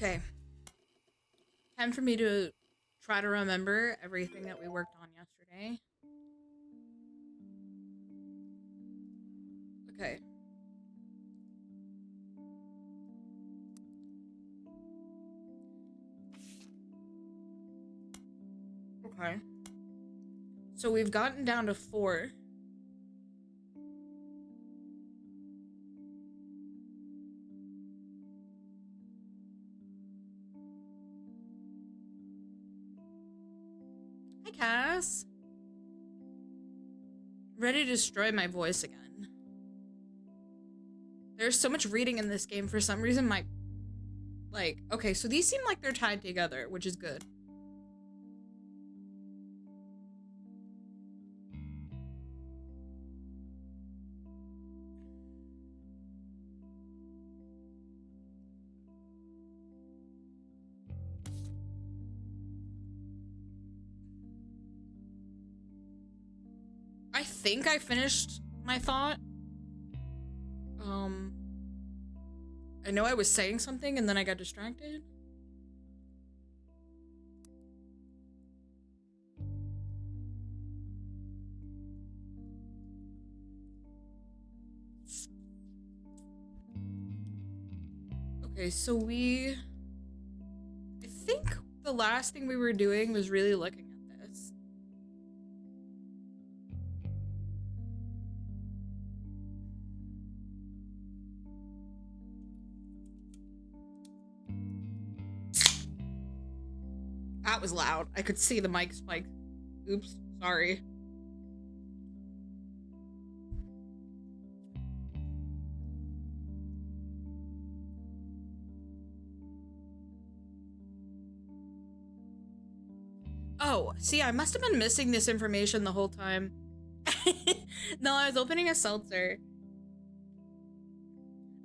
Okay. Time for me to try to remember everything that we worked on yesterday. Okay. Okay. So we've gotten down to 4. Hi, Cass. Ready to destroy my voice again. There's so much reading in this game. For some reason, okay, so these seem like they're tied together, which is good. I think I finished my thought. I know I was saying something and then I got distracted. Okay, so I think the last thing we were doing was really looking at this. That was loud. I could see the mic spike. Oops, sorry. Oh, see, I must have been missing this information the whole time. No, I was opening a seltzer.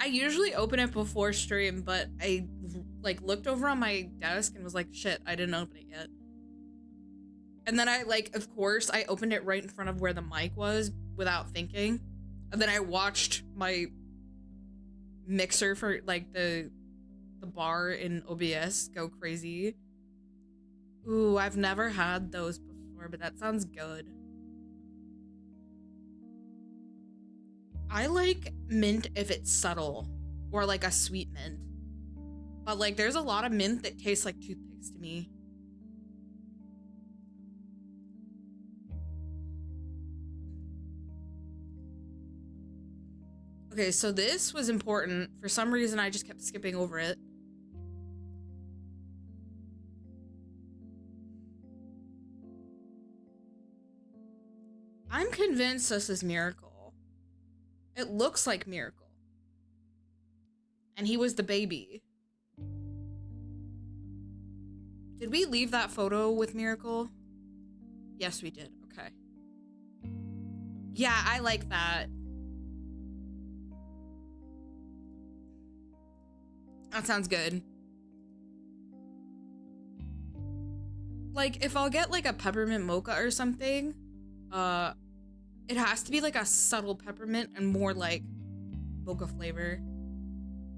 I usually open it before stream, but I looked over on my desk and was like, shit, I didn't open it yet. And then of course, I opened it right in front of where the mic was without thinking. And then I watched my mixer for the bar in OBS go crazy. Ooh, I've never had those before, but that sounds good. I like mint if it's subtle, or like a sweet mint. But there's a lot of mint that tastes like toothpicks to me. Okay, so this was important. For some reason, I just kept skipping over it. I'm convinced this is Miracle. It looks like Miracle. And he was the baby. Did we leave that photo with Miracle? Yes, we did. Okay. Yeah, I like that. That sounds good. If I'll get a peppermint mocha or something, it has to be a subtle peppermint and more mocha flavor.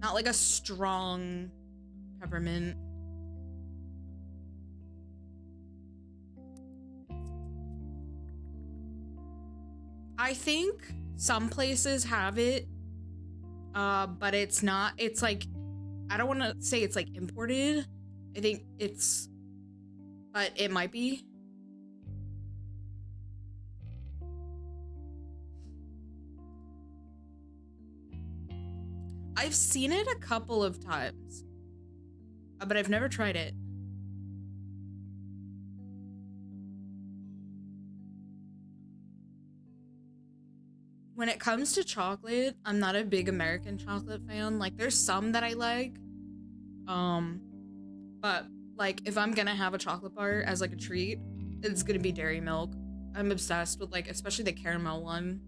Not a strong peppermint. I think some places have it, but it's not. It's I don't want to say it's imported. I think it's, but it might be. I've seen it a couple of times, but I've never tried it. When it comes to chocolate, I'm not a big American chocolate fan. There's some that I like, but if I'm gonna have a chocolate bar as a treat, it's gonna be dairy milk. I'm obsessed with especially the caramel one.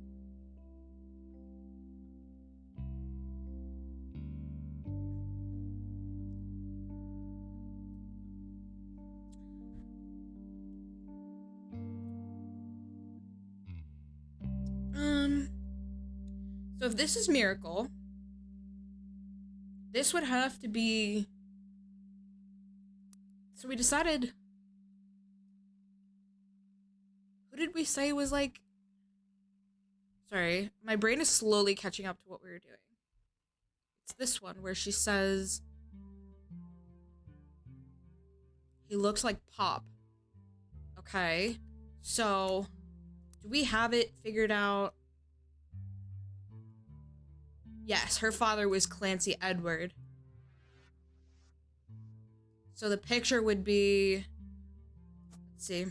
So if this is Miracle, this would have to be So we decided... Who did we say was like... Sorry, my brain is slowly catching up to what we were doing. It's this one where she says... He looks like Pop. Okay. So, do we have it figured out? Yes, her father was Clancy Edward. So the picture would be... Let's see.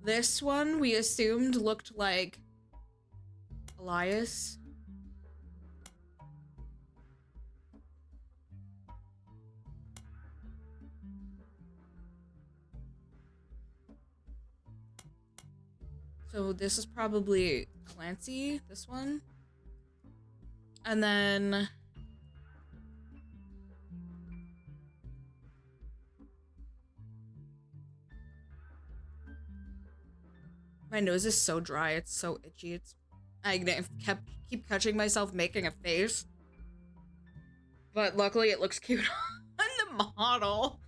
This one, we assumed, looked like Elias. So this is probably Clancy, this one. And then... My nose is so dry, it's so itchy. I keep catching myself making a face. But luckily it looks cute on the model.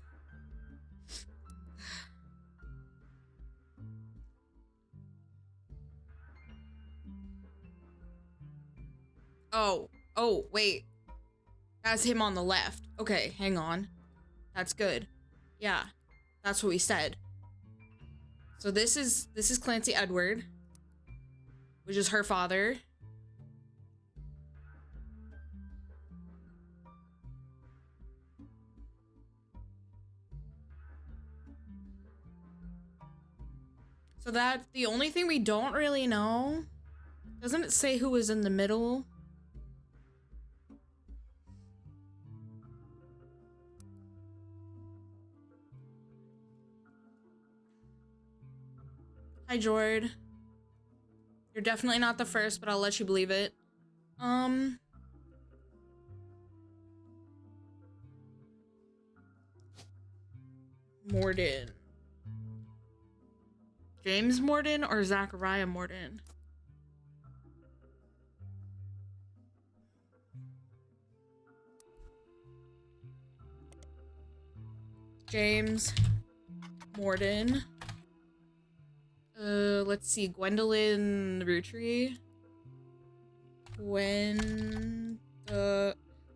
Oh, wait. That's him on the left. Okay, hang on. That's good. Yeah, that's what we said. So this is Clancy Edward, which is her father. So that's the only thing we don't really know. Doesn't it say who was in the middle? Hi, Jord. You're definitely not the first, but I'll let you believe it. Morden. James Morden or Zachariah Morden? James Morden. Let's see. Gwendolyn Roottrees.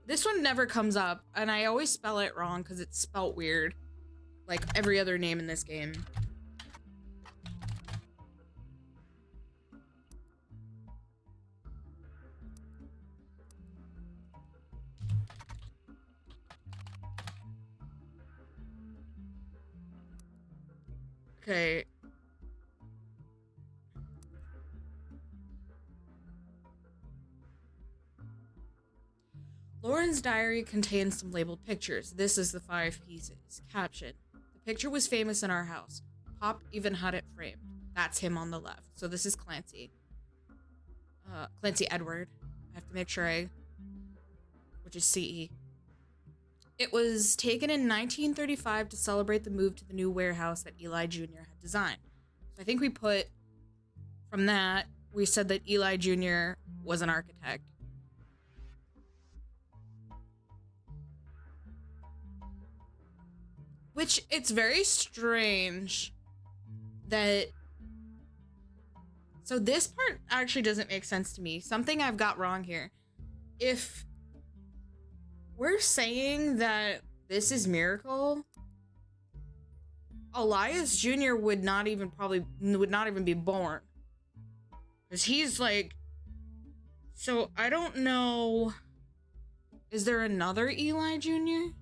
This one never comes up, and I always spell it wrong because it's spelt weird. Like every other name in this game. Okay. Lauren's diary contains some labeled pictures. This is the 5 pieces. Caption. The picture was famous in our house. Pop even had it framed. That's him on the left. So this is Clancy. Clancy Edward. I have to make sure which is CE. It was taken in 1935 to celebrate the move to the new warehouse that Eli Jr. had designed. So I think we put, from that, we said that Eli Jr. was an architect. Which, it's very strange that... So this part actually doesn't make sense to me. Something I've got wrong here. If we're saying that this is Miracle, Elias Jr. would not even be born. Because he's like... So, I don't know... Is there another Eli Jr.?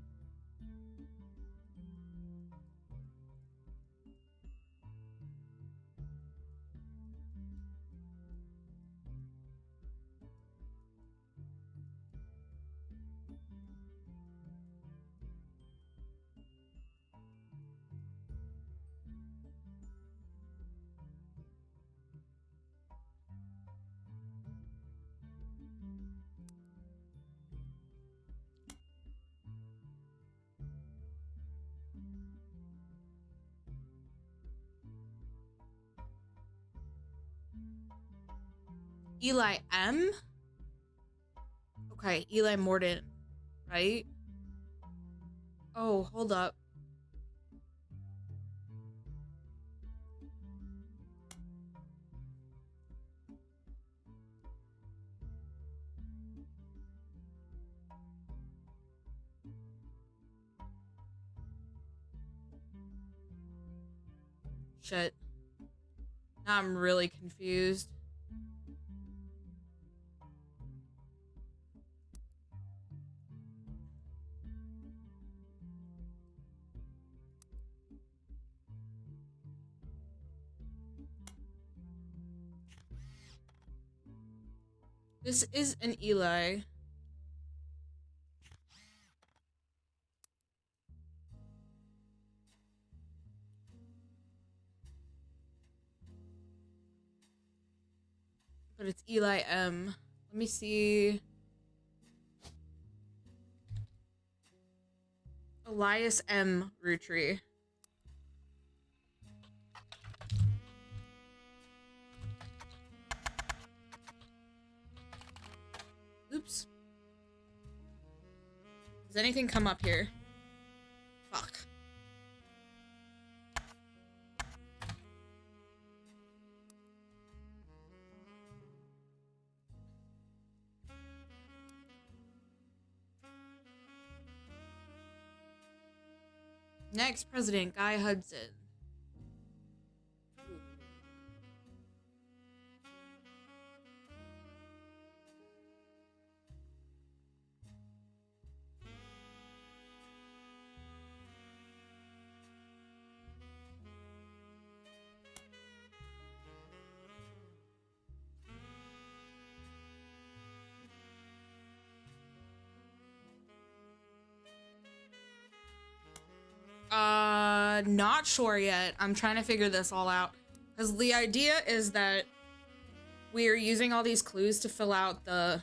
Eli M? Okay, Eli Morden, right? Oh, hold up. Shit. Now I'm really confused. This is an Eli. But it's Eli M. Let me see. Elias M. Rootree. Oops. Does anything come up here? Fuck. Next president, Guy Hudson. Not sure yet. I'm trying to figure this all out. Because the idea is that we are using all these clues to fill out the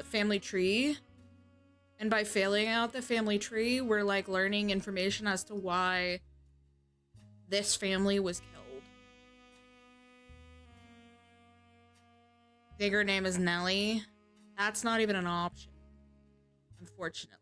family tree. And by filling out the family tree, we're like learning information as to why this family was killed. I think her name is Nellie. That's not even an option, unfortunately.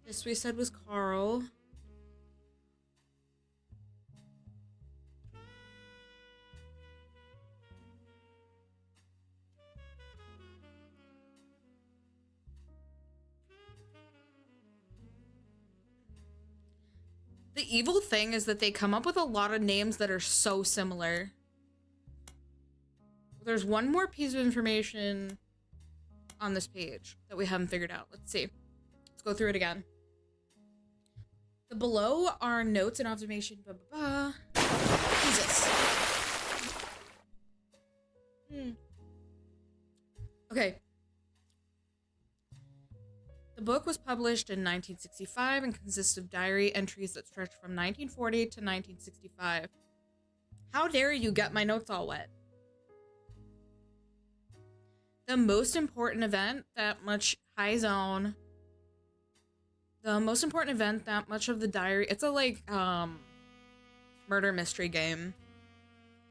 This we said was Carl. The evil thing is that they come up with a lot of names that are so similar. There's one more piece of information on this page that we haven't figured out. Let's see. Let's go through it again. The below are notes and observation. Blah, blah, blah. Jesus. Okay. The book was published in 1965 and consists of diary entries that stretch from 1940 to 1965. How dare you get my notes all wet? The most important event that much high zone. The most important event that much of the diary. It's a like murder mystery game.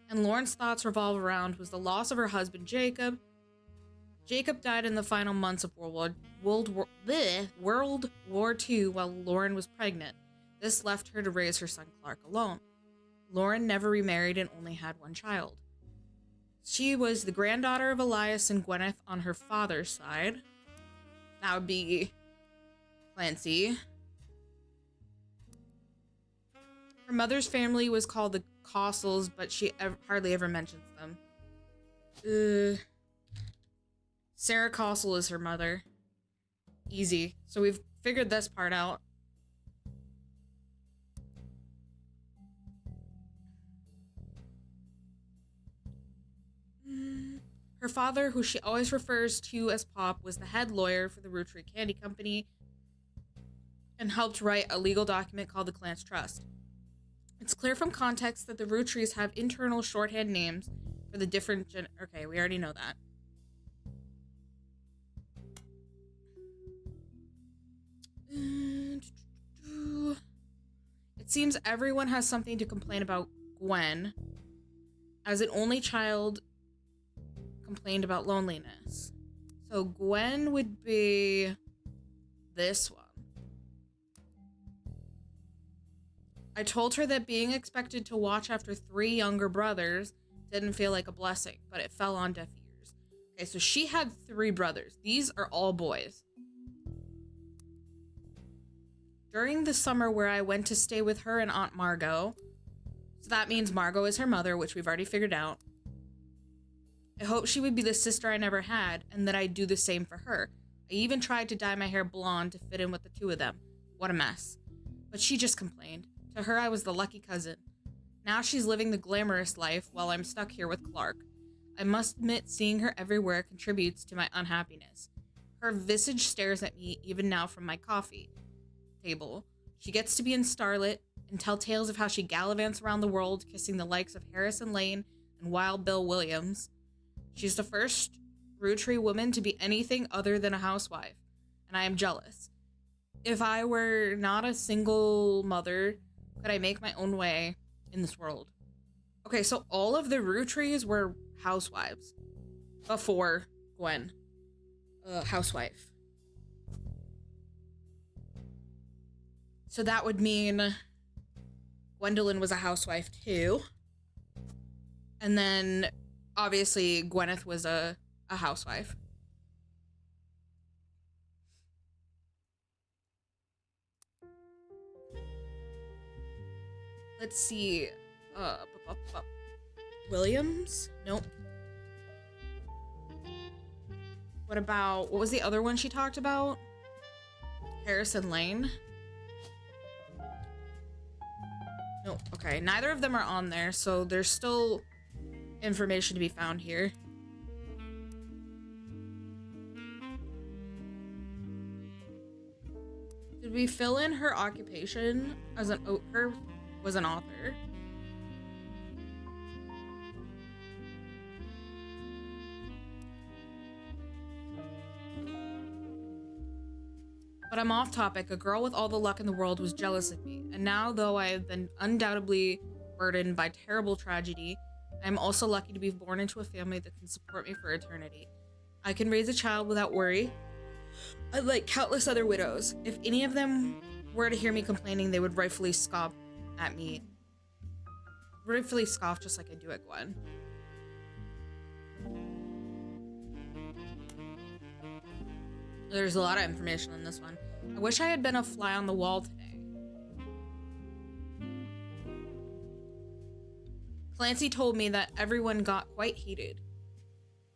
And Lauren's thoughts revolve around was the loss of her husband Jacob. Jacob died in the final months of World War II while Lauren was pregnant. This left her to raise her son Clark alone. Lauren never remarried and only had one child. She was the granddaughter of Elias and Gwyneth on her father's side. That would be Clancy. Her mother's family was called the Costles, but she hardly ever mentions them. Sarah Costle is her mother. Easy. So we've figured this part out. Her father, who she always refers to as Pop, was the head lawyer for the Roottrees Candy Company. and helped write a legal document called the Clan's Trust. It's clear from context that the Roottrees have internal shorthand names for the different okay, we already know that. It seems everyone has something to complain about Gwen, as an only child complained about loneliness. So Gwen would be this one. I told her that being expected to watch after 3 younger brothers didn't feel like a blessing, but it fell on deaf ears. Okay, so she had 3 brothers. These are all boys. During the summer where I went to stay with her and Aunt Margot, so that means Margot is her mother, which we've already figured out. I hoped she would be the sister I never had, and that I'd do the same for her. I even tried to dye my hair blonde to fit in with the 2 of them. What a mess. But she just complained. To her, I was the lucky cousin. Now she's living the glamorous life while I'm stuck here with Clark. I must admit, seeing her everywhere contributes to my unhappiness. Her visage stares at me even now from my coffee table. She gets to be in Starlet and tell tales of how she gallivants around the world, kissing the likes of Harrison Lane and Wild Bill Williams. She's the first Roottrie woman to be anything other than a housewife, and I am jealous. If I were not a single mother, could I make my own way in this world? Okay, so all of the Roottries were housewives before Gwen, housewife. So that would mean Gwendolyn was a housewife too. And then obviously Gwyneth was a housewife. Let's see. Williams? Nope. What was the other one she talked about? Harrison Lane? Nope. Okay, neither of them are on there, so there's still information to be found here. Did we fill in her occupation as her was an author? But I'm off topic. A girl with all the luck in the world was jealous of me. And now, though I have been undoubtedly burdened by terrible tragedy, I am also lucky to be born into a family that can support me for eternity. I can raise a child without worry, unlike countless other widows. If any of them were to hear me complaining, they would rightfully scoff at me. Rightfully scoff just like I do at Gwen. There's a lot of information in this one. I wish I had been a fly on the wall today. Clancy told me that everyone got quite heated.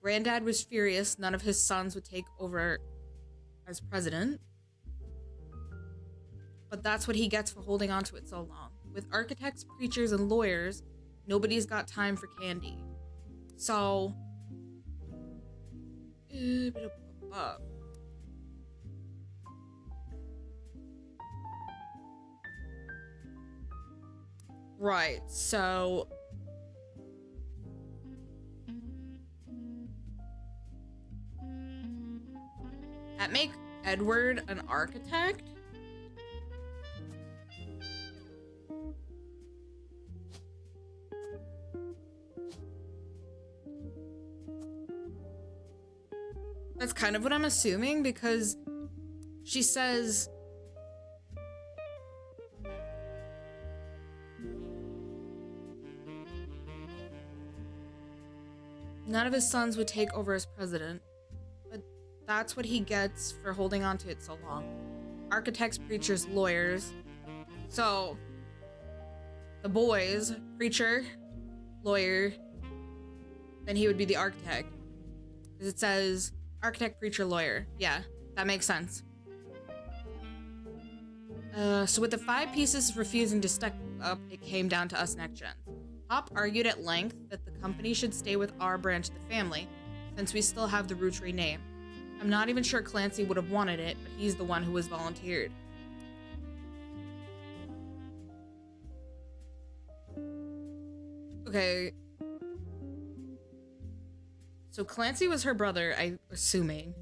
Granddad was furious none of his sons would take over as president. But that's what he gets for holding on to it so long. With architects, preachers, and lawyers, nobody's got time for candy. So... Right, so... that make Edward an architect? That's kind of what I'm assuming, because she says... none of his sons would take over as president, but that's what he gets for holding on to it so long. Architects, preachers, lawyers. So, the boys, preacher, lawyer, then he would be the architect. Because it says architect, preacher, lawyer. Yeah, that makes sense. So with the 5 pieces refusing to step up, it came down to us next gens. Pop argued at length that the company should stay with our branch of the family, since we still have the Roottrie name. I'm not even sure Clancy would have wanted it, but he's the one who was volunteered. Okay. So Clancy was her brother, I'm assuming.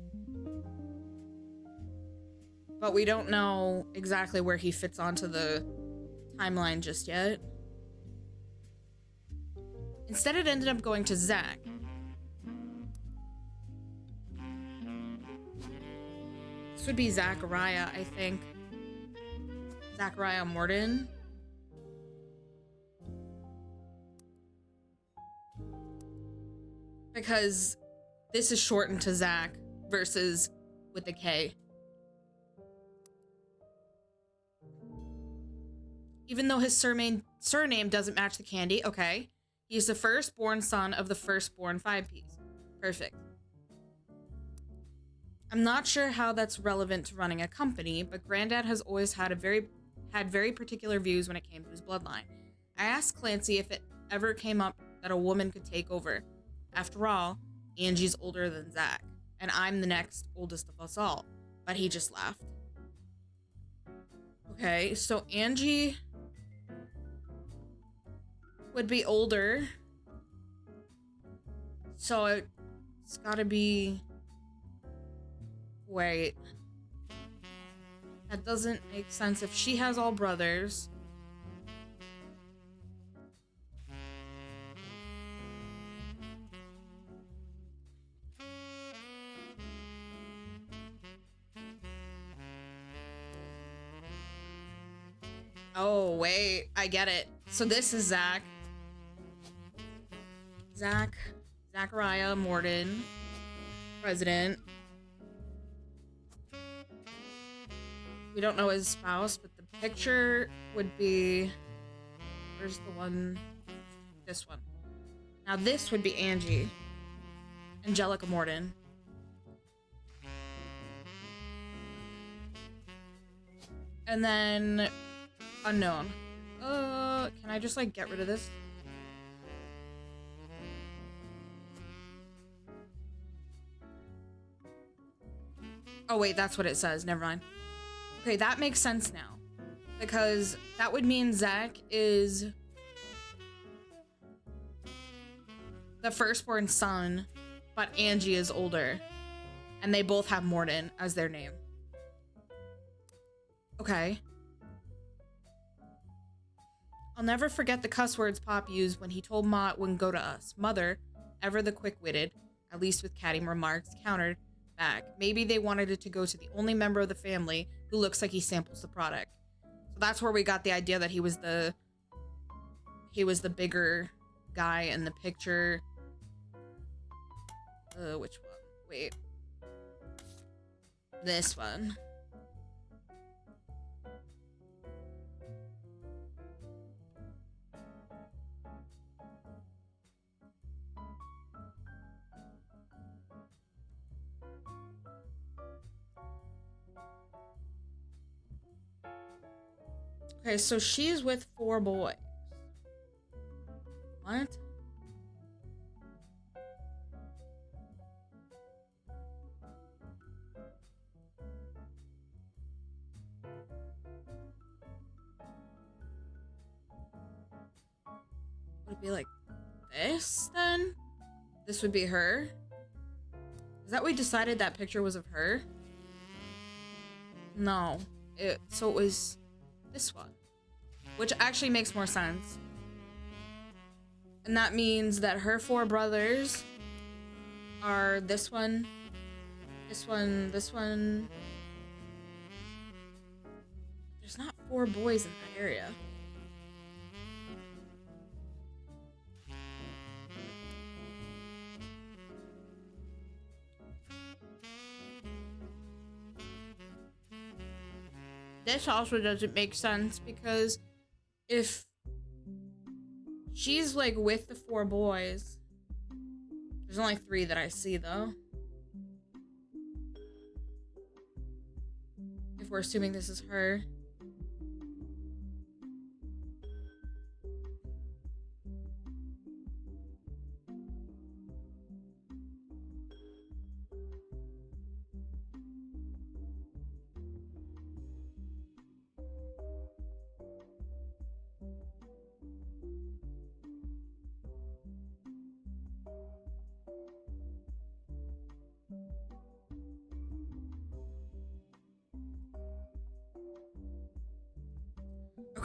But we don't know exactly where he fits onto the timeline just yet. Instead, it ended up going to Zach. This would be Zachariah, I think. Zachariah Morton. Because this is shortened to Zach versus with the K. Even though his surname doesn't match the candy, okay. He's the firstborn son of the firstborn 5-piece. Perfect. I'm not sure how that's relevant to running a company, but Granddad has always had very particular views when it came to his bloodline. I asked Clancy if it ever came up that a woman could take over. After all, Angie's older than Zach, and I'm the next oldest of us all. But he just laughed. Okay, so Angie would be older. So it's gotta be... Wait. That doesn't make sense if she has all brothers. Oh, wait. I get it. So this is Zach. Zachariah Morton. President. We don't know his spouse, but the picture would be... Where's the one? This one. Now this would be Angie. Angelica Morton. And then... Unknown. Can I just, like, get rid of this? Oh, wait, that's what it says. Never mind. Okay, that makes sense now. Because that would mean Zach is the firstborn son, but Angie is older. And they both have Morton as their name. Okay. I'll never forget the cuss words Pop used when he told Ma it wouldn't go to us. Mother, ever the quick-witted, at least with catty remarks, countered back. Maybe they wanted it to go to the only member of the family who looks like he samples the product. So that's where we got the idea that he was the bigger guy in the picture. Which one? Wait. This one. Okay, so she's with 4 boys. What? Would it be like this, then? This would be her? Is that we decided that picture was of her? No. So it was this one. Which actually makes more sense. And that means that her 4 brothers are this one, this one, this one. There's not 4 boys in that area. This also doesn't make sense because if she's like with the 4 boys, there's only 3 that I see though. If we're assuming this is her.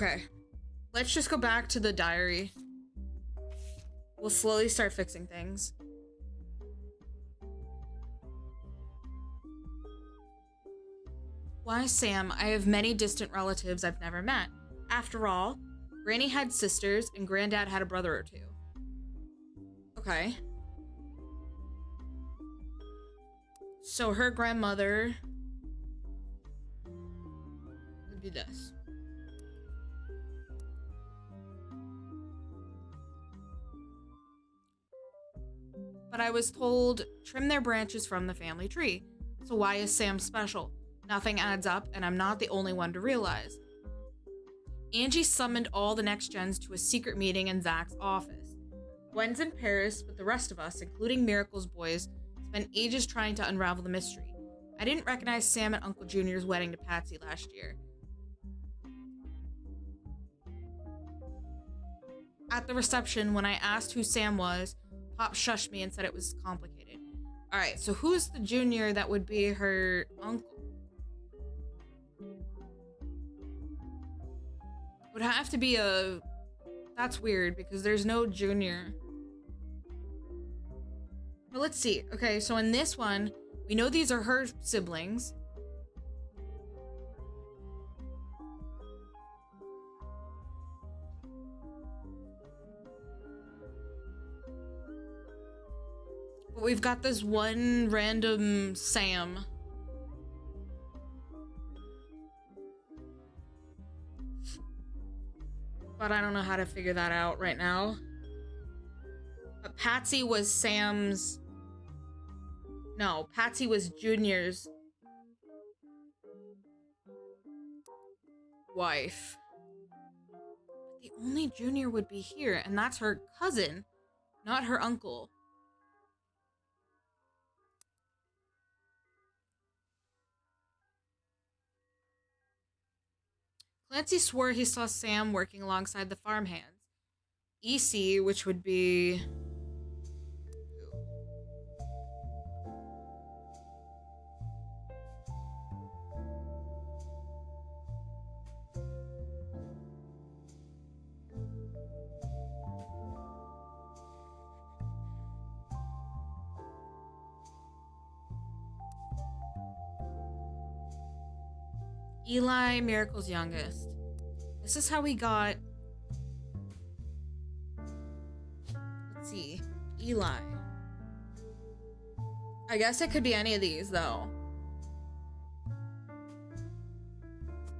Okay. Let's just go back to the diary. We'll slowly start fixing things. Why, Sam, I have many distant relatives I've never met. After all, Granny had sisters and Granddad had a brother or two. Okay. So her grandmother would be this. But I was told, trim their branches from the family tree. So why is Sam special? Nothing adds up, and I'm not the only one to realize. Angie summoned all the next gens to a secret meeting in Zach's office. Gwen's in Paris, but the rest of us, including Miracle's boys, spent ages trying to unravel the mystery. I didn't recognize Sam at Uncle Junior's wedding to Patsy last year. At the reception, when I asked who Sam was, Pop shushed me and said it was complicated. Alright, so who's the junior that would be her uncle? Would have to be a... That's weird, because there's no junior. But let's see. Okay, so in this one, we know these are her siblings. But we've got this one random Sam. But I don't know how to figure that out right now. But Patsy was Sam's... No, Patsy was Junior's wife. But the only Junior would be here, and that's her cousin, not her uncle. Clancy swore he saw Sam working alongside the farmhands. EC, which would be... Eli, Miracle's youngest. This is how we got... Let's see. Eli. I guess it could be any of these, though.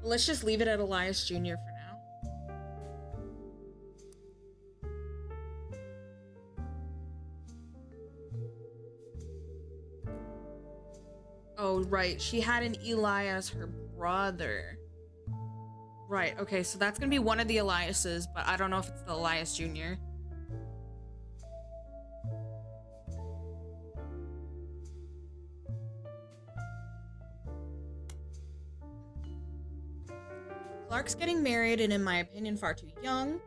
Let's just leave it at Elias Jr. for now. Oh, right. She had an Eli as her brother. Right, okay, so that's gonna be one of the Eliases, but I don't know if it's the Elias Jr. Clark's getting married and in my opinion far too young.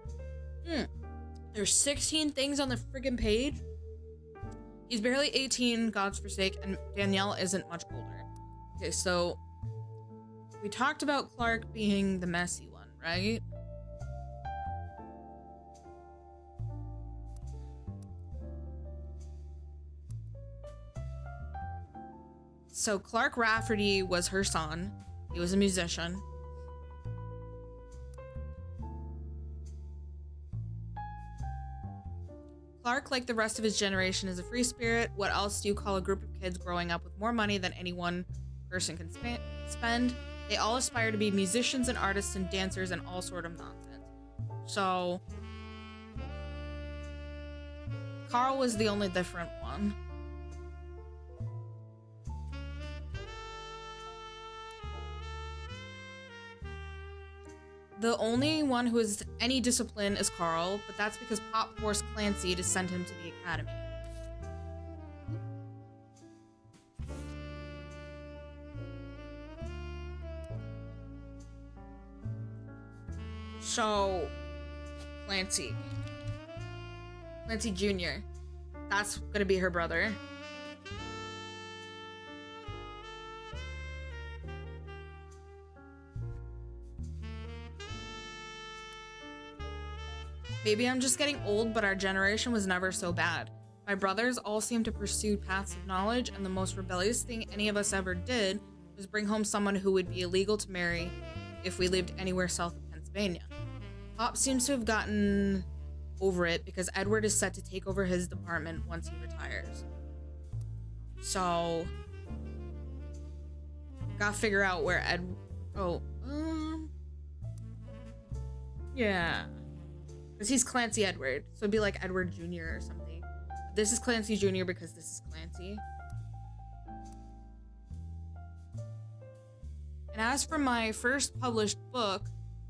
There's 16 things on the friggin' page. He's barely 18, God's forsake, and Danielle isn't much older. Okay, so we talked about Clark being the messy one, right? So Clark Rafferty was her son. He was a musician. Clark, like the rest of his generation, is a free spirit. What else do you call a group of kids growing up with more money than any one person can spend? They all aspire to be musicians and artists and dancers and all sort of nonsense. So Carl was the only different one. The only one who has any discipline is Carl, but that's because Pop forced Clancy to send him to the academy. So, Clancy Jr. That's gonna be her brother. Maybe I'm just getting old, but our generation was never so bad. My brothers all seem to pursue paths of knowledge, and the most rebellious thing any of us ever did was bring home someone who would be illegal to marry if we lived anywhere south of Pennsylvania. Pop seems to have gotten over it because Edward is set to take over his department once he retires. So, gotta figure out where yeah. Because he's Clancy Edward, so it'd be like Edward Jr. or something. This is Clancy Jr. because this is Clancy. And as for my first published book,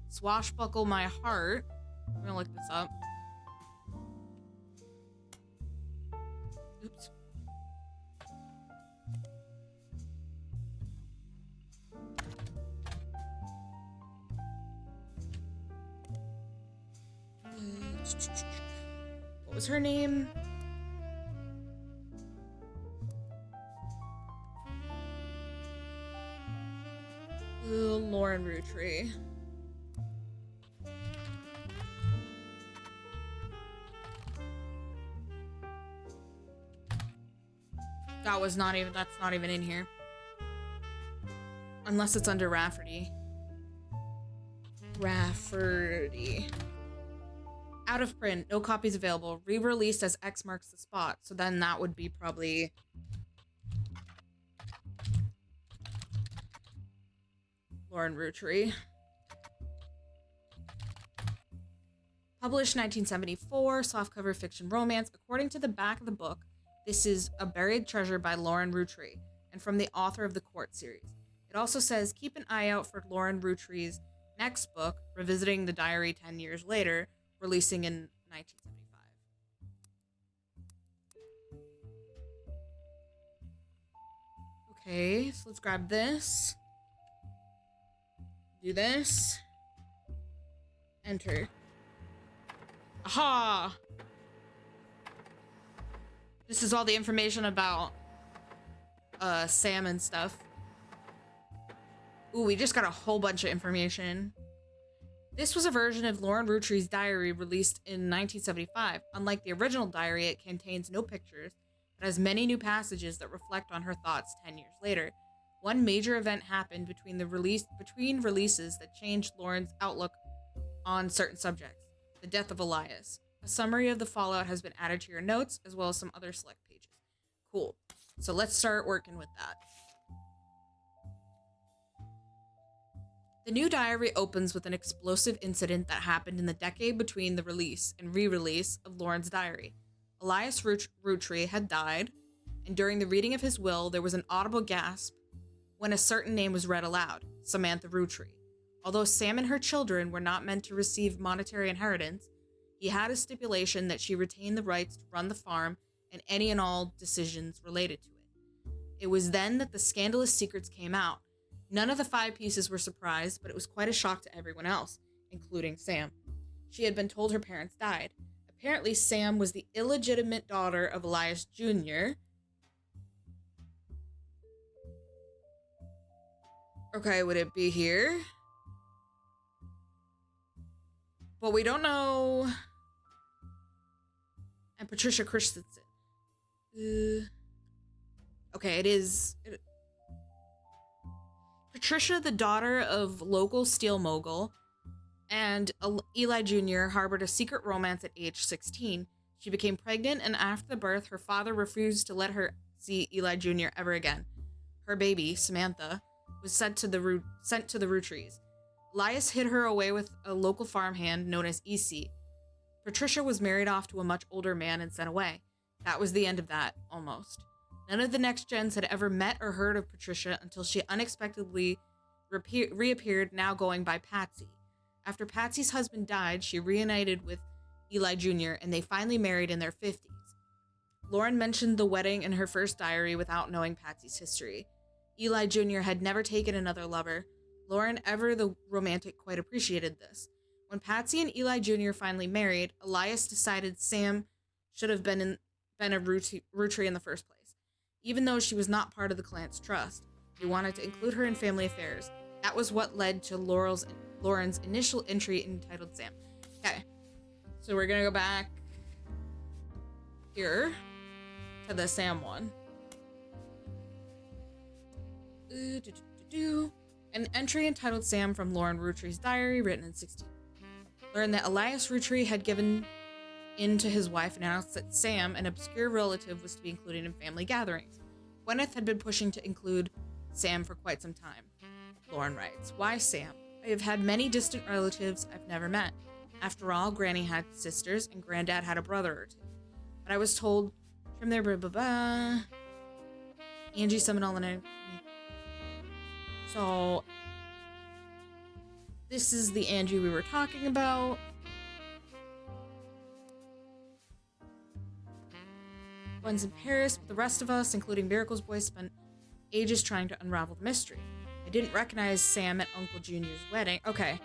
Swashbuckle My Heart, I'm gonna look this up. Oops. What was her name? Lauren Roottrees. That's not even in here. Unless it's under Rafferty. Out of print, no copies available. Re-released as X marks the spot. So then that would be probably Lauren Roottrees. Published 1974, softcover fiction romance. According to the back of the book, this is A Buried Treasure by Lauren Roottrees, and from the author of the Court series. It also says, keep an eye out for Lauren Roottrees' next book, Revisiting the Diary 10 Years Later, releasing in 1975. Okay, so let's grab this. Do this. Enter. Aha! This is all the information about Sam and stuff. Ooh, we just got a whole bunch of information. This was a version of Lauren Roottrees' diary released in 1975. Unlike the original diary, it contains no pictures, but has many new passages that reflect on her thoughts 10 years later. One major event happened between releases that changed Lauren's outlook on certain subjects. The death of Elias. A summary of the fallout has been added to your notes, as well as some other select pages. Cool. So let's start working with that. The new diary opens with an explosive incident that happened in the decade between the release and re-release of Lauren's diary. Elias Roottrees had died, and during the reading of his will, there was an audible gasp when a certain name was read aloud, Samantha Roottrees. Although Sam and her children were not meant to receive monetary inheritance, he had a stipulation that she retain the rights to run the farm and any and all decisions related to it. It was then that the scandalous secrets came out. None of the 5 pieces were surprised, but it was quite a shock to everyone else, including Sam. She had been told her parents died. Apparently, Sam was the illegitimate daughter of Elias Jr. Okay, would it be here? But we don't know. And Patricia Christensen. Okay, it is. Patricia, the daughter of local steel mogul, and Eli Jr. harbored a secret romance at age 16. She became pregnant, and after the birth, her father refused to let her see Eli Jr. ever again. Her baby, Samantha, was sent to the Roottrees. Elias hid her away with a local farmhand known as EC. Patricia was married off to a much older man and sent away. That was the end of that, almost. None of the next gens had ever met or heard of Patricia until she unexpectedly reappeared, now going by Patsy. After Patsy's husband died, she reunited with Eli Jr., and they finally married in their 50s. Lauren mentioned the wedding in her first diary without knowing Patsy's history. Eli Jr. had never taken another lover. Lauren, ever the romantic, quite appreciated this. When Patsy and Eli Jr. finally married, Elias decided Sam should have been a Roottrees in the first place. Even though she was not part of the clan's trust, he wanted to include her in family affairs. That was what led to Lauren's initial entry entitled Sam. Okay, So we're gonna go back here to the Sam one. An entry entitled Sam from Lauren Rootree's diary, written in 16. Learned that Elias Roottree had given in to his wife and announced that Sam, an obscure relative, was to be included in family gatherings. Gwyneth had been pushing to include Sam for quite some time. Lauren writes, "Why Sam? I have had many distant relatives I've never met. After all, Granny had sisters and Granddad had a brother or two. But I was told, trim their blah blah blah. Angie summoned all the name." So, this is the Angie we were talking about. Gwen's in Paris, but the rest of us, including Miracle's boy, spent ages trying to unravel the mystery. I didn't recognize Sam at Uncle Junior's wedding. Okay.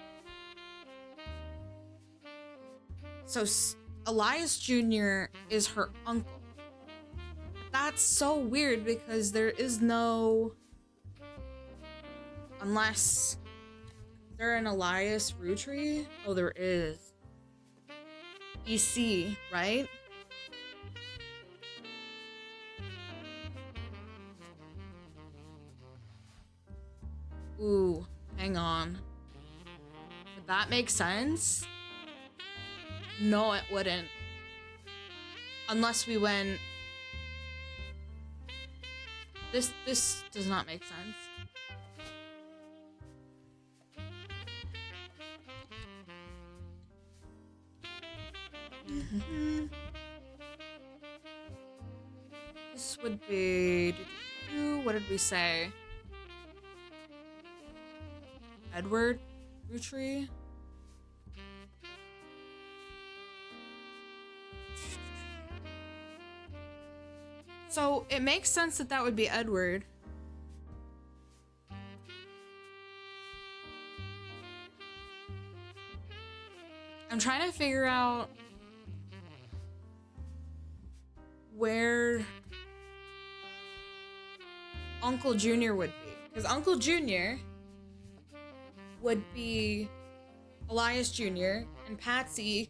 So, Elias Jr. is her uncle. That's so weird because there is no... Unless they're an Elias Roottree? Oh, there is. EC, right? Ooh, hang on. Would that make sense? No, it wouldn't. Unless we went... This does not make sense. This would be... What did we say? Edward Roottree? So it makes sense that that would be Edward. I'm trying to figure out where Uncle Junior would be. Because Uncle Junior would be Elias Jr. and Patsy.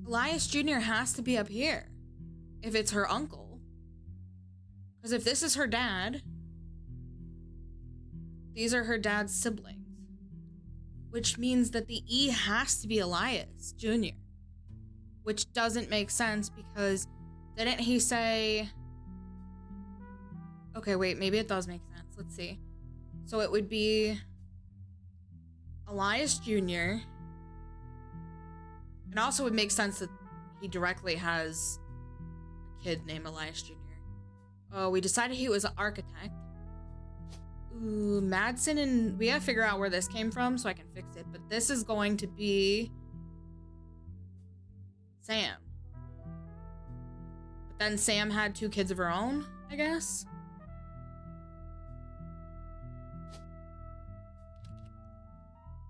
Elias Jr. has to be up here if it's her uncle. Because if this is her dad, these are her dad's siblings. Which means that the E has to be Elias Jr. Which doesn't make sense because didn't he say... Okay, wait, maybe it does make sense. Let's see. So it would be Elias Jr. It also would make sense that he directly has a kid named Elias Jr. Oh, we decided he was an architect. Ooh, Madsen, and we gotta figure out where this came from so I can fix it. But this is going to be Sam. But then Sam had 2 kids of her own, I guess.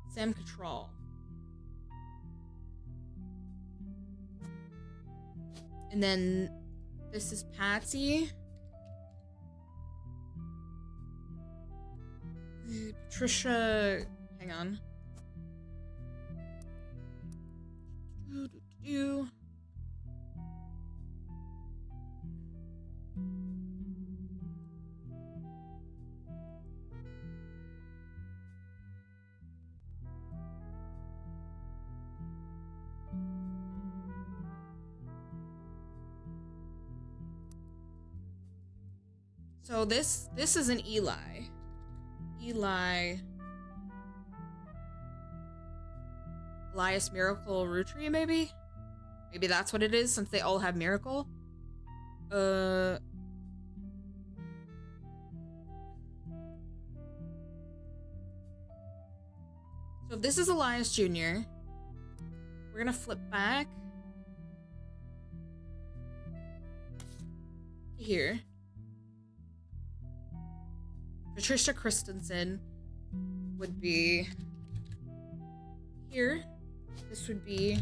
Sam Cattrall. And then this is Patsy. Patricia, hang on. So this is an Eli. Elias Miracle Roottree, maybe? Maybe that's what it is, since they all have Miracle. So if this is Elias Jr., we're gonna flip back to here. Patricia Christensen would be here. This would be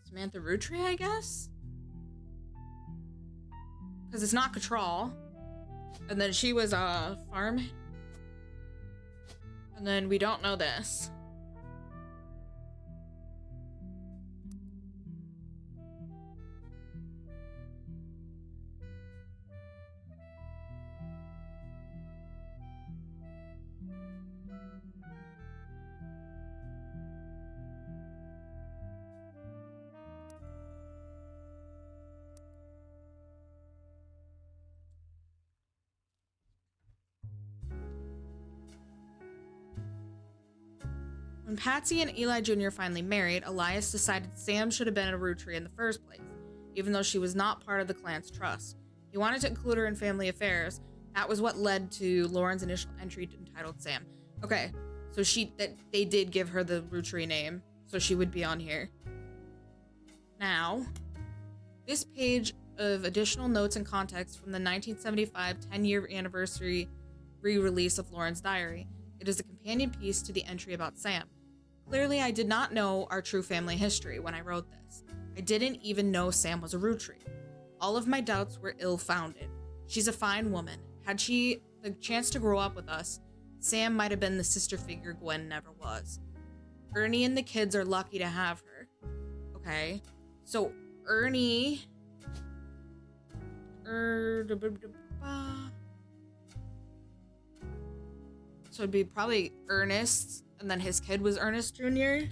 Samantha Roottrees, I guess? Because it's not Cattrall. And then she was a farm. And then we don't know this. When Patsy and Eli Jr. finally married, Elias decided Sam should have been a Roottrie in the first place, even though she was not part of the clan's trust. He wanted to include her in family affairs. That was what led to Lauren's initial entry entitled Sam. Okay, so they did give her the Roottrie name, so she would be on here. Now, this page of additional notes and context from the 1975 10-year anniversary re-release of Lauren's diary. It is a companion piece to the entry about Sam. Clearly, I did not know our true family history when I wrote this. I didn't even know Sam was a Roottrie. All of my doubts were ill-founded. She's a fine woman. Had she the chance to grow up with us, Sam might have been the sister figure Gwen never was. Ernie and the kids are lucky to have her. Okay, so Ernie... So it'd be probably Ernest, and then his kid was Ernest Jr.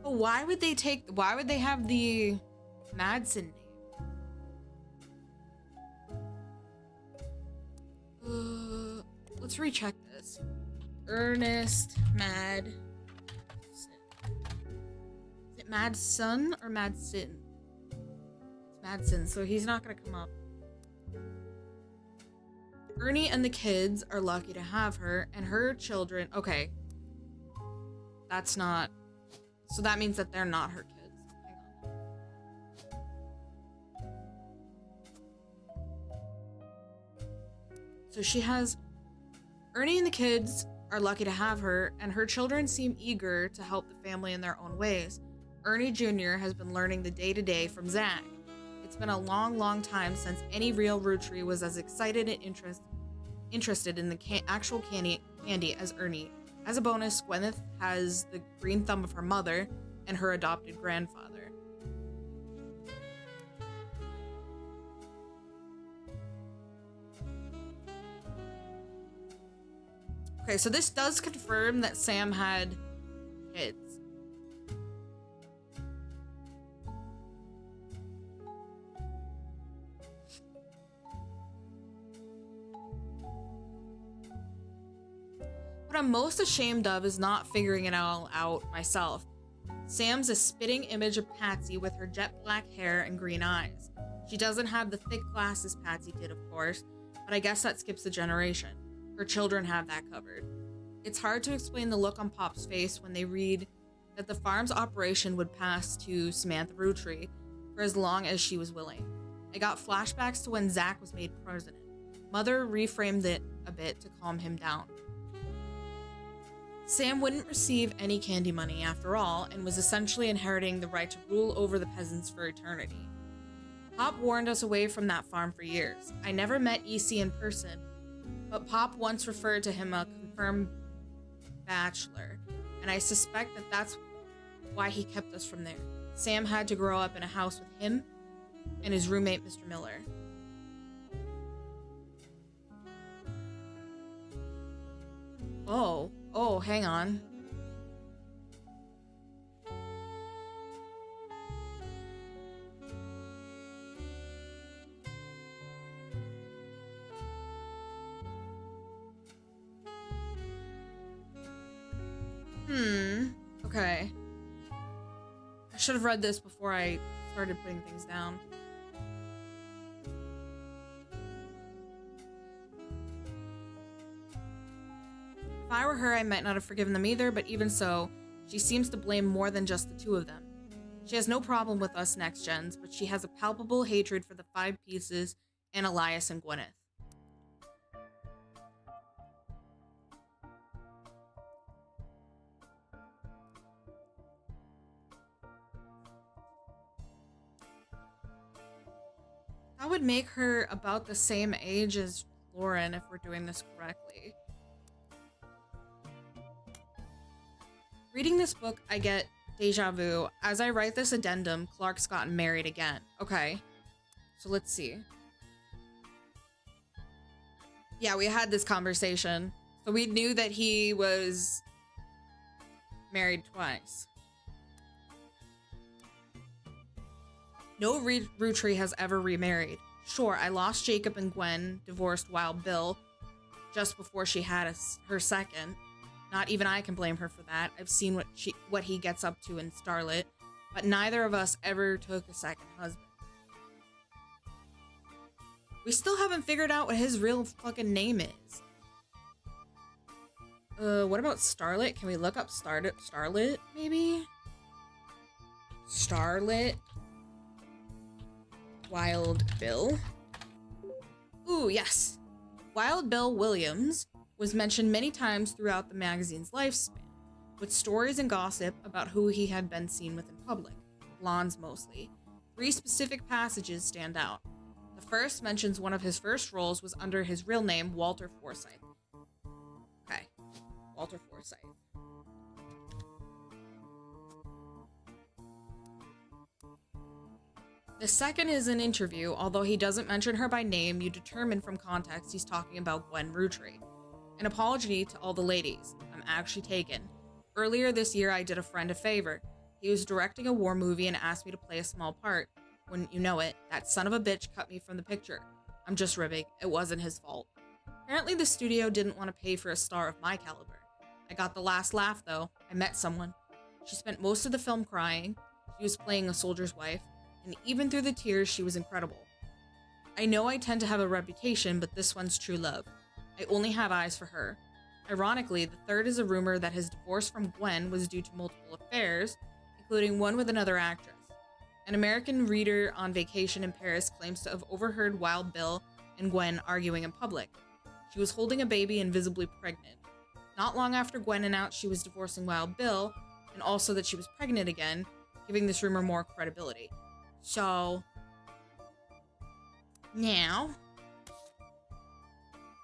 But why would they have the Madsen name? Let's recheck this. Ernest Madsen. Is it Madsen or Madsen? It's Madsen, so he's not gonna come up. Ernie and the kids are lucky to have her, and her children... Okay. That's not... So that means that they're not her kids. Hang on. So she has... Ernie and the kids are lucky to have her, and her children seem eager to help the family in their own ways. Ernie Jr. has been learning the day-to-day from Zach. It's been a long, long time since any real Roottrie was as excited and interested in the actual candy as Ernie. As a bonus, Gwyneth has the green thumb of her mother and her adopted grandfather. Okay, so this does confirm that Sam had kids. What I'm most ashamed of is not figuring it all out myself. Sam's a spitting image of Patsy with her jet black hair and green eyes. She doesn't have the thick glasses Patsy did, of course, but I guess that skips a generation. Her children have that covered. It's hard to explain the look on Pop's face when they read that the farm's operation would pass to Samantha Roottrie for as long as she was willing. I got flashbacks to when Zach was made president. Mother reframed it a bit to calm him down. Sam wouldn't receive any candy money after all, and was essentially inheriting the right to rule over the peasants for eternity. Pop warned us away from that farm for years. I never met EC in person, but Pop once referred to him a confirmed bachelor, and I suspect that that's why he kept us from there. Sam had to grow up in a house with him and his roommate, Mr. Miller. Oh, hang on. Okay. I should have read this before I started putting things down. I were her, I might not have forgiven them either, but even so, she seems to blame more than just the two of them. She has no problem with us next gens, but she has a palpable hatred for the Five Pieces and Elias and Gwyneth. That would make her about the same age as Lauren if we're doing this correctly. Reading this book, I get deja vu. As I write this addendum, Clark's gotten married again. Okay, so let's see. Yeah, we had this conversation. So we knew that he was married twice. No Roottrie has ever remarried. Sure, I lost Jacob and Gwen, divorced Wild Bill, just before she had her second. Not even I can blame her for that. I've seen what he gets up to in Starlet, but neither of us ever took a second husband. We still haven't figured out what his real fucking name is. What about Starlet? Can we look up Starlet, maybe? Starlet. Wild Bill. Ooh, yes. Wild Bill Williams was mentioned many times throughout the magazine's lifespan, with stories and gossip about who he had been seen with in public. Blondes mostly. 3 specific passages stand out. The first mentions one of his first roles was under his real name, Walter Forsythe. Okay, Walter Forsythe. The second is an interview. Although he doesn't mention her by name, you determine from context he's talking about Gwen Roottrie. An apology to all the ladies. I'm actually taken. Earlier this year, I did a friend a favor. He was directing a war movie and asked me to play a small part. Wouldn't you know it, that son of a bitch cut me from the picture. I'm just ribbing. It wasn't his fault. Apparently the studio didn't want to pay for a star of my caliber. I got the last laugh, though. I met someone. She spent most of the film crying. She was playing a soldier's wife. And even through the tears, she was incredible. I know I tend to have a reputation, but this one's true love. I only have eyes for her. Ironically, the third is a rumor that his divorce from Gwen was due to multiple affairs, including one with another actress. An American reader on vacation in Paris claims to have overheard Wild Bill and Gwen arguing in public. She was holding a baby and visibly pregnant. Not long after Gwen announced she was divorcing Wild Bill, and also that she was pregnant again, giving this rumor more credibility. So, now,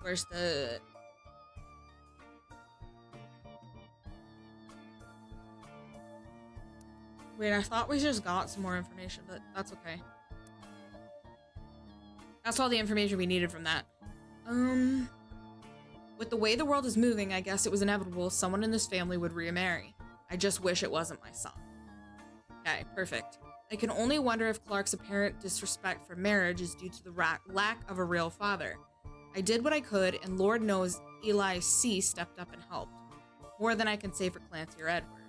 where's the... Wait, I thought we just got some more information, but that's okay. That's all the information we needed from that. With the way the world is moving, I guess it was inevitable someone in this family would remarry. I just wish it wasn't my son. Okay, perfect. I can only wonder if Clark's apparent disrespect for marriage is due to the lack of a real father. I did what I could, and Lord knows Eli C. stepped up and helped. More than I can say for Clancy or Edward.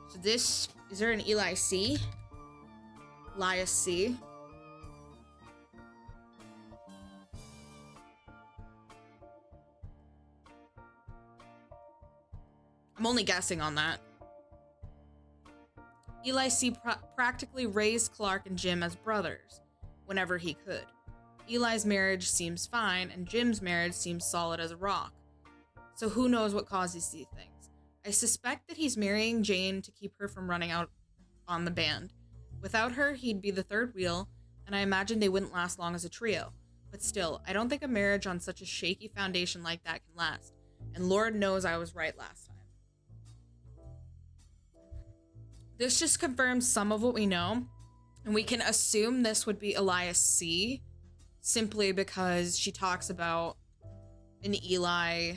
So this, is there an Eli C? Elias C? I'm only guessing on that. Eli C. practically raised Clark and Jim as brothers, whenever he could. Eli's marriage seems fine, and Jim's marriage seems solid as a rock. So who knows what causes these things. I suspect that he's marrying Jane to keep her from running out on the band. Without her, he'd be the third wheel, and I imagine they wouldn't last long as a trio. But still, I don't think a marriage on such a shaky foundation like that can last. And Lord knows I was right last time. This just confirms some of what we know, and we can assume this would be Elias C, simply because she talks about an Eli,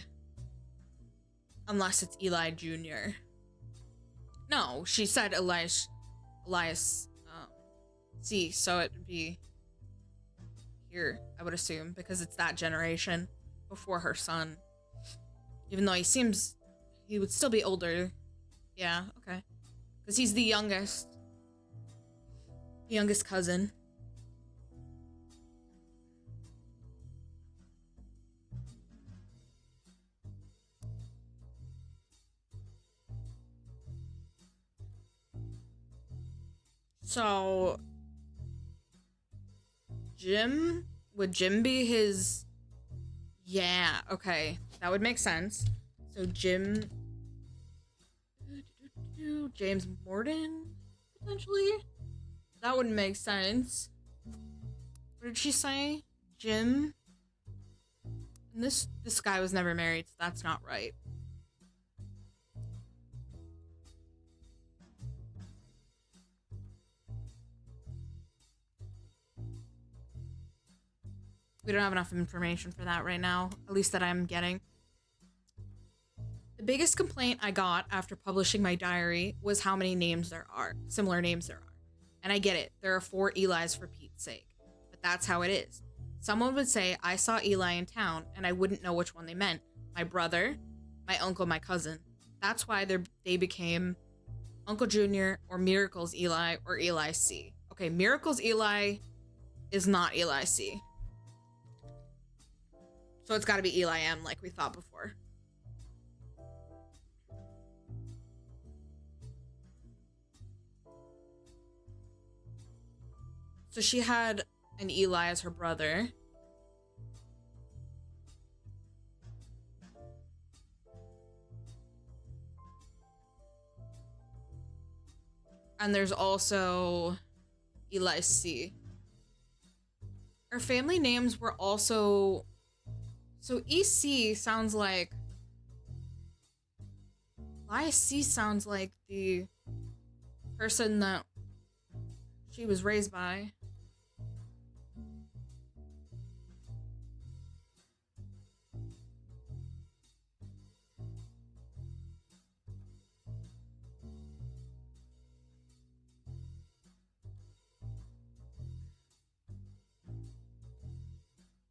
unless it's Eli Jr. No, she said Elias C, so it would be here, I would assume, because it's that generation before her son. Even though he would still be older. Yeah, okay. Because he's the youngest cousin. So, Jim? Would Jim be his... Yeah, okay. That would make sense. So, Jim... James Morton? Potentially? That wouldn't make sense. What did she say? Jim? And this guy was never married, so that's not right. We don't have enough information for that right now, at least that I'm getting. The biggest complaint I got after publishing my diary was how many names there are, similar names there are. And I get it, there are 4 Elis for Pete's sake, but that's how it is. Someone would say, I saw Eli in town, and I wouldn't know which one they meant. My brother, my uncle, my cousin. That's why they became Uncle Junior, or Miracles Eli, or Eli C. Okay, Miracles Eli is not Eli C. So it's gotta be Eli M, like we thought before. So she had an Eli as her brother. And there's also Eli C. Our family names were also... So EC sounds like... Eli C sounds like the person that she was raised by.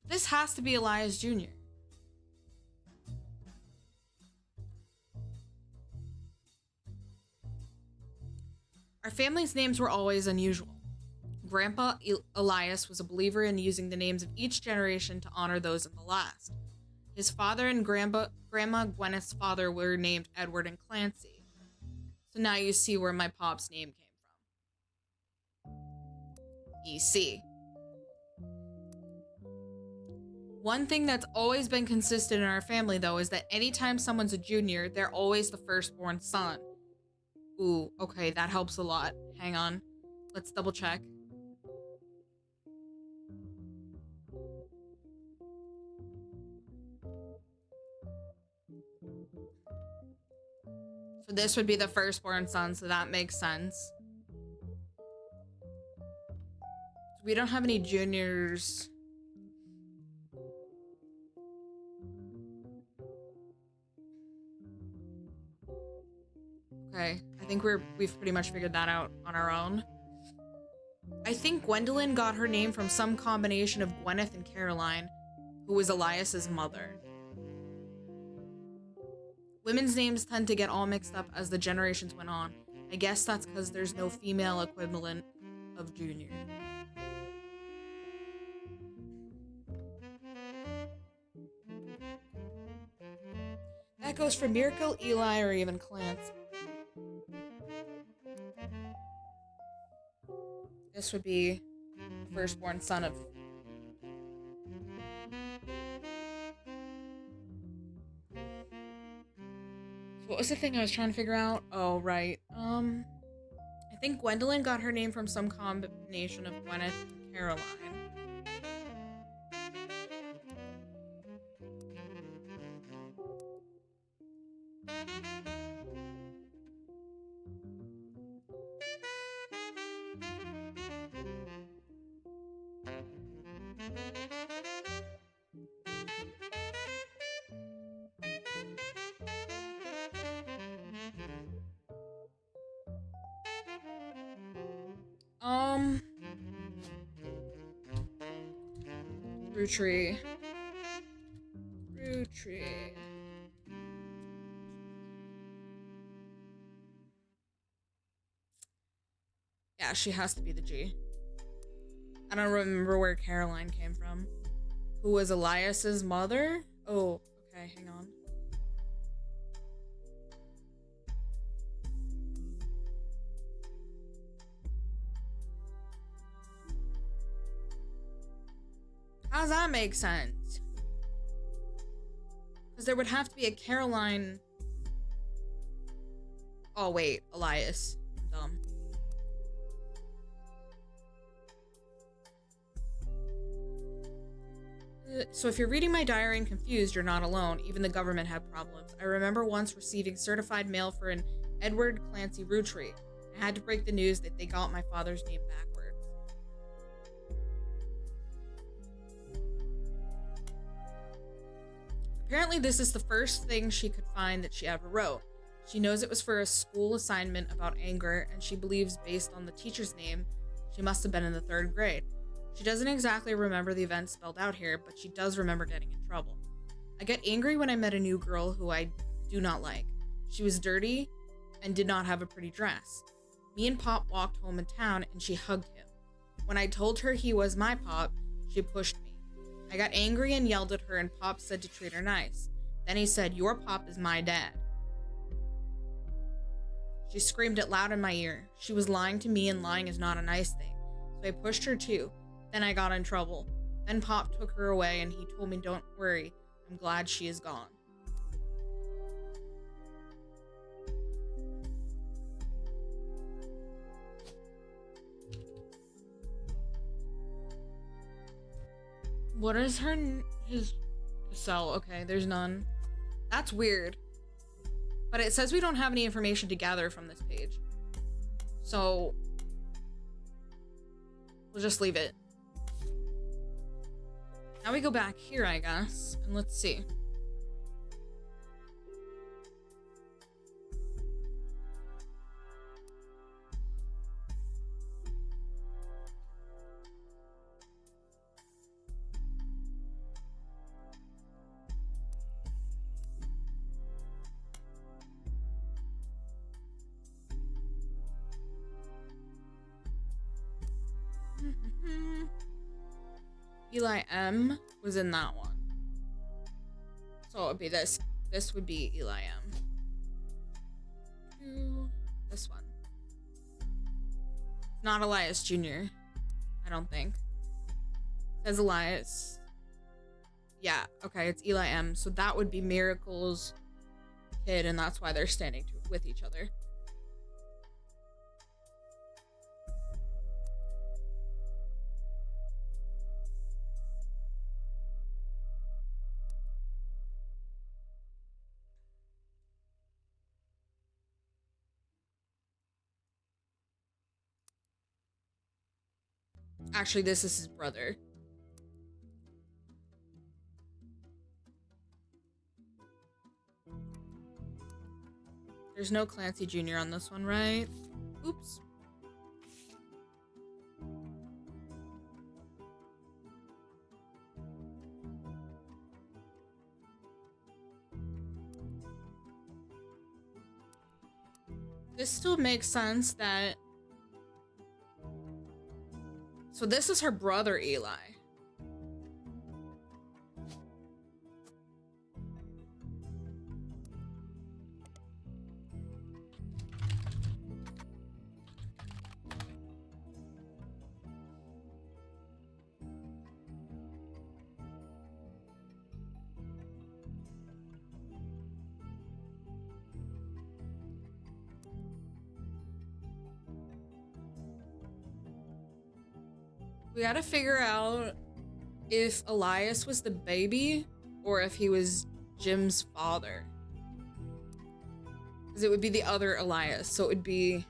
This has to be Elias Jr. Our family's names were always unusual. Grandpa Elias was a believer in using the names of each generation to honor those in the last. His father and Grandma Gwyneth's father were named Edward and Clancy. So now you see where my pop's name came from. EC. One thing that's always been consistent in our family, though, is that anytime someone's a junior, they're always the firstborn son. Ooh, okay, that helps a lot. Hang on. Let's double check. So this would be the firstborn son, so that makes sense. We don't have any juniors. Okay, I think we've pretty much figured that out on our own. I think Gwendolyn got her name from some combination of Gwyneth and Caroline, who was Elias's mother. Women's names tend to get all mixed up as the generations went on. I guess that's because there's no female equivalent of Junior. That goes for Miracle, Eli, or even Clancy. This would be the firstborn son of... What was the thing I was trying to figure out? Oh, right. I think Gwendolyn got her name from some combination of Gwyneth and Caroline. Roottrees. Yeah, she has to be the G. I don't remember where Caroline came from. Who was Elias's mother? Oh, okay, hang on. How does that make sense? Because there would have to be a Caroline. Oh, wait. Elias. I'm dumb. So if you're reading my diary and confused, you're not alone. Even the government had problems. I remember once receiving certified mail for an Edward Clancy Roottrees. I had to break the news that they got my father's name backwards. Apparently this is the first thing she could find that she ever wrote. She knows it was for a school assignment about anger, and she believes based on the teacher's name, she must have been in the 3rd grade. She doesn't exactly remember the events spelled out here, but she does remember getting in trouble. I get angry when I met a new girl who I do not like. She was dirty and did not have a pretty dress. Me and Pop walked home in town and she hugged him. When I told her he was my Pop, she pushed me. I got angry and yelled at her, and Pop said to treat her nice. Then he said, "Your Pop is my dad." She screamed it loud in my ear. She was lying to me, and lying is not a nice thing. So I pushed her too. Then I got in trouble. Then Pop took her away and he told me, "Don't worry, I'm glad she is gone." What is his cell? Okay, there's none. That's weird. But it says we don't have any information to gather from this page. So we'll just leave it. Now we go back here, I guess, and let's see. Eli M was in that one. So it would be this. This would be Eli M. This one. It's not Elias Jr. I don't think. It says Elias. Yeah, okay, it's Eli M. So that would be Miracle's kid, and that's why they're standing with each other. Actually, this is his brother. There's no Clancy Jr. on this one, right? Oops. This still makes sense that... So this is her brother, Eli. We gotta figure out if Elias was the baby or if he was Jim's father. Because it would be the other Elias. So it would be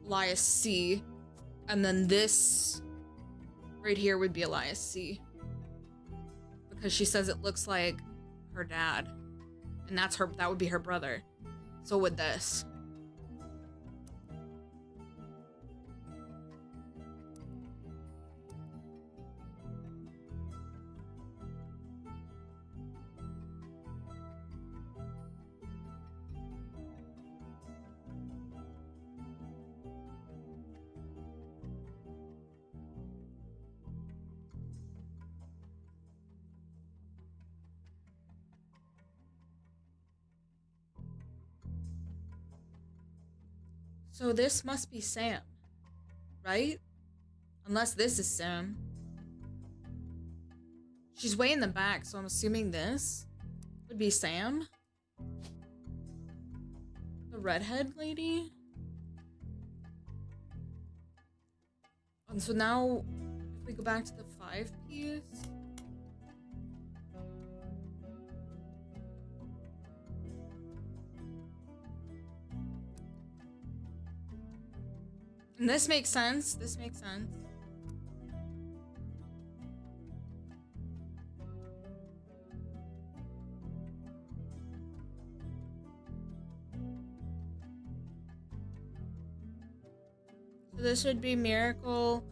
Elias C. And then this right here would be Elias C. Because she says it looks like her dad. And that would be her brother. So would this. So this must be Sam, right? Unless this is Sam. She's way in the back, so I'm assuming this would be Sam. The redhead lady. And so now, if we go back to the 5 piece. And this makes sense. This makes sense. So this would be Miracle.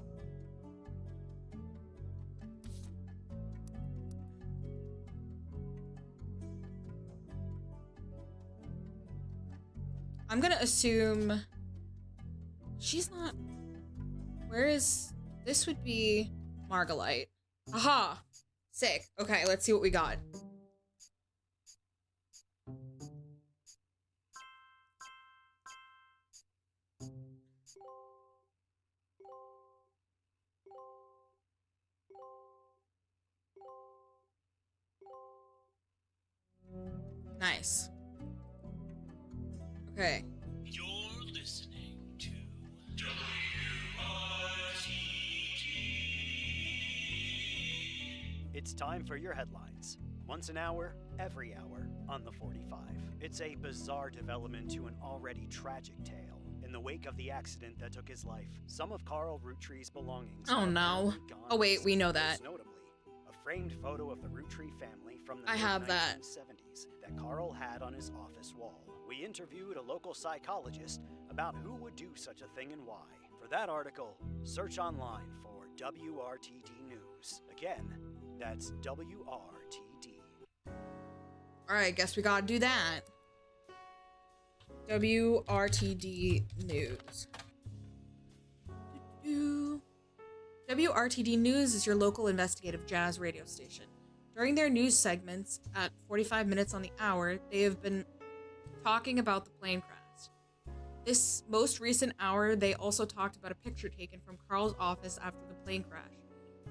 I'm gonna assume she's not. Where is this? Would be Margalite. Aha! Sick. Okay, let's see what we got. Nice. Okay. You're listening to WRTT. It's time for your headlines. Once an hour, every hour, on the 45. It's a bizarre development to an already tragic tale. In the wake of the accident that took his life, some of Carl Roottree's belongings. Oh no. Oh wait, we know that. Most notably, a framed photo of the Rootree family from the I have that. 1970s that Carl had on his office wall. We interviewed a local psychologist about who would do such a thing and why. For that article, search online for WRTD News. Again, that's WRTD. Alright, guess we gotta do that. WRTD News. WRTD News is your local investigative jazz radio station. During their news segments at 45 minutes on the hour, they have been talking about the plane crash. This most recent hour, they also talked about a picture taken from Carl's office after the plane crash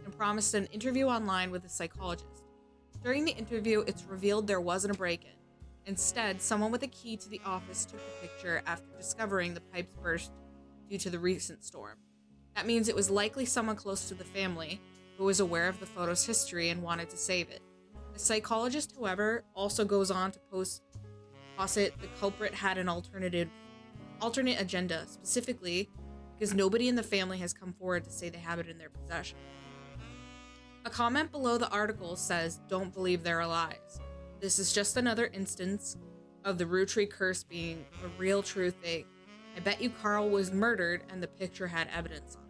and promised an interview online with a psychologist. During the interview, it's revealed there wasn't a break-in. Instead, someone with a key to the office took a picture after discovering the pipes burst due to the recent storm. That means it was likely someone close to the family who was aware of the photo's history and wanted to save it. The psychologist, however, also goes on to posit the culprit had an alternate agenda, specifically because nobody in the family has come forward to say they have it in their possession. A comment below the article says, "Don't believe their lies. This is just another instance of the Rootree curse being a real true thing. I bet you Carl was murdered and the picture had evidence on it."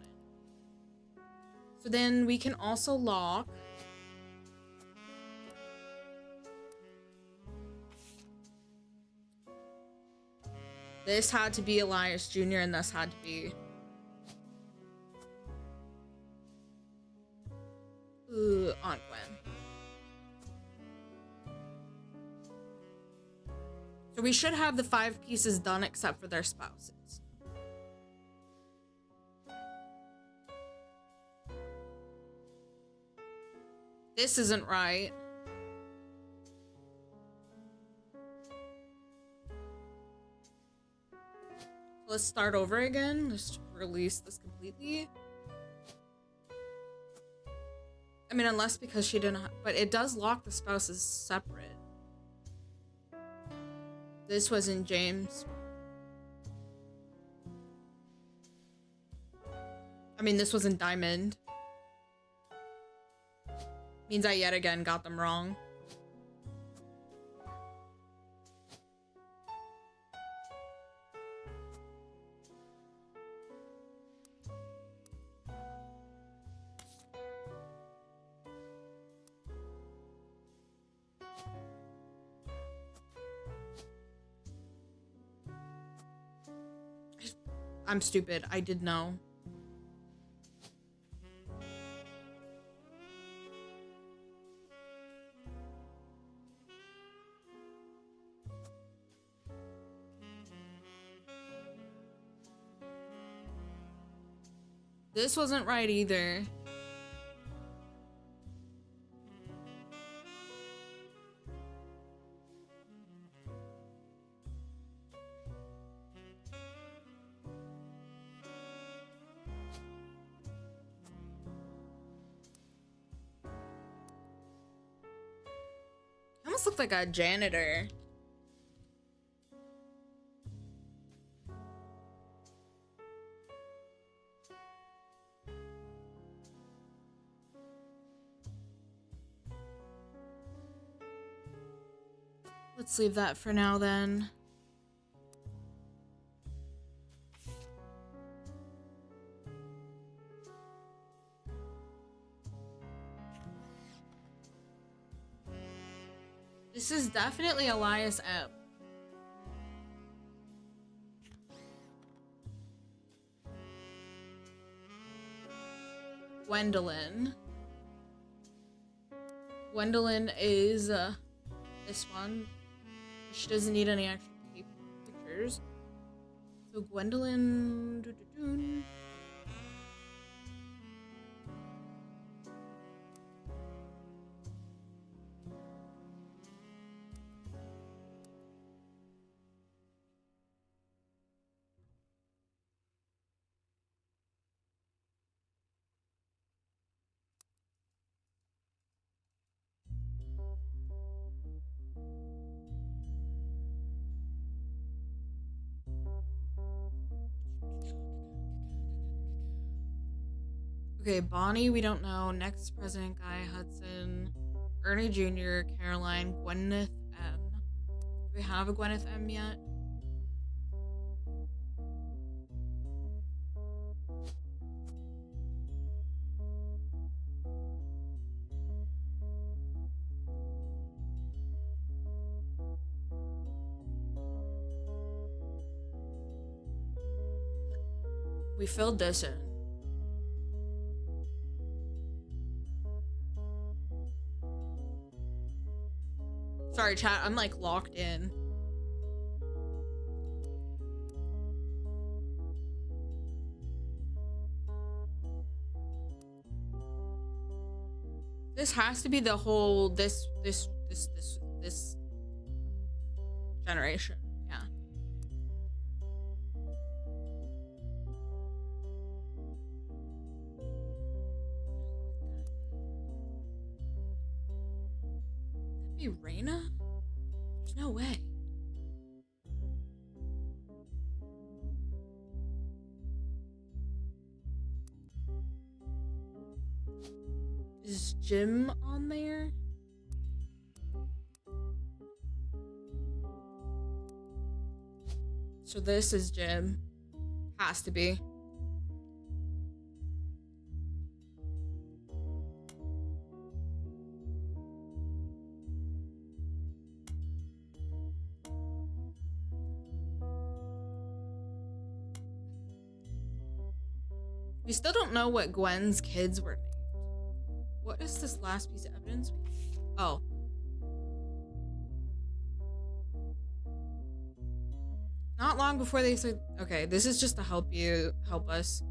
So then we can also lock this had to be Elias Jr. and this had to be Aunt Gwen. So we should have the 5 pieces done except for their spouses. This isn't right. Let's start over again. Just release this completely. I mean, unless because she didn't but it does lock the spouses separate. This wasn't James. I mean, this wasn't Diamond. Means I yet again got them wrong. I'm stupid. I did know. This wasn't right either. almost looked like a janitor. Let's leave that for now then. This is definitely Elias M. Gwendolyn. Gwendolyn is this one. She doesn't need any extra pictures. So Gwendolyn. Okay, Bonnie, we don't know. Next President Guy Hudson, Ernie Jr., Caroline, Gwyneth M. Do we have a Gwyneth M yet? We filled this in. Sorry, chat, I'm like locked in. This has to be the whole this generation. Yeah. That'd be Raina? There's no way. Is Jim on there? So this is Jim. Has to be. We still don't know what Gwen's kids were named. What is this last piece of evidence? Oh. Not long before they said, okay, this is just to help us.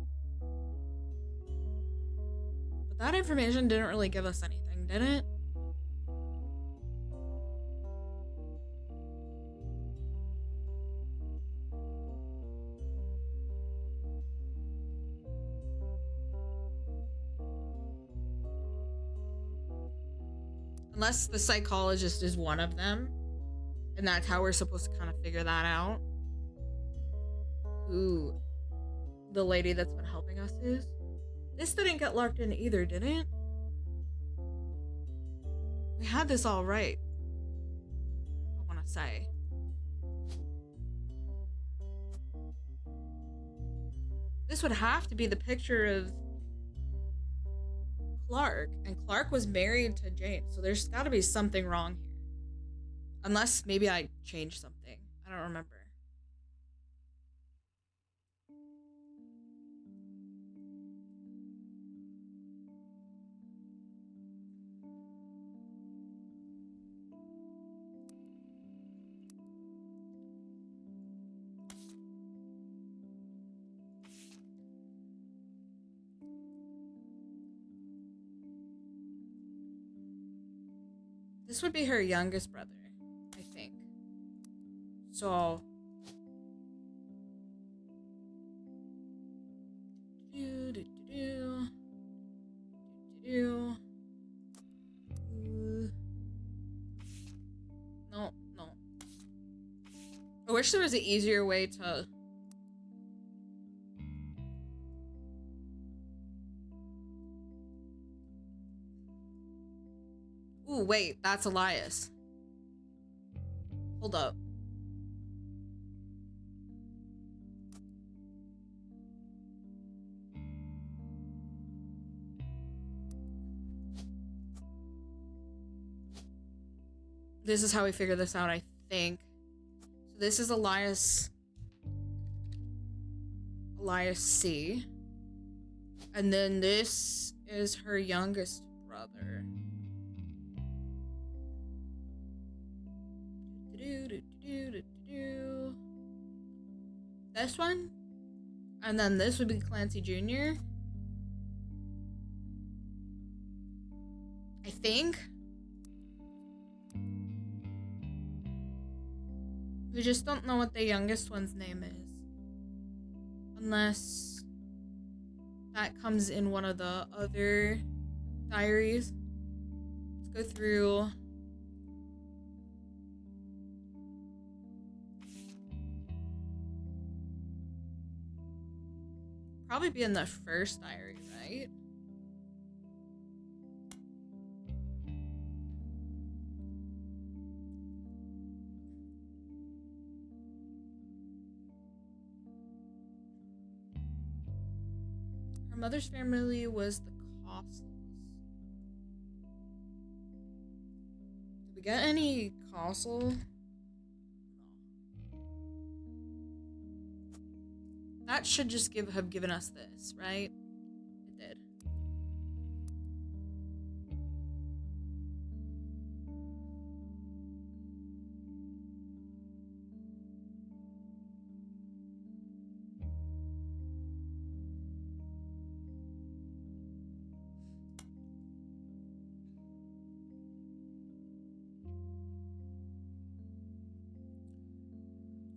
But that information didn't really give us anything, did it? Unless the psychologist is one of them. And that's how we're supposed to kind of figure that out. Who the lady that's been helping us is. This didn't get locked in either, did it? We had this all right. I want to say. This would have to be the picture of Clark, and Clark was married to James, so there's got to be something wrong here. Unless maybe I changed something. I don't remember. This would be her youngest brother, I think. So... wish there was an easier way to... Ooh, wait, that's Elias. Hold up. This is how we figure this out, I think. So this is Elias C. And then this is her youngest brother. This one. And then this would be Clancy Jr. I think. We just don't know what the youngest one's name is. Unless that comes in one of the other diaries. Let's go through. Probably be in the first diary, right? Her mother's family was the Costles. Did we get any Costle? That should just have given us this, right? It did.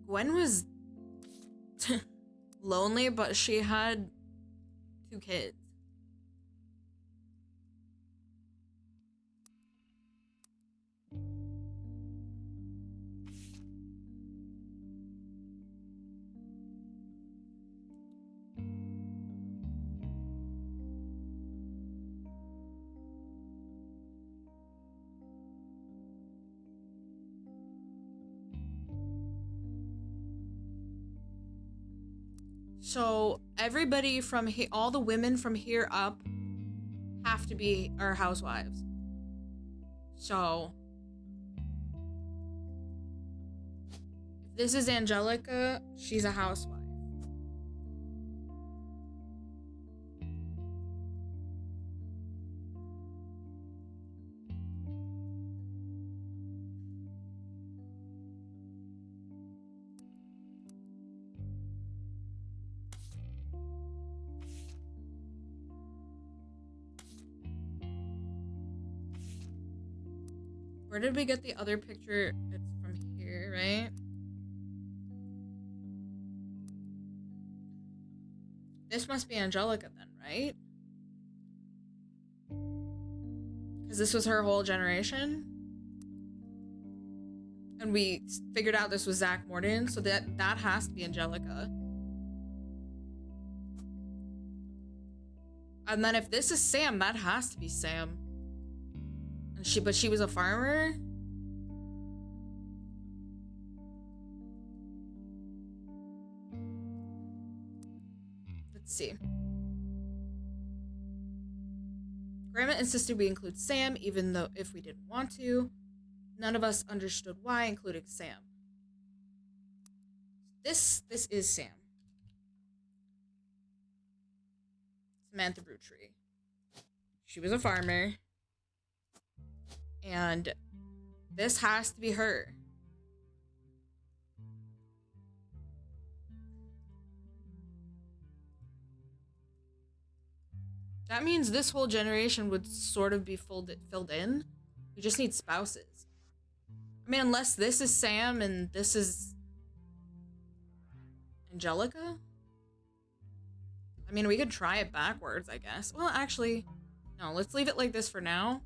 Gwen was lonely, but she had 2 kids. So everybody from here, all the women from here up have to be our housewives. So if this is Angelica, she's a housewife. Where did we get the other picture? It's from here, right? This must be Angelica then, right? Because this was her whole generation. And we figured out this was Zach Morton, so that has to be Angelica. And then if this is Sam, that has to be Sam. But she was a farmer? Let's see. Grandma insisted we include Sam, even though if we didn't want to. None of us understood why, including Sam. This is Sam. Samantha Roottrees. She was a farmer. And this has to be her. That means this whole generation would sort of be filled in. We just need spouses. I mean, unless this is Sam and this is Angelica? I mean, we could try it backwards, I guess. Well, actually, no, let's leave it like this for now.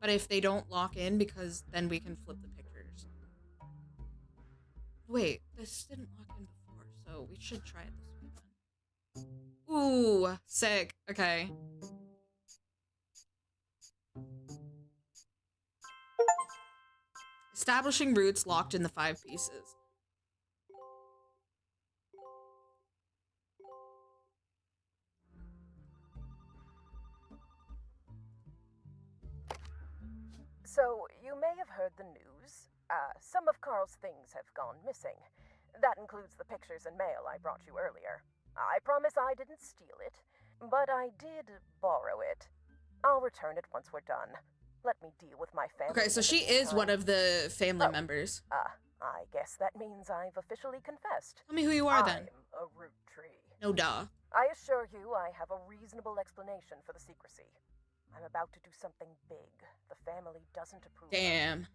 But if they don't lock in, because then we can flip the pictures. Wait, this didn't lock in before, so we should try it this way then. Ooh, sick. Okay. Establishing routes locked in the 5 pieces. So, you may have heard the news. Some of Carl's things have gone missing. That includes the pictures and mail I brought you earlier. I promise I didn't steal it, but I did borrow it. I'll return it once we're done. Let me deal with my family. Okay, so she is one of the family members. I guess that means I've officially confessed. Tell me who you are then. I'm a root tree. No duh. I assure you I have a reasonable explanation for the secrecy. I'm about to do something big. The family doesn't approve. Damn.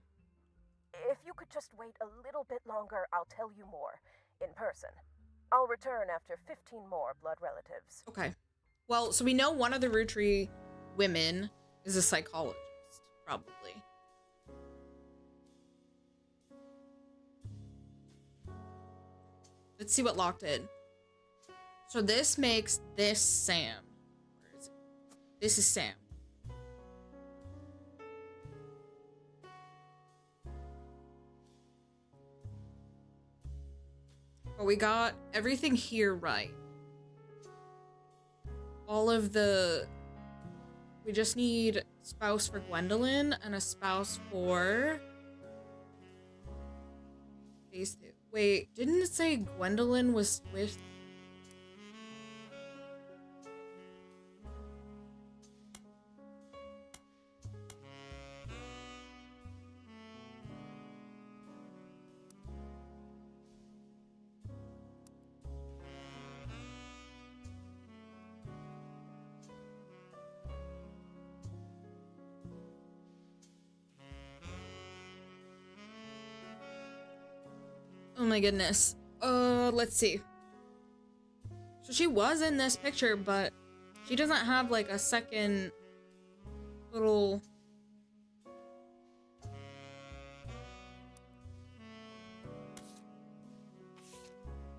If you could just wait a little bit longer, I'll tell you more. In person. I'll return after 15 more blood relatives. Okay. Well, so we know one of the Roottrees women is a psychologist, probably. Let's see what locked in. So this makes this Sam. Where is it? This is Sam. But we got everything here right. All of the... We just need spouse for Gwendolyn and a spouse for... These two. Wait, didn't it say Gwendolyn was with... Oh my goodness. Let's see. So she was in this picture, but she doesn't have like a second little...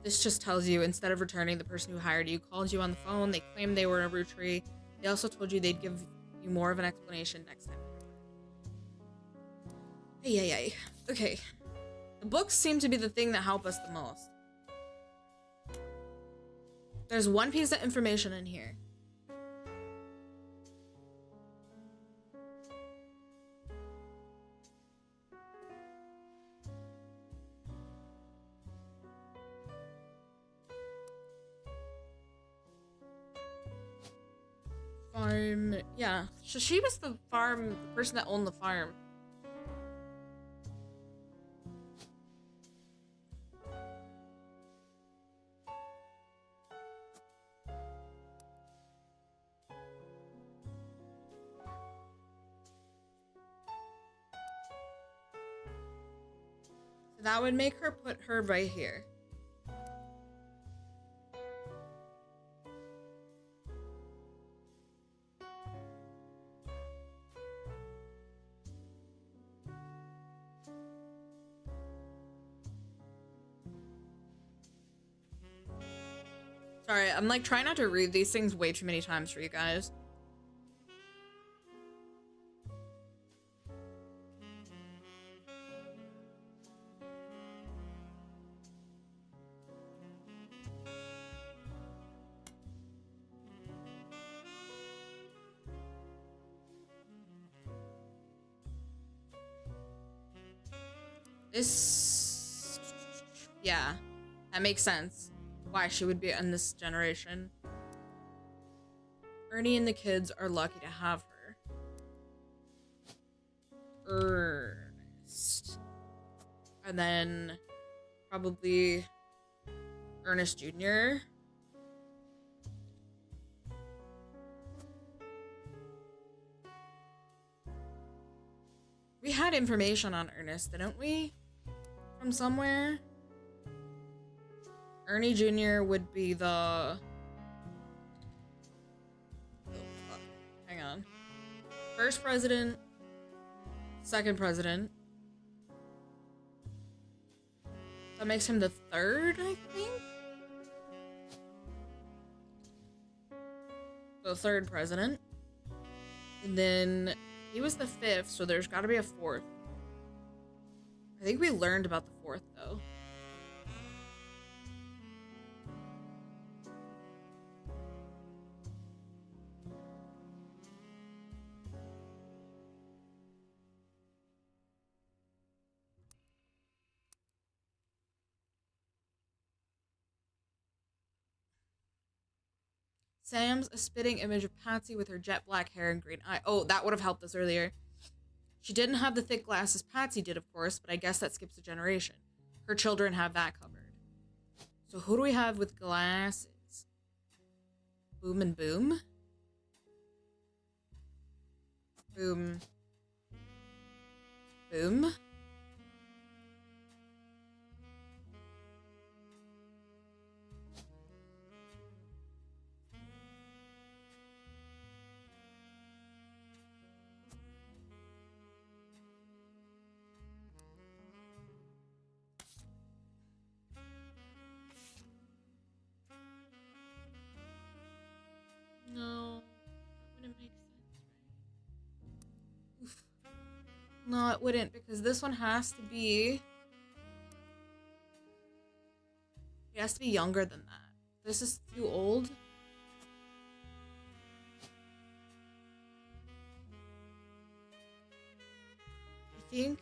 This just tells you, instead of returning, the person who hired you called you on the phone. They claimed they were a Rootree. They also told you they'd give you more of an explanation next time. Ay. Okay. The books seem to be the thing that help us the most. There's one piece of information in here. Farm, yeah. So she was the person that owned the farm. That would make her put her right here. Sorry, I'm like trying not to read these things way too many times for you guys. This... Yeah, that makes sense. Why she would be in this generation. Ernie and the kids are lucky to have her. Ernest. And then probably Ernest Jr. We had information on Ernest, didn't we? From somewhere? Ernie Jr. would be the... Oh, fuck. Hang on. First president. Second president. That makes him the third, I think? The third president. And then he was the fifth, so there's got to be a fourth. I think we learned about the fourth, though. Sam's a spitting image of Patsy with her jet black hair and green eye. Oh, that would have helped us earlier. She didn't have the thick glasses Patsy did, of course, but I guess that skips a generation. Her children have that covered. So who do we have with glasses? Boom and Boom? Boom. Boom? No, that wouldn't make sense, right? Oof. No, it wouldn't, because this one has to be... It has to be younger than that. This is too old. I think.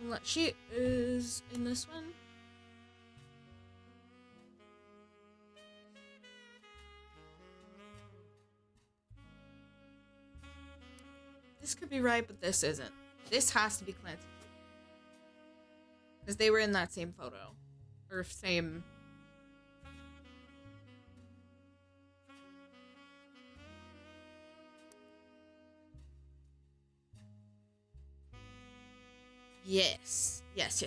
Unless she is in this one. This could be right, but this isn't. This has to be Clancy. Because they were in that same photo. Or same... Yes. Yes.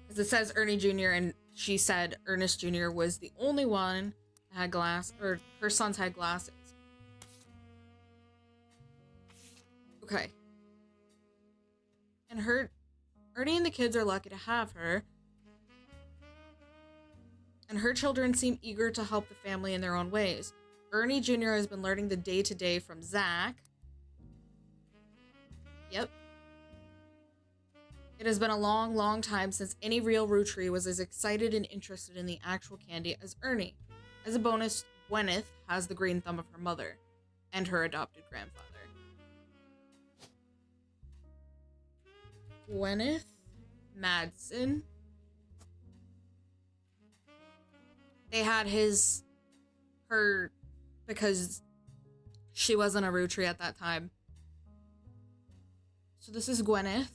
Because it says Ernie Jr. and she said Ernest Jr. was the only one that had glass, or her sons had glasses. Okay. And Ernie and the kids are lucky to have her. And her children seem eager to help the family in their own ways. Ernie Jr. has been learning the day-to-day from Zach. Yep. It has been a long, long time since any real Rootree was as excited and interested in the actual candy as Ernie. As a bonus, Gwyneth has the green thumb of her mother and her adopted grandfather. Gwyneth Madsen. They had her, because she wasn't a Rootree at that time. So this is Gwyneth.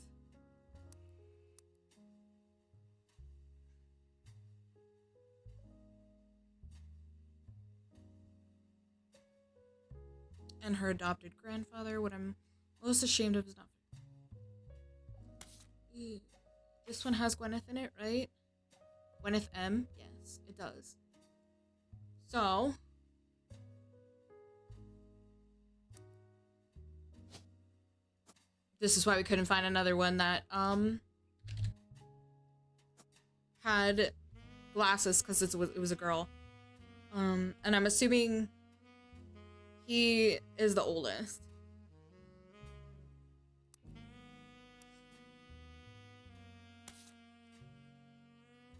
And her adopted grandfather. What I'm most ashamed of is not. Ooh. This one has Gwyneth in it, right? Gwyneth M? Yes, it does. So... this is why we couldn't find another one that, had glasses, because it was a girl. And I'm assuming he is the oldest.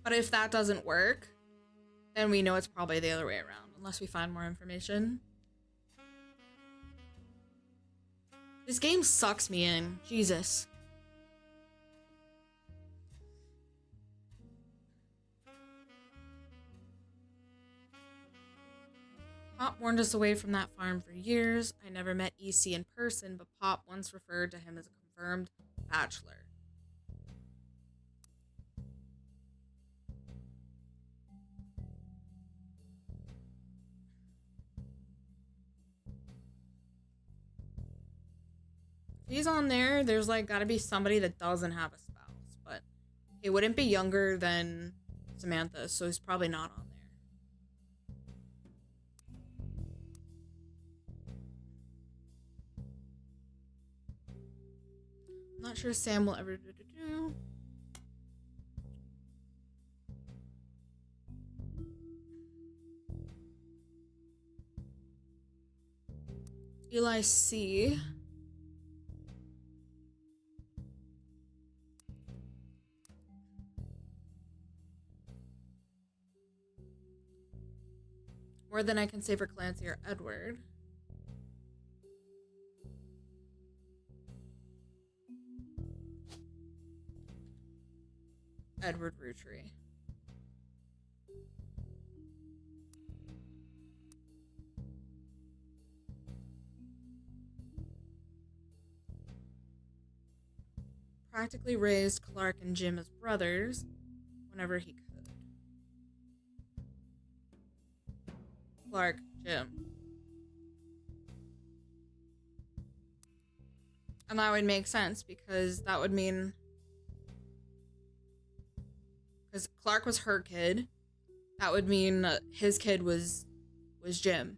But if that doesn't work, then we know it's probably the other way around, unless we find more information. This game sucks me in. Jesus. Pop warned us away from that farm for years. I never met EC in person, but Pop once referred to him as a confirmed bachelor. If he's on there, there's like gotta be somebody that doesn't have a spouse, but he wouldn't be younger than Samantha, so he's probably not on there. I'm not sure Sam will ever do. Eli C. More than I can say for Clancy or Edward. Edward Roottrees. Practically raised Clark and Jim as brothers whenever he could. Clark, Jim. And that would make sense because that would mean... Because Clark was her kid. That would mean his kid was Jim.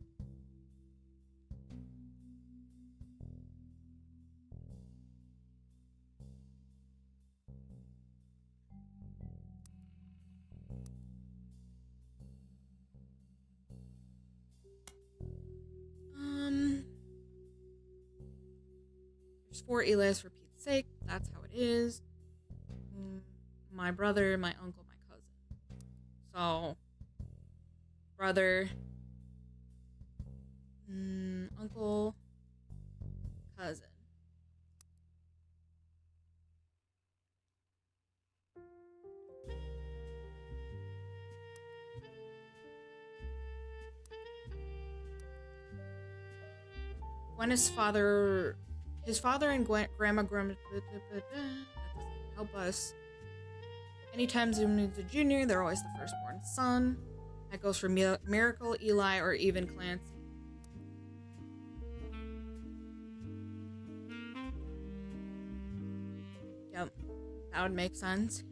There's 4 Elias for Pete's sake. That's how it is. My brother, my uncle, my cousin. So, brother, uncle, cousin. Gwen's father, his father and grandma, that doesn't help us. Anytime Zoom needs a junior, they're always the firstborn son. That goes for Miracle, Eli, or even Clancy. Yep, that would make sense.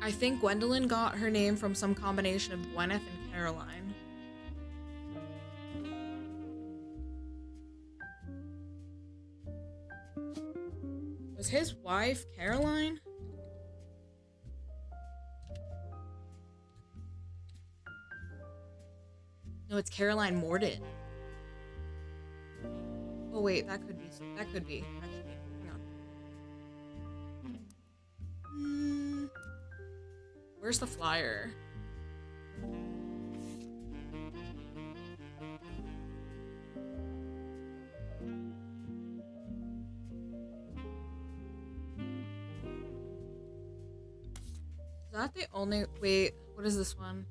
I think Gwendolyn got her name from some combination of Gwyneth and Caroline. Was his wife Caroline? No, it's Caroline Morden. Oh wait, that could be. Actually, hang on. Where's the flyer? Is that the only... Wait, what is this one?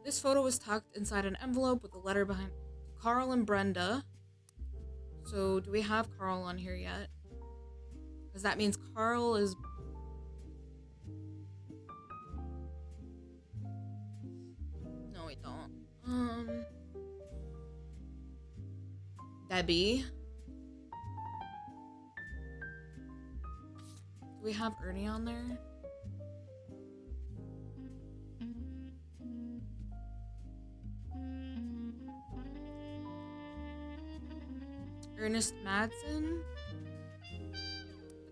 This photo was tucked inside an envelope with a letter behind Carl and Brenda. So, do we have Carl on here yet? Because that means Carl is... No, we don't. Debbie. Do we have Ernie on there? Ernest Madsen?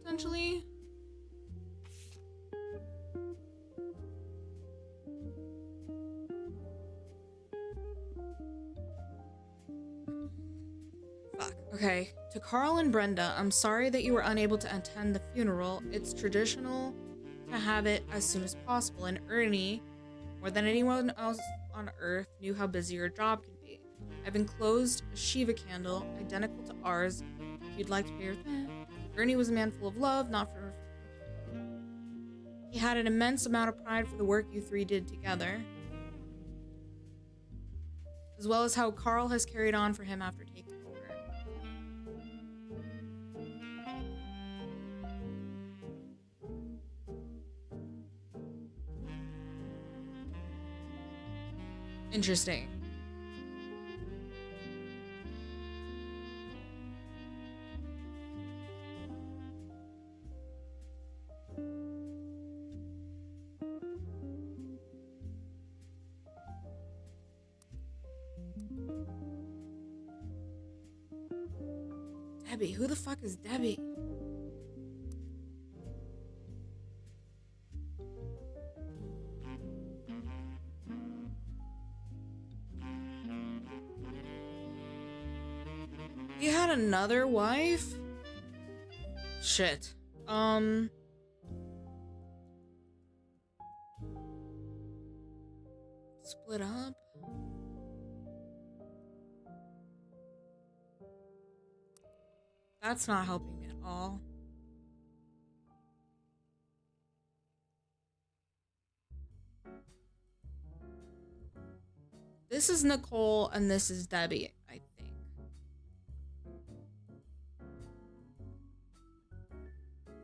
Potentially? Fuck. Okay. To Carl and Brenda, I'm sorry that you were unable to attend the funeral. It's traditional to have it as soon as possible, and Ernie, more than anyone else on Earth, knew how busy your job can be. I've enclosed a Shiva candle, identical to ours, if you'd like to pay your thanks. Ernie was a man full of love, not for... He had an immense amount of pride for the work you 3 did together, as well as how Carl has carried on for him after taking over. Interesting. Debbie, who the fuck is Debbie? He had another wife? Shit. Split up? That's not helping me at all. This is Nicole and this is Debbie, I think.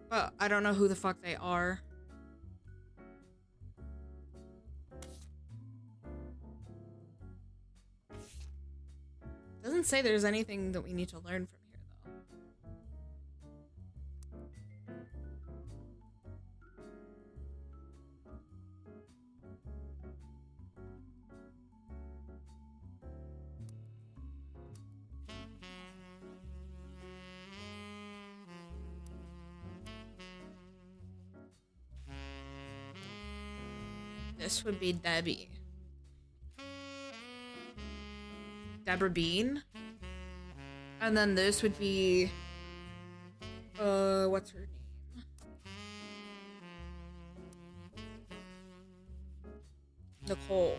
But I don't know who the fuck they are. Doesn't say there's anything that we need to learn from here, though. This would be Debbie. Deborah Bean. And then this would be... what's her name? Nicole.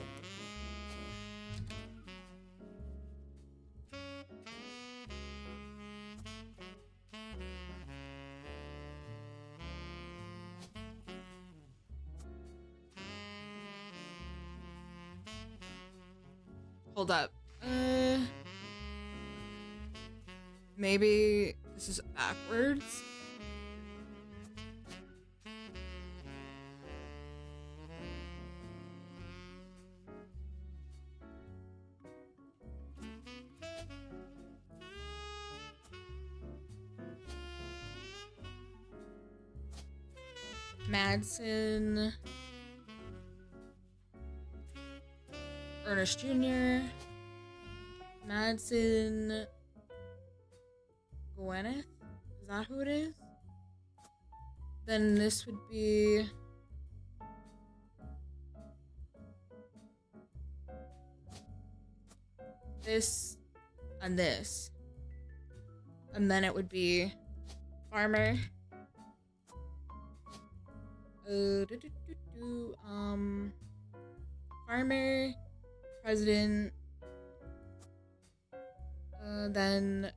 Hold up. Maybe this is backwards? Madsen. Ernest Jr. Madsen. Gwyneth? Is that who it is? Then this would be... this and this. And then it would be Farmer. Farmer, President, then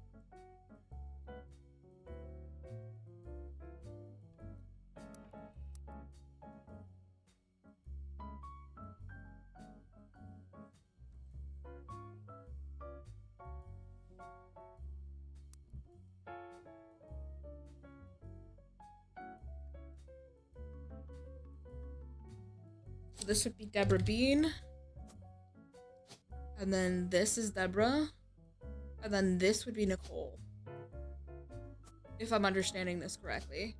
so this would be Deborah Bean. And then this is Deborah. And then this would be Nicole. If I'm understanding this correctly.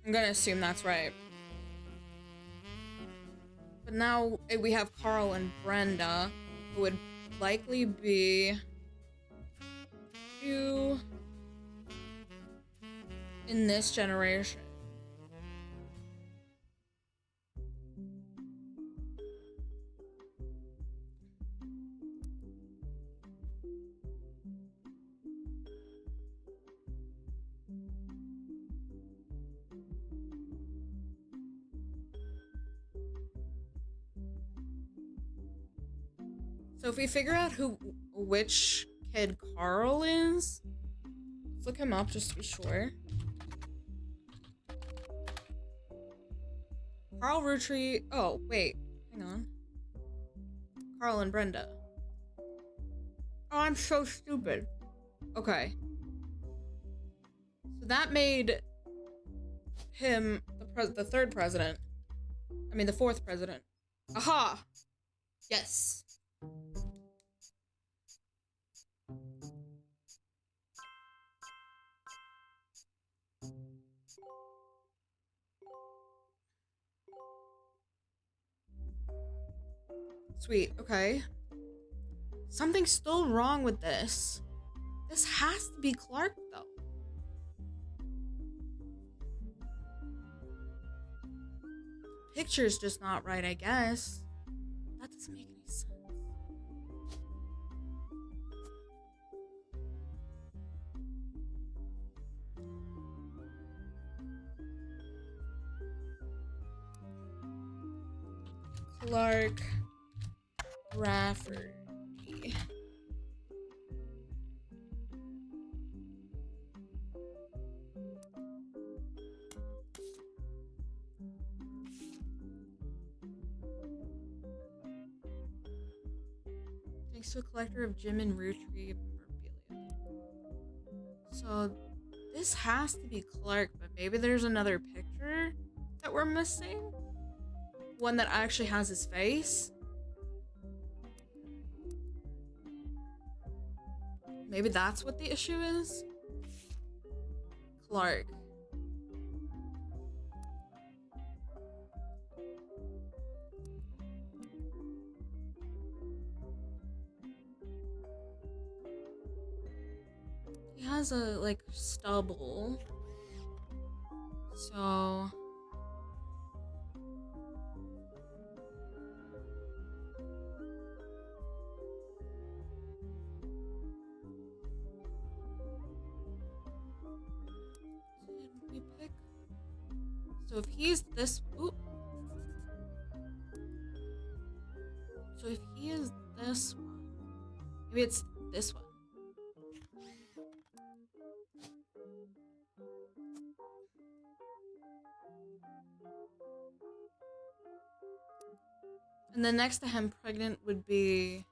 I'm gonna assume that's right. But now we have Carl and Brenda, who would likely be you in this generation. So if we figure out which kid Carl is, let's look him up just to be sure. Carl Roottrees. Oh, wait. Hang on. Carl and Brenda. Oh, I'm so stupid. Okay. So that made him the third president. I mean, the fourth president. Aha! Yes. Sweet, okay. Something's still wrong with this. This has to be Clark, though. Picture's just not right, I guess. That doesn't make any sense. Clark Rafferty. Thanks to a collector of Jim and Roottrees memorabilia. So this has to be Clark, but maybe there's another picture that we're missing? One that actually has his face? Maybe that's what the issue is? Clark. He has a, like, stubble. So... Did we pick? So if he's this... Ooh. So if he is this one... Maybe it's this one. And then next to him, pregnant would be...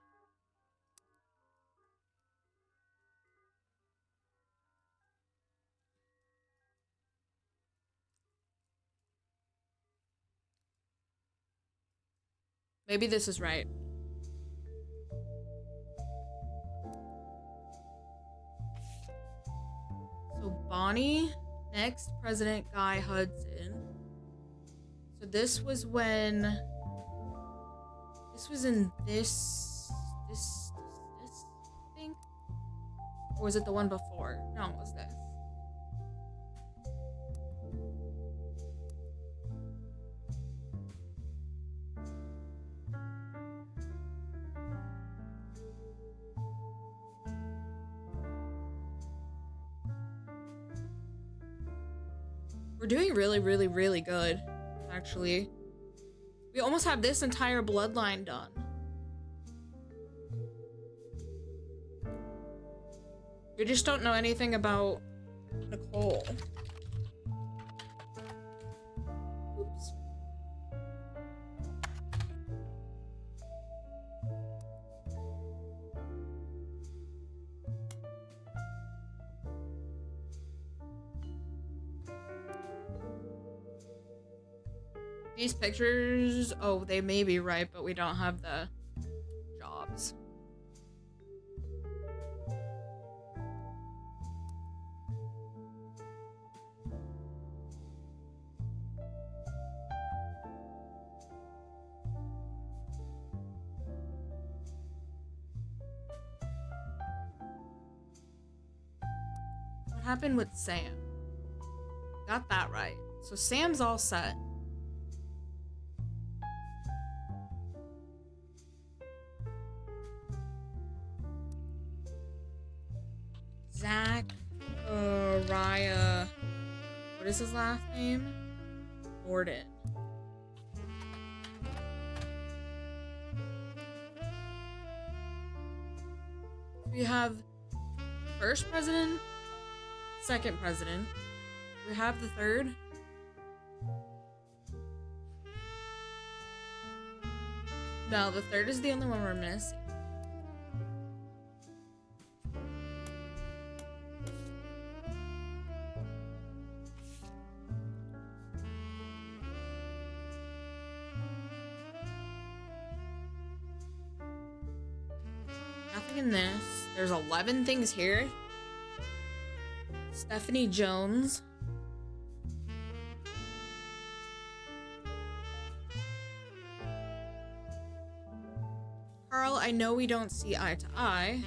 Maybe this is right. So Bonnie, next, President Guy Hudson. So this was when... This was in this, I think? Or was it the one before? No, it was this. We're doing really, really, really good, actually. We almost have this entire bloodline done. We just don't know anything about Nicole. Oops. These pictures, oh, they may be right, but we don't have the jobs. What happened with Sam? Got that right. So Sam's all set. Zach, Raya, what is his last name? Gordon. We have first president, second president. We have the third. No, the third is the only one we're missing. Nothing in this. There's 11 things here. Stephanie Jones. I know we don't see eye to eye.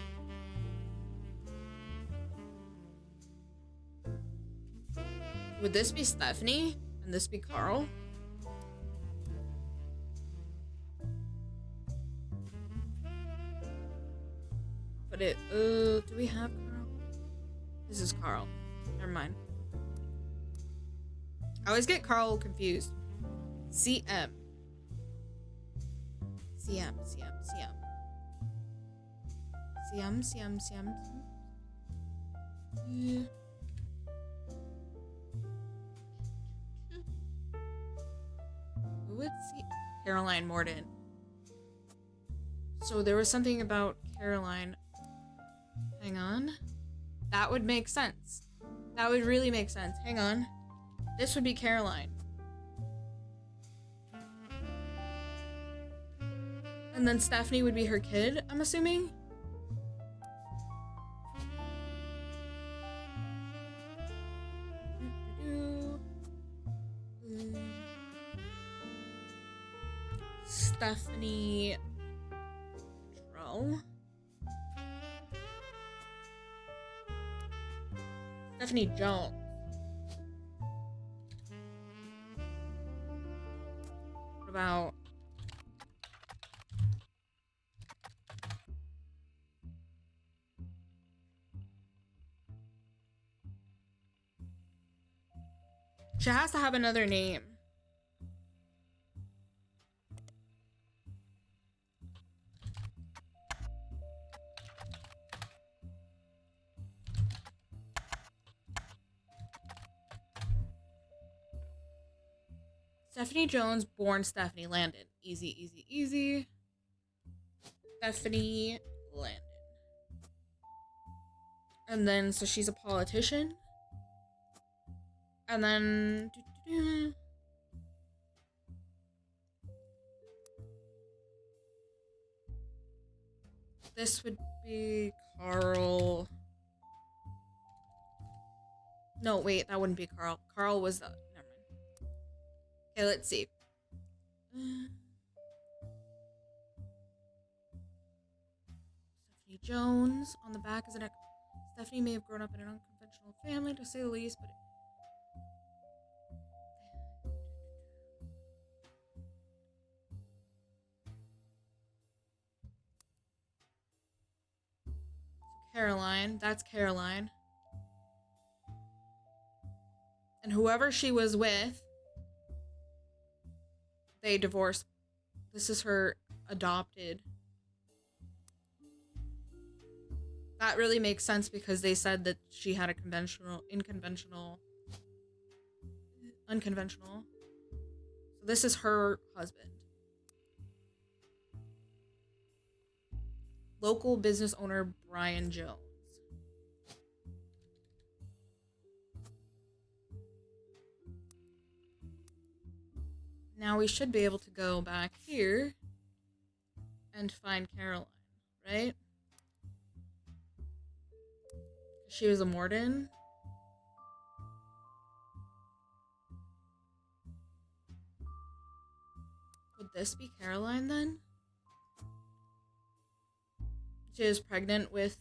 Would this be Stephanie? And this be Carl? But do we have Carl? This is Carl. Never mind. I always get Carl confused. CM. CM. Yeah. Who would see Caroline Morden? So there was something about Caroline. Hang on. That would make sense. That would really make sense. Hang on. This would be Caroline. And then Stephanie would be her kid, I'm assuming? Stephanie Drell. Stephanie Jones. What about she has to have another name. Stephanie Jones, born Stephanie Landon. Easy. Stephanie Landon. And then, so she's a politician. And then... This would be Carl. No, wait, that wouldn't be Carl. Carl was the... Never mind. Okay, let's see. Stephanie Jones. On the back is an... Stephanie may have grown up in an unconventional family, to say the least, but... Caroline. That's Caroline. And whoever she was with, they divorced. This is her adopted. That really makes sense because they said that she had a unconventional. So this is her husband. Local business owner Brian Jones. Now we should be able to go back here and find Caroline, right? She was a Morden. Would this be Caroline then? She is pregnant with...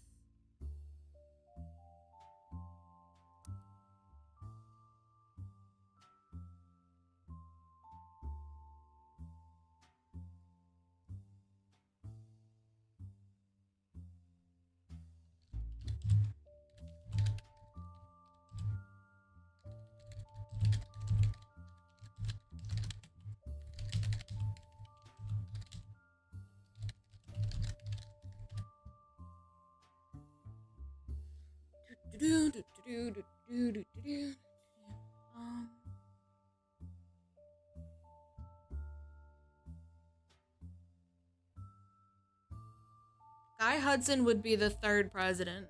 Guy Hudson would be the third president.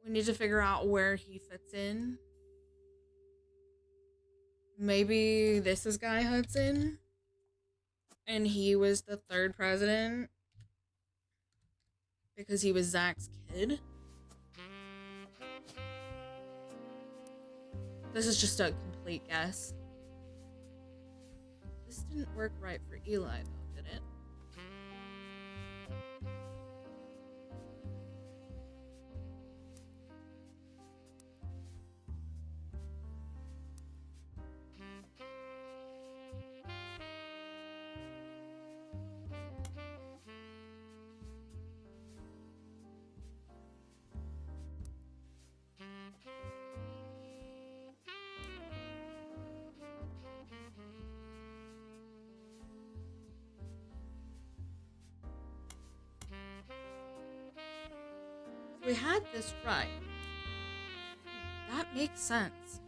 We need to figure out where he fits in. Maybe this is Guy Hudson, and he was the third president because he was Zach's kid. This is just a complete guess. This didn't work right for Eli, though, did it? We had this right. That makes sense.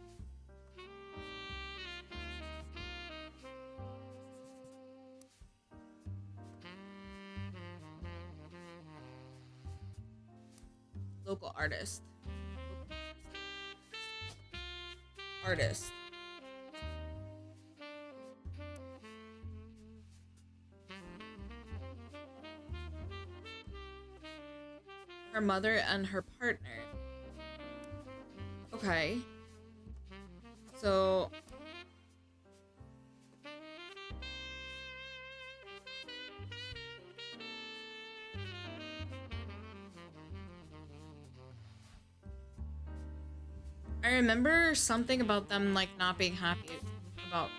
Local artist. Artist. Her mother and her partner. Okay. So I remember something about them like not being happy about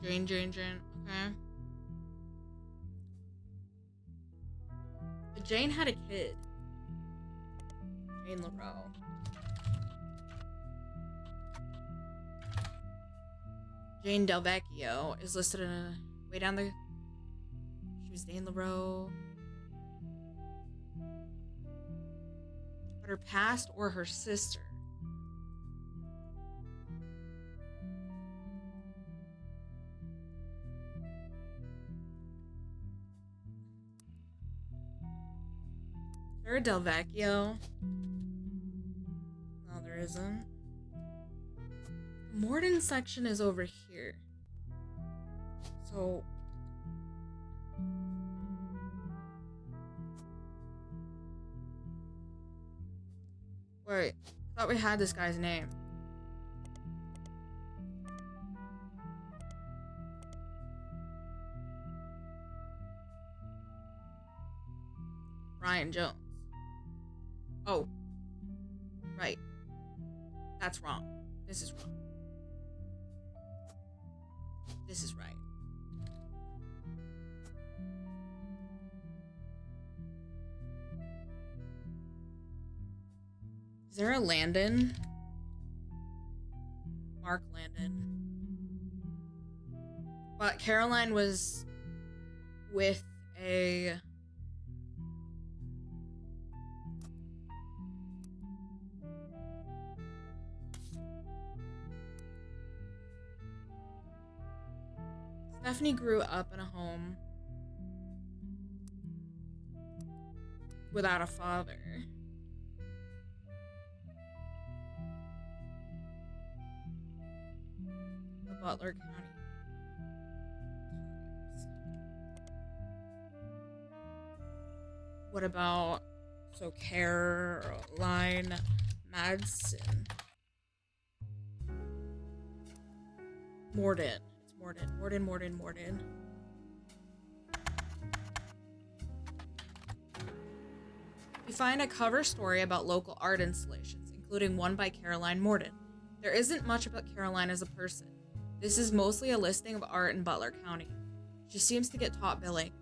Jane. Jane. Okay. But Jane had a kid. Jane LaRoe. Jane Delvecchio is listed in a way down the. She was Jane LaRoe. But her past or her sister. There Delvecchio. No, there isn't. The Morden section is over here. So wait, I thought we had this guy's name. Ryan Jones. Oh. Right. That's wrong. This is wrong. This is right. Is there a Landon? Mark Landon. But Caroline was with a... Stephanie grew up in a home without a father. The Butler County. What about So Caroline Madsen. Morden. It's Morden. We find a cover story about local art installations, including one by Caroline Morden. There isn't much about Caroline as a person. This is mostly a listing of art in Butler County. She seems to get top billing.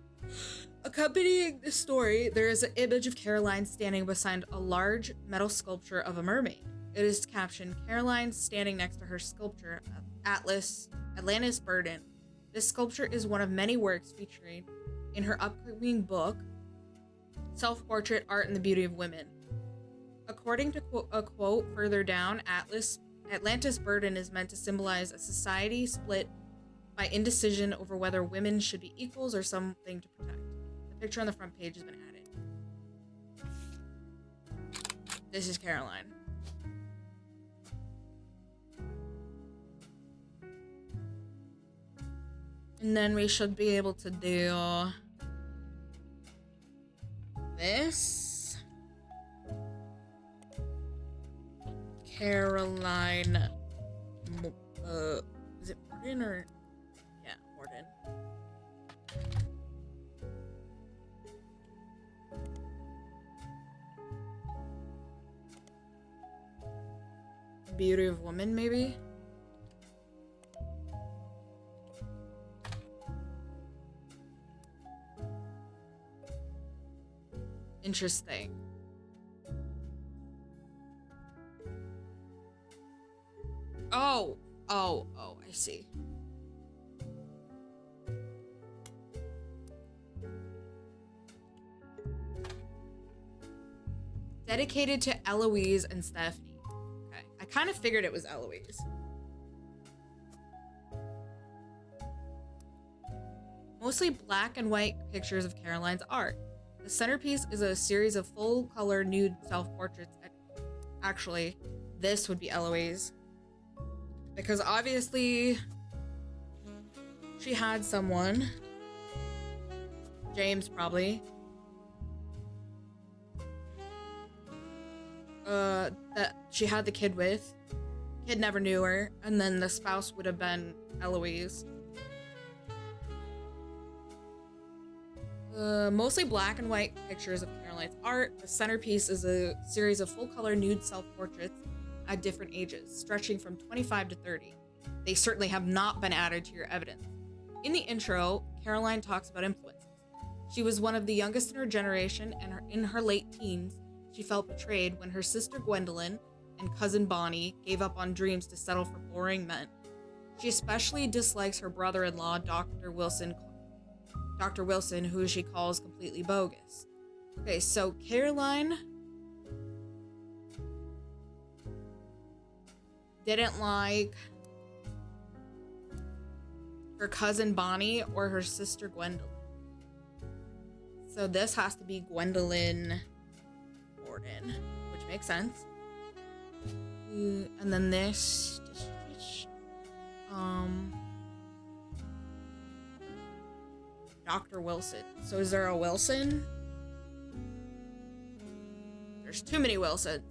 Accompanying this story, there is an image of Caroline standing beside a large metal sculpture of a mermaid. It is captioned, Caroline standing next to her sculpture, Atlantis Burden. This sculpture is one of many works featuring in her upcoming book, Self-Portrait, Art and the Beauty of Women. According to a quote further down, Atlantis Burden is meant to symbolize a society split by indecision over whether women should be equals or something to protect. The picture on the front page has been added. This is Caroline. And then we should be able to do this. Caroline, is it Morden or? Yeah, Morden. Beauty of Woman, maybe? Interesting. Oh, I see. Dedicated to Eloise and Stephanie. Okay, I kind of figured it was Eloise. Mostly black and white pictures of Caroline's art. The centerpiece is a series of full-color nude self-portraits. Actually, this would be Eloise. Because obviously, she had someone. James, probably. That she had the kid with. Kid never knew her. And then the spouse would have been Eloise. Mostly black and white pictures of Caroline's art. The centerpiece is a series of full-color nude self-portraits at different ages, stretching from 25 to 30. They certainly have not been added to your evidence. In the intro, Caroline talks about influences. She was one of the youngest in her generation, and in her late teens, she felt betrayed when her sister Gwendolyn and cousin Bonnie gave up on dreams to settle for boring men. She especially dislikes her brother-in-law, Dr. Wilson, who she calls completely bogus. Okay, so Caroline didn't like her cousin Bonnie or her sister Gwendolyn. So this has to be Gwendolyn Morden, which makes sense. And then this, Dr. Wilson. So is there a Wilson? There's too many Wilsons.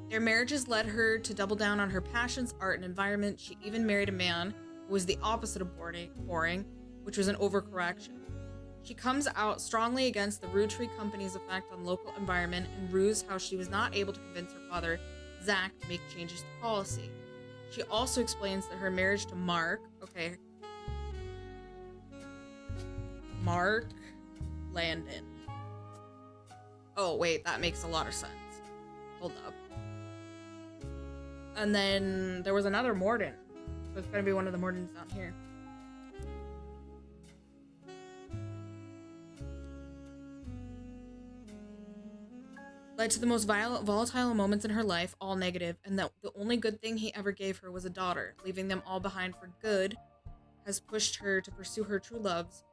Their marriages led her to double down on her passions, art, and environment. She even married a man who was the opposite of boring, which was an overcorrection. She comes out strongly against the Roottrees Company's effect on local environment and rues how she was not able to convince her father, Zach, to make changes to policy. She also explains that her marriage to Mark Landon. Oh, wait, that makes a lot of sense. Hold up. And then there was another Morden. So it's gonna be one of the Mordens down here. Led to the most volatile moments in her life, all negative, and that the only good thing he ever gave her was a daughter. Leaving them all behind for good has pushed her to pursue her true loves,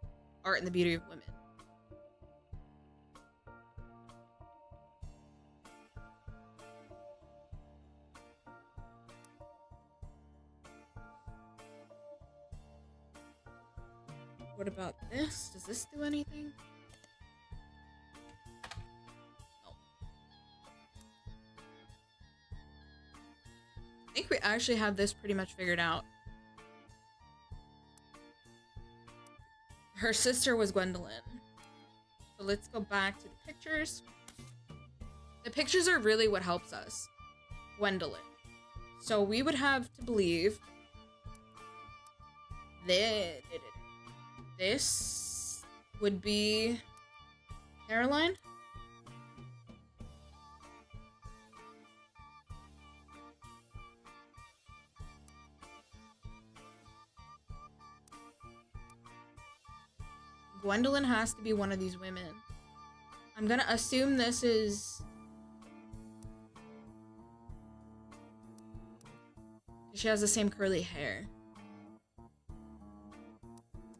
art and the beauty of women. What about this? Does this do anything? No. I think we actually have this pretty much figured out. Her sister was Gwendolyn. So let's go back to the pictures. The pictures are really what helps us. Gwendolyn. So we would have to believe that this would be Caroline. Gwendolyn has to be one of these women. I'm gonna assume this is... She has the same curly hair.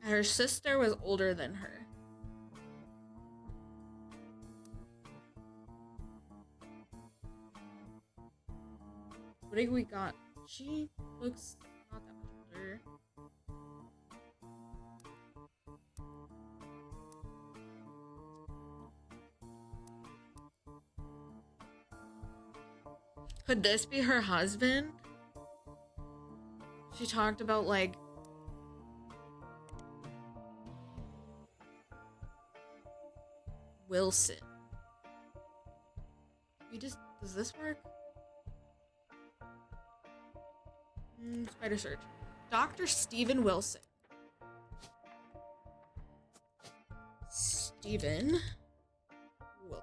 Her sister was older than her. What do we got? She looks not that much older. Could this be her husband? She talked about, like, Wilson. Does this work? Spider search. Dr. Stephen Wilson. Stephen Wilson.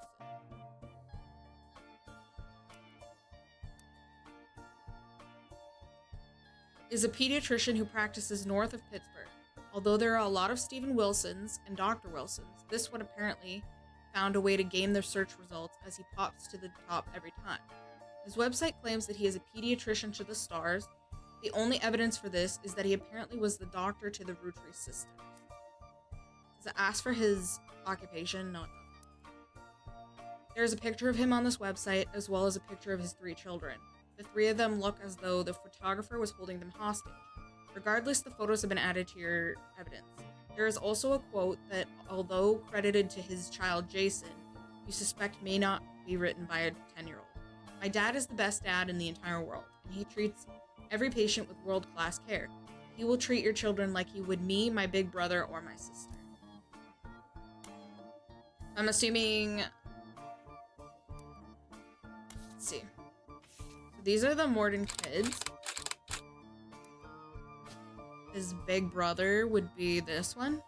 Is a pediatrician who practices north of Pittsburgh. Although there are a lot of Stephen Wilsons and Dr. Wilsons, this one apparently found a way to game their search results as he pops to the top every time. His website claims that he is a pediatrician to the stars. The only evidence for this is that he apparently was the doctor to the Roottrees sisters. Does it ask for his occupation? No, it doesn't. There's a picture of him on this website, as well as a picture of his 3 children. The 3 of them look as though the photographer was holding them hostage. Regardless, the photos have been added to your evidence. There is also a quote that, although credited to his child Jason, you suspect may not be written by a 10-year-old. My dad is the best dad in the entire world, and he treats every patient with world-class care. He will treat your children like he would me, my big brother, or my sister. I'm assuming... Let's see. So these are the Morden kids. His big brother would be this one.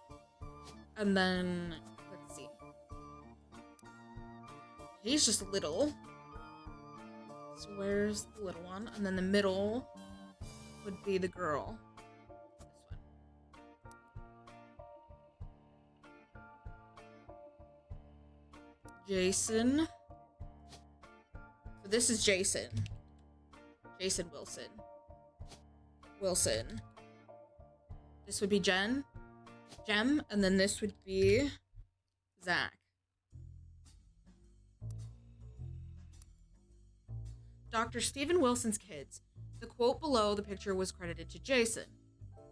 And then, let's see. He's just little. So where's the little one? And then the middle would be the girl. This one. Jason. So this is Jason. Jason Wilson. Wilson. This would be Jem, and then this would be Zach. Dr. Stephen Wilson's kids. The quote below the picture was credited to Jason.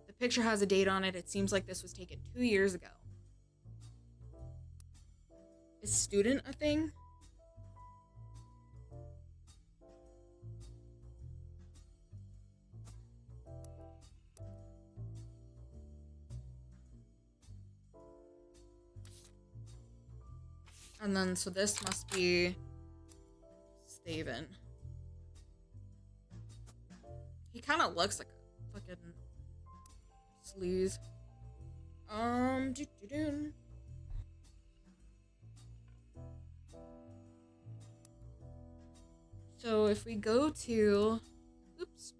The picture has a date on it. It seems like this was taken 2 years ago. Is student a thing? And then, so this must be Steven. He kind of looks like a fucking sleaze. So if we go to, oops.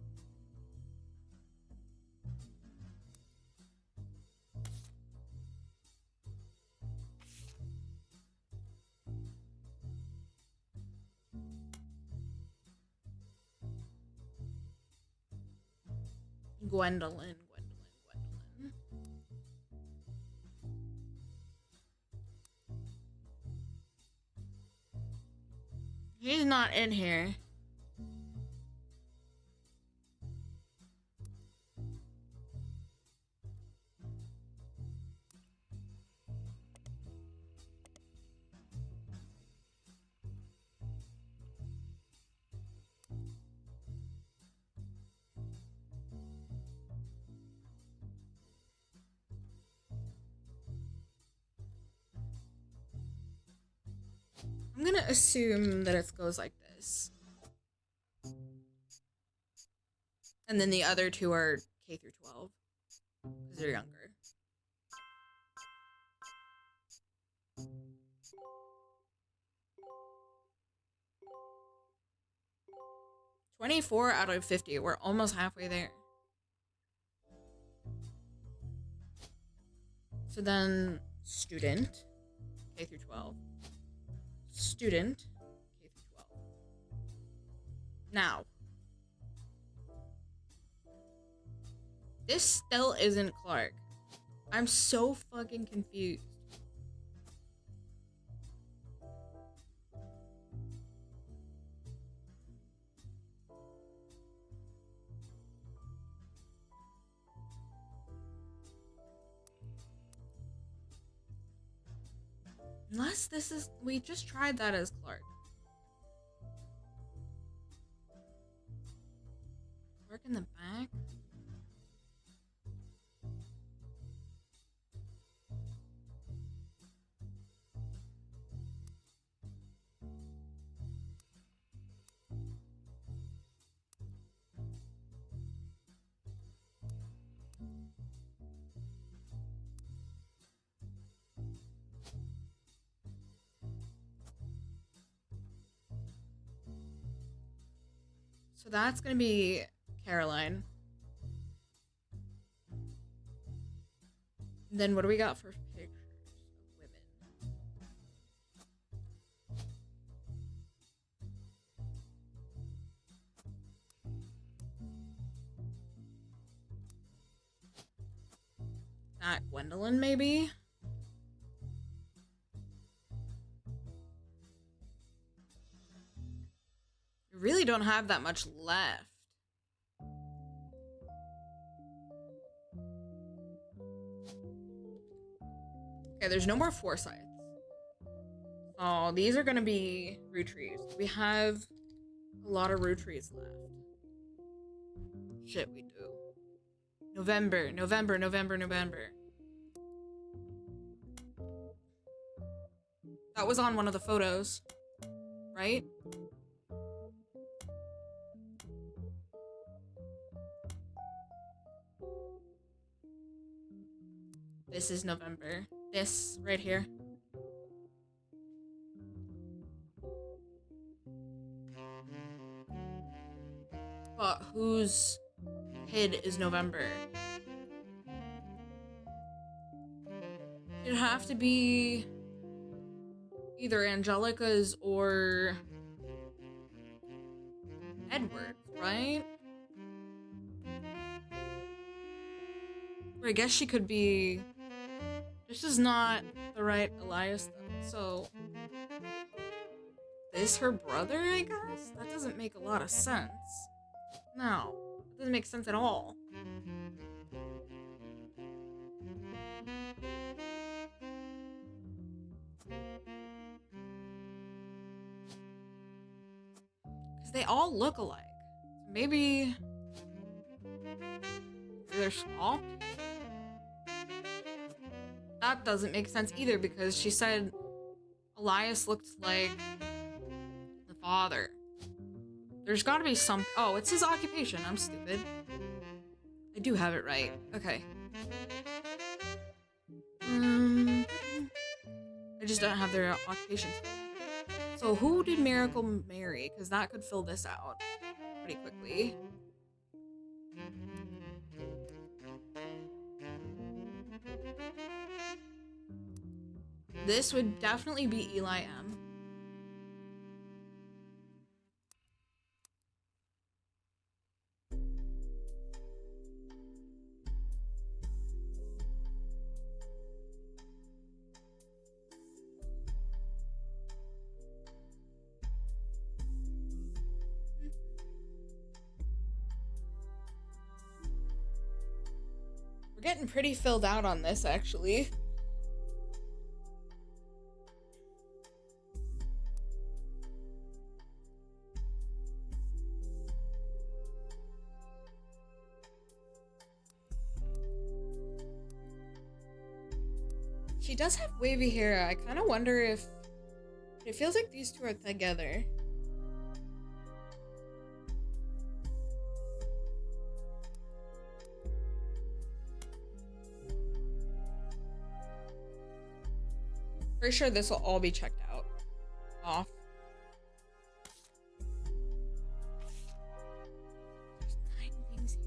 Gwendolyn. He's not in here. I'm gonna assume that it goes like this. And then the other two are K through 12. Because they're younger. 24 out of 50. We're almost halfway there. So then, student, K through 12. Student, K through 12. Now, this still isn't Clark. I'm so fucking confused. Unless this is, we just tried that as Clark. Clark in the back? So that's gonna be Caroline. Then what do we got for pictures of women? Not Gwendolyn, maybe? We really don't have that much left. Okay, there's no more Forsyths. Oh, these are gonna be Roottrees. We have a lot of Roottrees left. Shit, we do. November. That was on one of the photos, right? This is November. This right here. But whose kid is November? It'd have to be either Angelica's or Edward's, right? Or I guess she could be... This is not the right Elias, though. So, this her brother, I guess? That doesn't make a lot of sense. No, it doesn't make sense at all. Because they all look alike. So maybe they're swapped? That doesn't make sense either because she said Elias looked like the father. There's gotta be some... Oh, it's his occupation. I'm stupid. I do have it right. Okay. I just don't have their occupations. So who did Miracle marry? Because that could fill this out pretty quickly. This would definitely be Eli M. We're getting pretty filled out on this, actually. She does have wavy hair. I kind of wonder if It feels like these two are together. Pretty sure this will all be checked out. Off. There's 9 things here.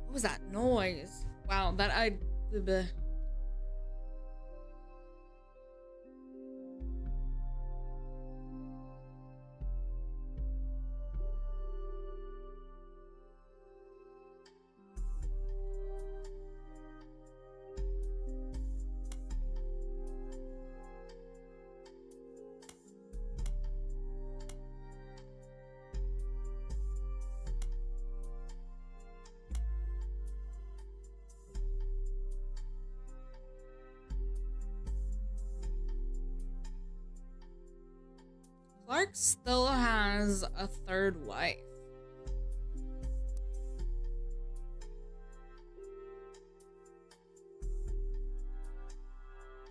What was that noise? Wow, that I... bleh. Clark still has a third wife.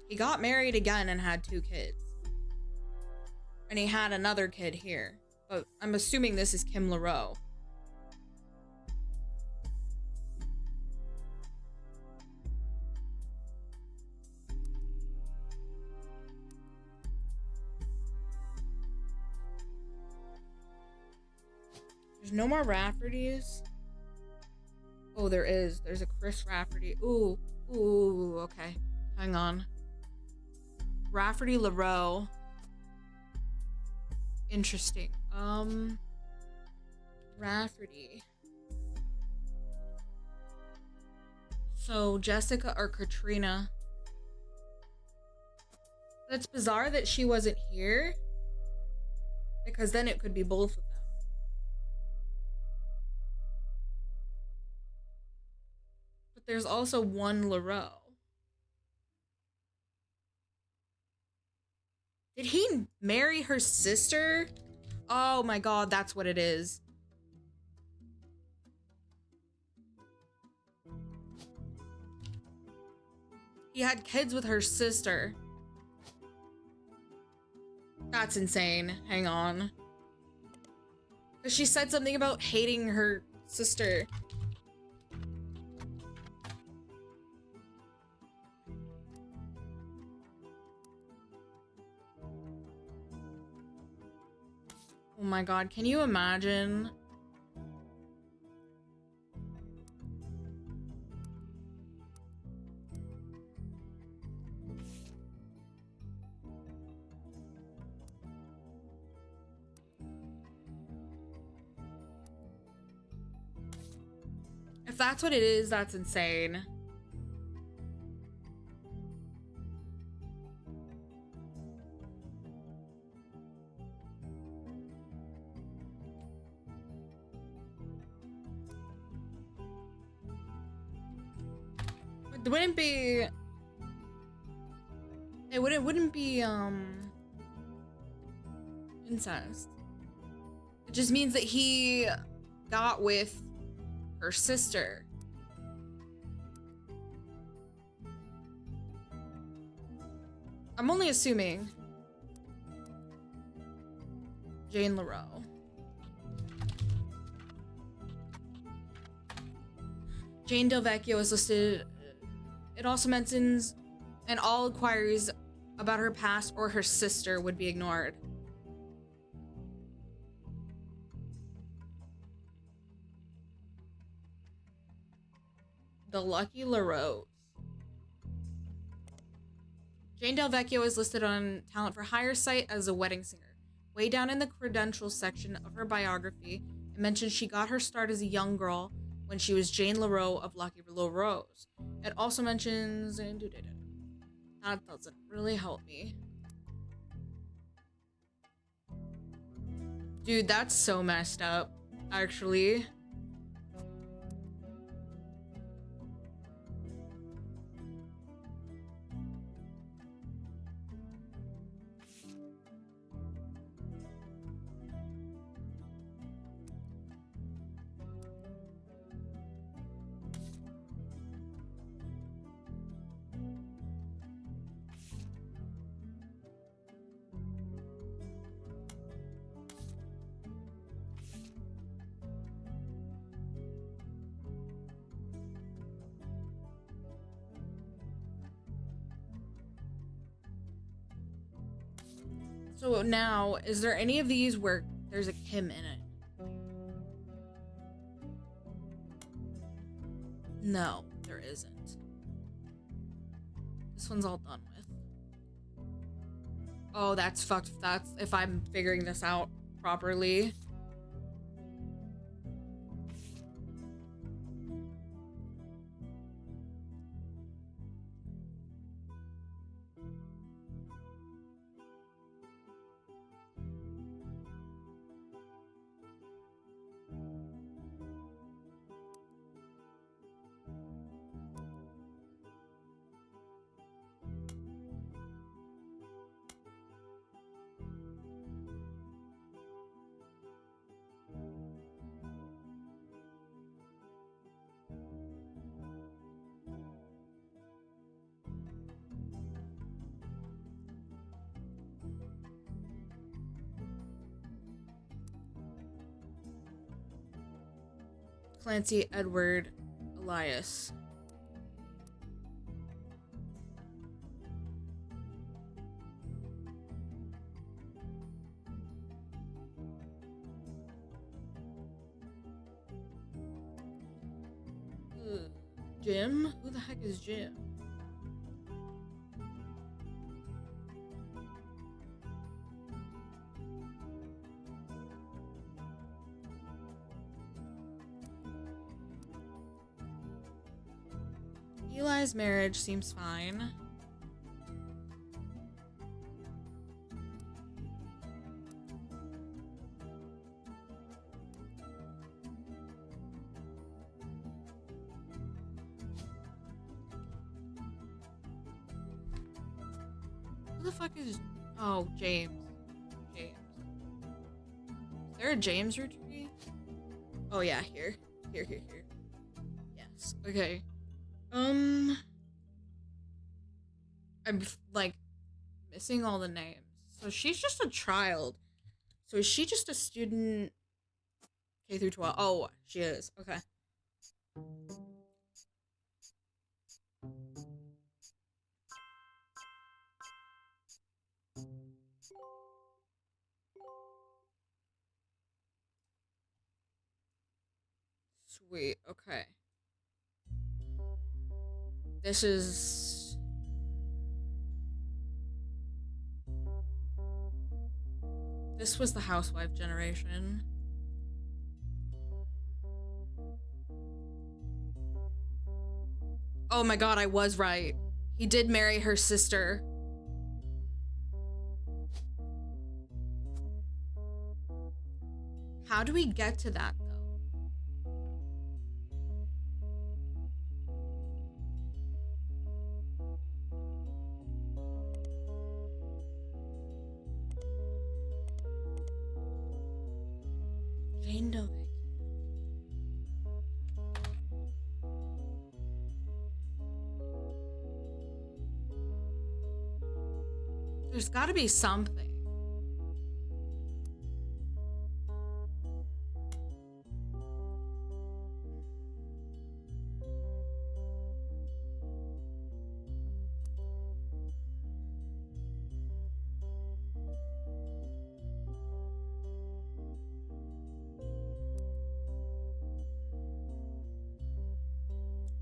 He got married again and had 2 kids. And he had another kid here. But I'm assuming this is Kim LaRoe. There's no more Raffertys. Oh, there is. There's a Chris Rafferty. Ooh. Ooh, okay. Hang on. Rafferty LaRoe. Interesting. Rafferty. So, Jessica or Katrina. That's bizarre that she wasn't here. Because then it could be both of them. But there's also one LaRoe. Did he marry her sister? Oh my god, that's what it is. He had kids with her sister. That's insane. Hang on. She said something about hating her sister. Oh my god, can you imagine? If that's what it is, that's insane. It wouldn't be... It wouldn't be, incest. It just means that he got with her sister. I'm only assuming. Jane LaRoe. Jane Del Vecchio is listed. It also mentions, and all inquiries about her past or her sister would be ignored. The Lucky LaRose. Jane Del Vecchio is listed on Talent for Hire site as a wedding singer. Way down in the credentials section of her biography, it mentions she got her start as a young girl when she was Jane LaRoe of Lucky LaRose. It also mentions... That doesn't really help me. Dude, that's so messed up, actually. So now, is there any of these where there's a Kim in it? No, there isn't. This one's all done with. Oh, that's fucked. That's if I'm figuring this out properly. Clancy Edward Elias. Jim? Who the heck is Jim? Eli's marriage seems fine. Who the fuck is... Oh, James. James. Is there a James Roottrees? Oh yeah, here. Here. Yes. Okay. I'm like missing all the names. So she's just a child. So is she just a student K through 12? Oh, she is. Okay. Sweet. Okay. This is... This was the housewife generation. Oh my god, I was right. He did marry her sister. How do we get to that, though? Jane Doe, they There's gotta be something.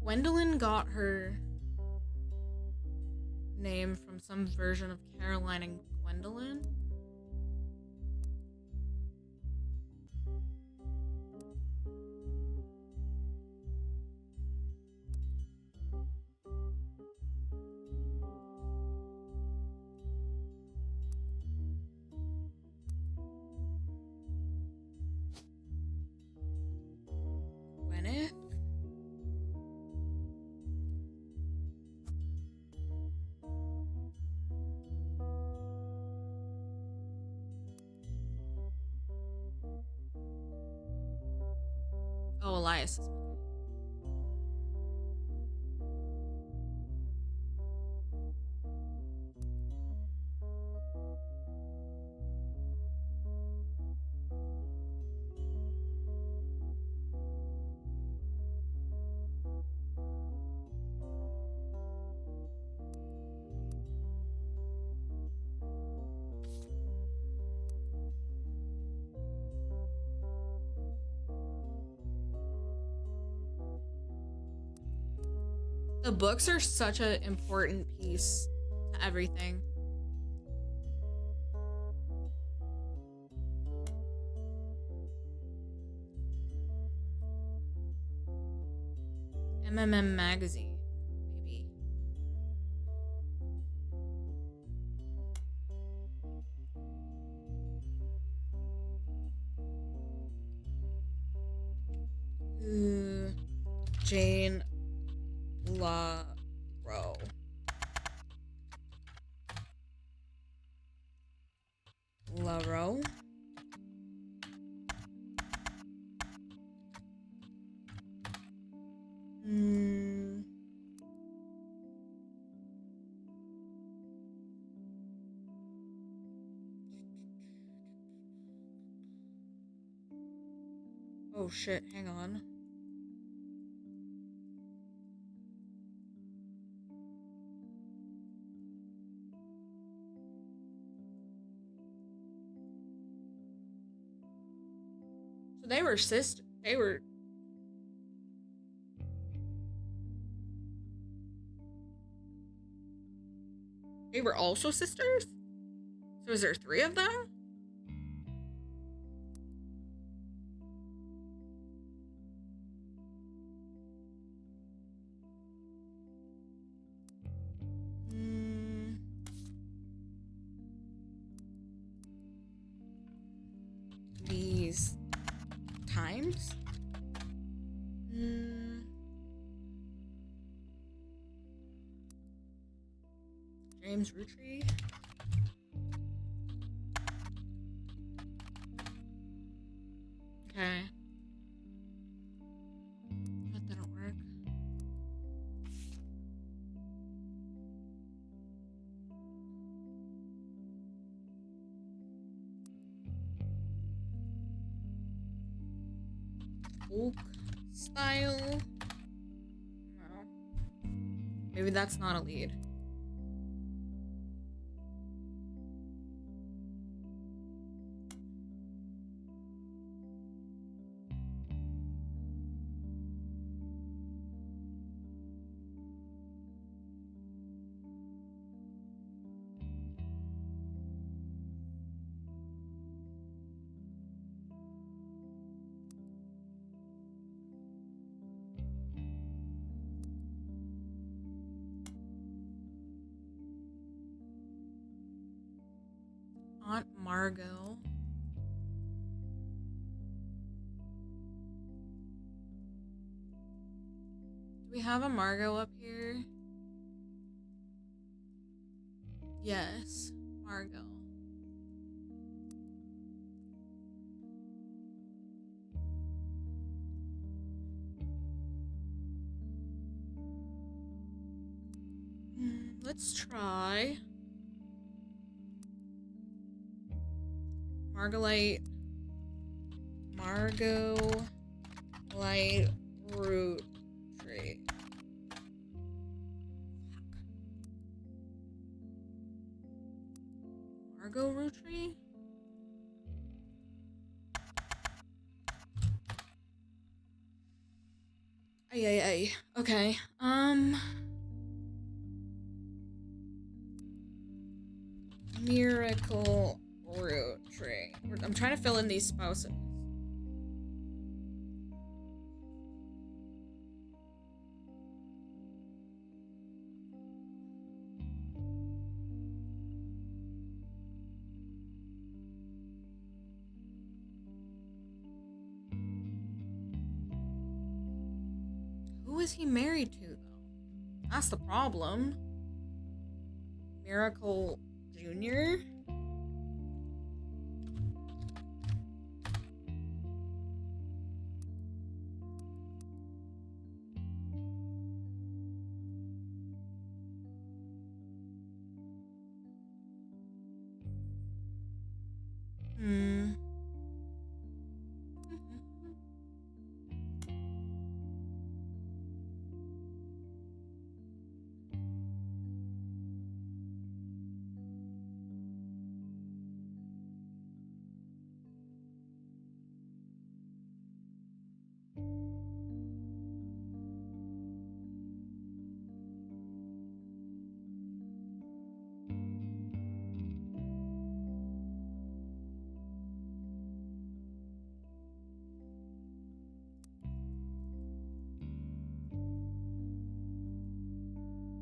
Gwendolyn got her name from some version of Caroline and Gwendolyn. Gwyneth? Oh, Elias's mother. The books are such an important piece to everything. MMM magazine, maybe. Jane LaRoe. LaRoe? Oh shit, hang on. So they were they were also sisters? So is there 3 of them? These times? James Roottrees? Okay. That didn't work. Folk style? No. Maybe that's not a lead. Aunt Margot. Do we have a Margot up here? Yes, Margot. Let's try Margolite root tree. Margot root tree? Ay. Okay. Miracle root tree. I'm trying to fill in these spouses. Who is he married to, though? That's the problem. Miracle Jr.?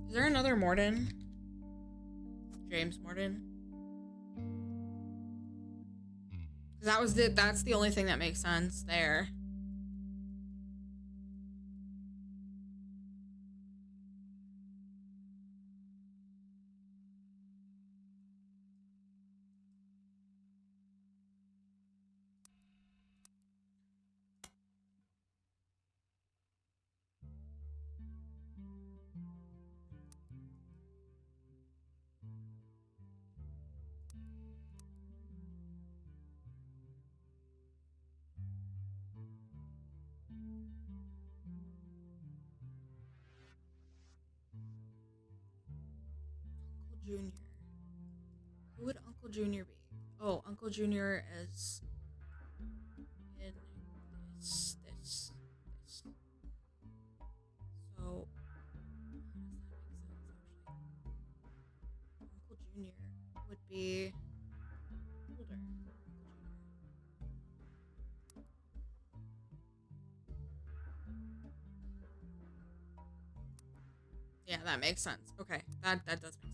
Is there another Morden? James Morden? That's the only thing that makes sense there. Uncle Junior. Who would Uncle Junior be? Oh, Uncle Junior is in this. So, how does that make sense, actually? Uncle Junior would be older. Yeah, that makes sense. Okay, that does make sense.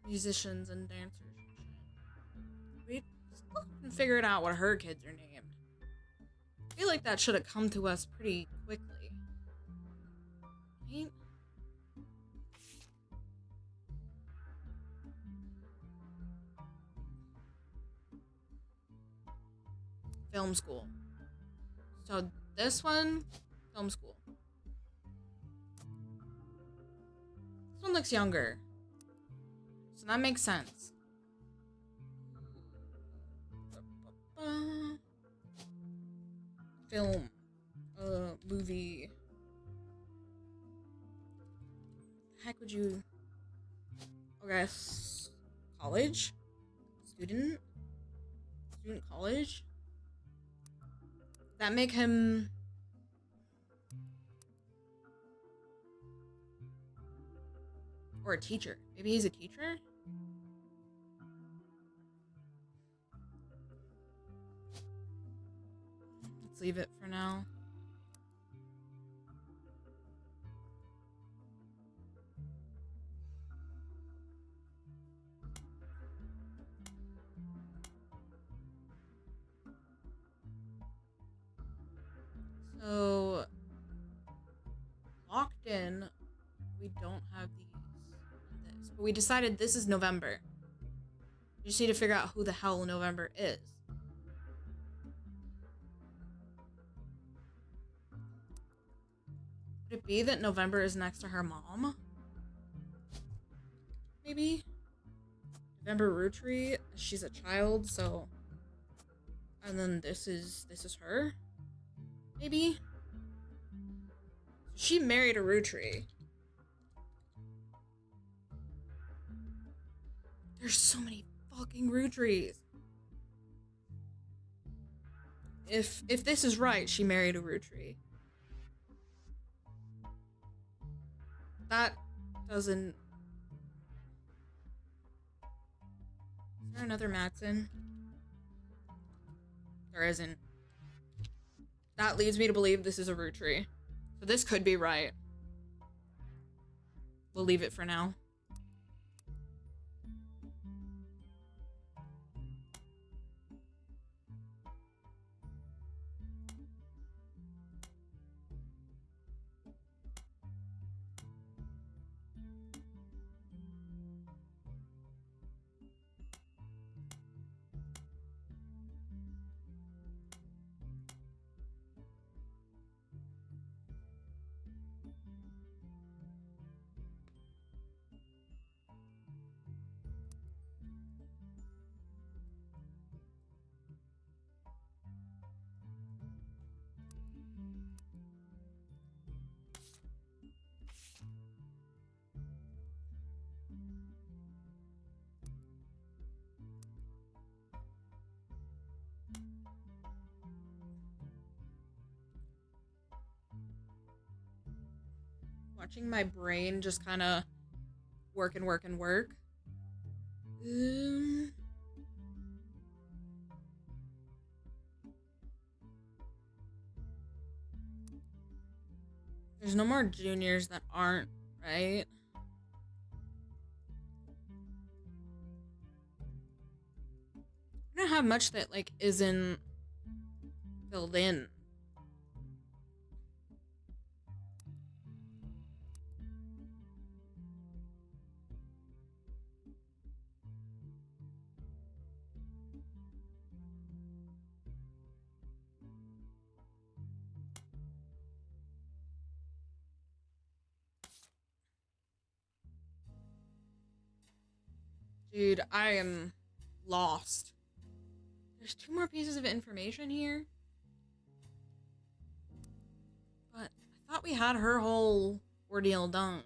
Musicians and dancers and shit. We still haven't figured out what her kids are named. I feel like that should have come to us pretty quickly. Right? Film school. So this one, film school. This one looks younger. So that makes sense. Film. Movie. The heck would you... Okay. College? Student college? That make him... Or a teacher. Maybe he's a teacher? Let's leave it for now. So, locked in, we don't have these. But we decided this is November. We just need to figure out who the hell November is. Would it be that November is next to her mom? Maybe? November Roottrees, she's a child, so... And then this is her? Maybe? She married a Roottrees. There's so many fucking Roottrees. If this is right, she married a Roottrees. That doesn't... Is there another Matson? There isn't. That leads me to believe this is a Roottrees. So this could be right. We'll leave it for now. watching my brain just kind of work and work and work. There's no more juniors that aren't, right? I don't have much that, like, isn't filled in. Dude, I am lost. There's 2 more pieces of information here. But I thought we had her whole ordeal done.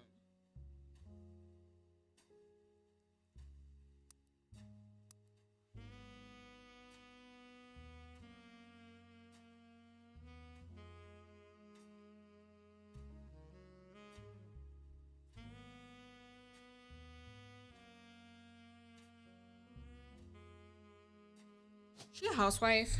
Is she a housewife?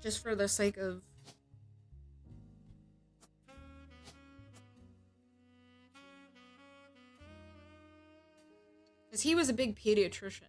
Just for the sake of... Because he was a big pediatrician.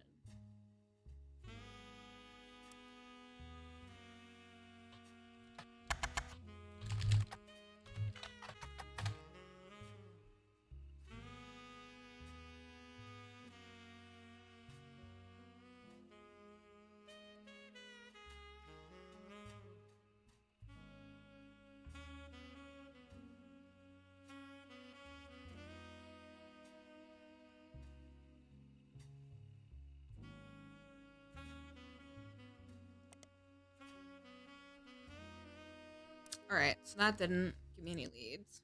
Alright, so that didn't give me any leads.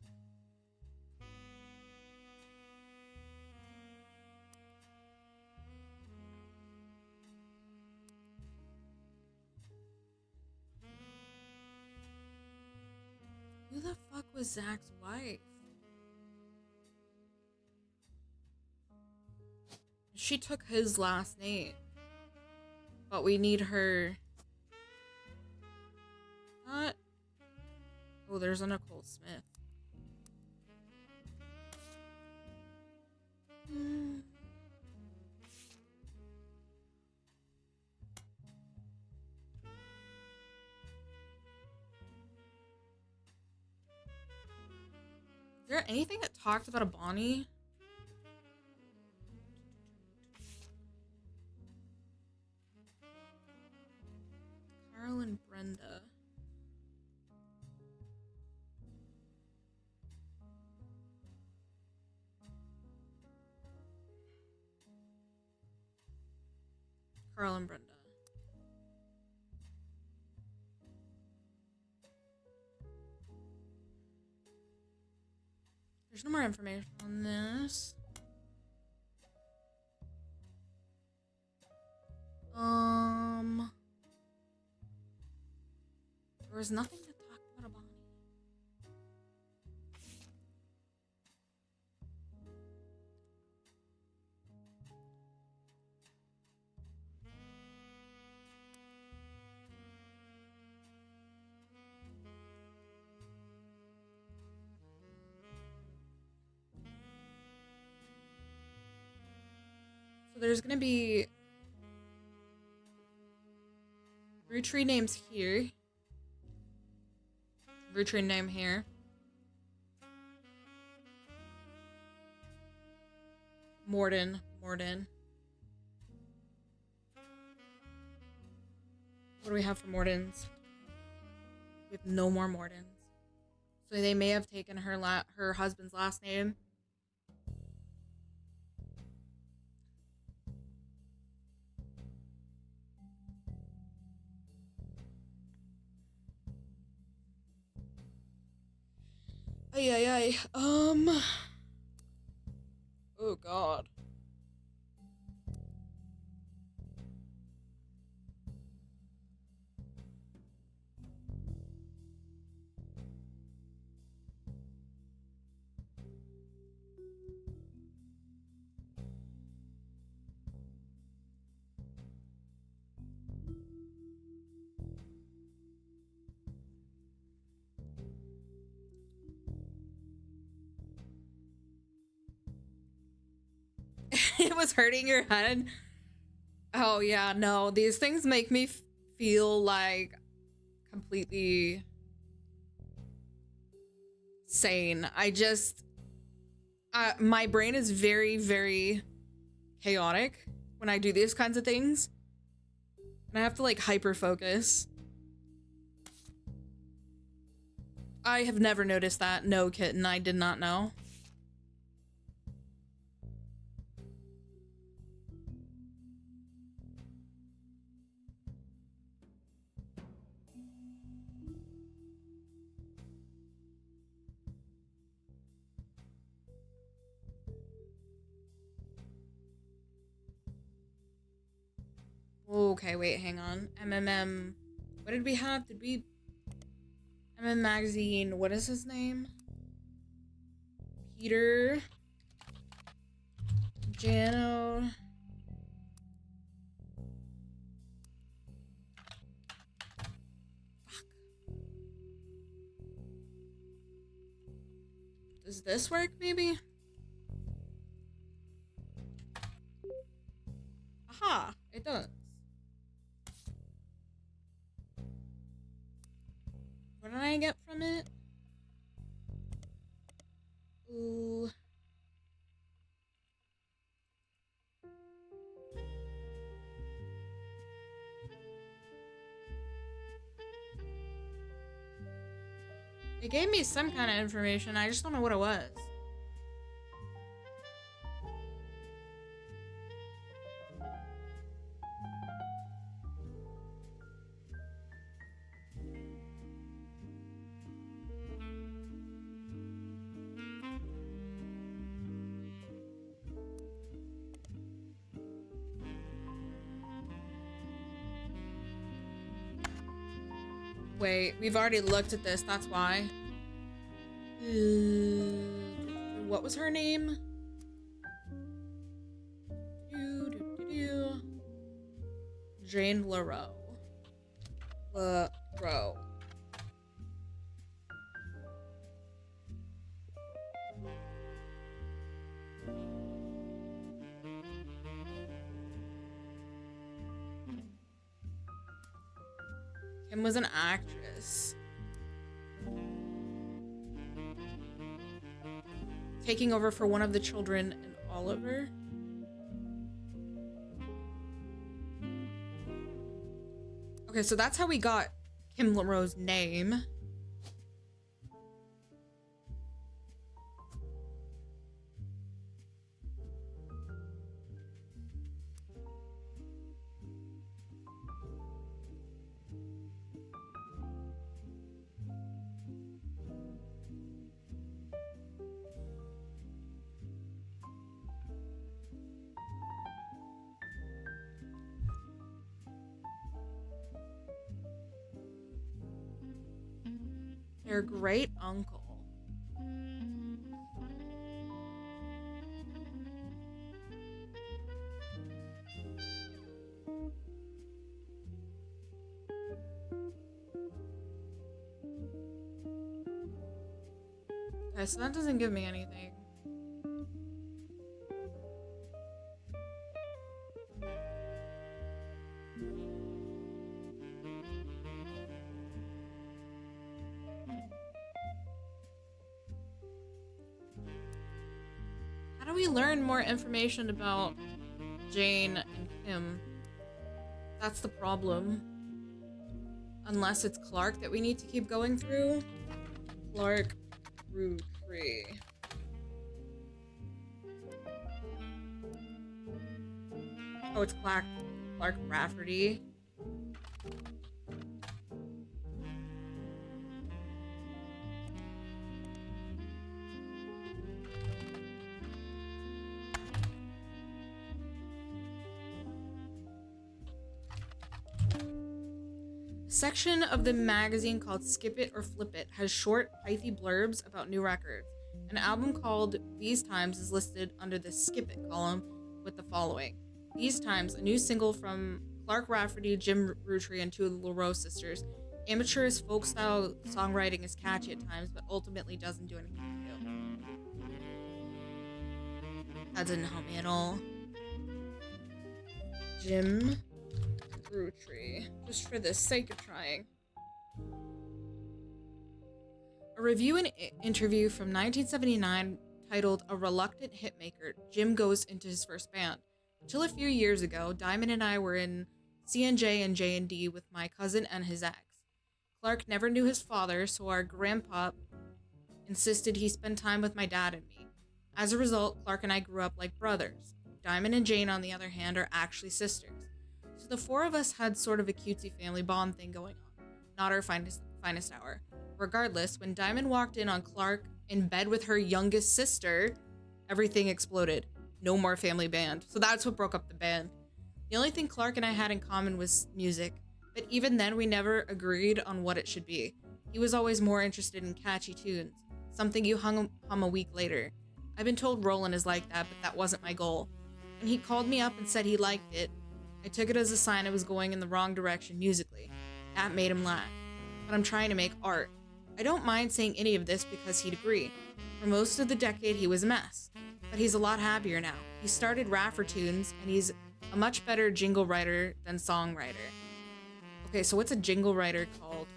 Who the fuck was Zach's wife? She took his last name. But we need her... What? Oh, there's a Nicole Smith. Is there anything that talked about a Bonnie? Carl and Brenda. Carl and Brenda. There's no more information on this. There was nothing to talk about a Bonnie. So there's gonna be Roottrees names here. Roottrees name here. Morden. What do we have for Mordens? We have no more Mordens. So they may have taken her husband's last name. Ay. Oh God. It was hurting your head. Oh yeah, no, these things make me feel like completely sane. My brain is very, very chaotic when I do these kinds of things. And I have to like hyper focus. I have never noticed that. No, kitten, I did not know. Okay, wait, hang on. MMM. What did we have? MM Magazine. What is his name? Peter. Jano. Fuck. Does this work, maybe? Aha, it does. What did I get from it? Ooh. It gave me some kind of information, I just don't know what it was. Wait, we've already looked at this, that's why. What was her name? Jane LaRoe. LaRoe. Kim was an actress. Taking over for one of the children in Oliver. Okay, so that's how we got Kim LaRoe's name. Their great uncle. Okay, so that doesn't give me anything. How do we learn more information about Jane and Kim? That's the problem. Unless it's Clark that we need to keep going through. Clark Roottrees. Oh, it's Clark Rafferty. Section of the magazine called Skip It or Flip It has short, pithy blurbs about new records. An album called These Times is listed under the Skip It column with the following. These Times, a new single from Clark Rafferty, Jim Roottrees, and two of the LaRoe sisters. Amateur's folk-style songwriting is catchy at times, but ultimately doesn't do anything new. That didn't help me at all. Jim Roottrees, just for the sake of trying. A review and interview from 1979 titled A Reluctant Hitmaker, Jim Goes into His First Band. Until a few years ago, Diamond and I were in C&J and J&D with my cousin and his ex. Clark never knew his father, so our grandpa insisted he spend time with my dad and me. As a result, Clark and I grew up like brothers. Diamond and Jane, on the other hand, are actually sisters. So the four of us had sort of a cutesy family bond thing going on. Not our finest hour. Regardless, when Diamond walked in on Clark in bed with her youngest sister, everything exploded. No more family band. So that's what broke up the band. The only thing Clark and I had in common was music, but even then we never agreed on what it should be. He was always more interested in catchy tunes, something you hum a week later. I've been told Roland is like that, but that wasn't my goal. When he called me up and said he liked it, I took it as a sign I was going in the wrong direction musically. That made him laugh. But I'm trying to make art. I don't mind saying any of this because he'd agree. For most of the decade, he was a mess. But he's a lot happier now. He started Raffer Tunes, and he's a much better jingle writer than songwriter. Okay, so what's a jingle writer called?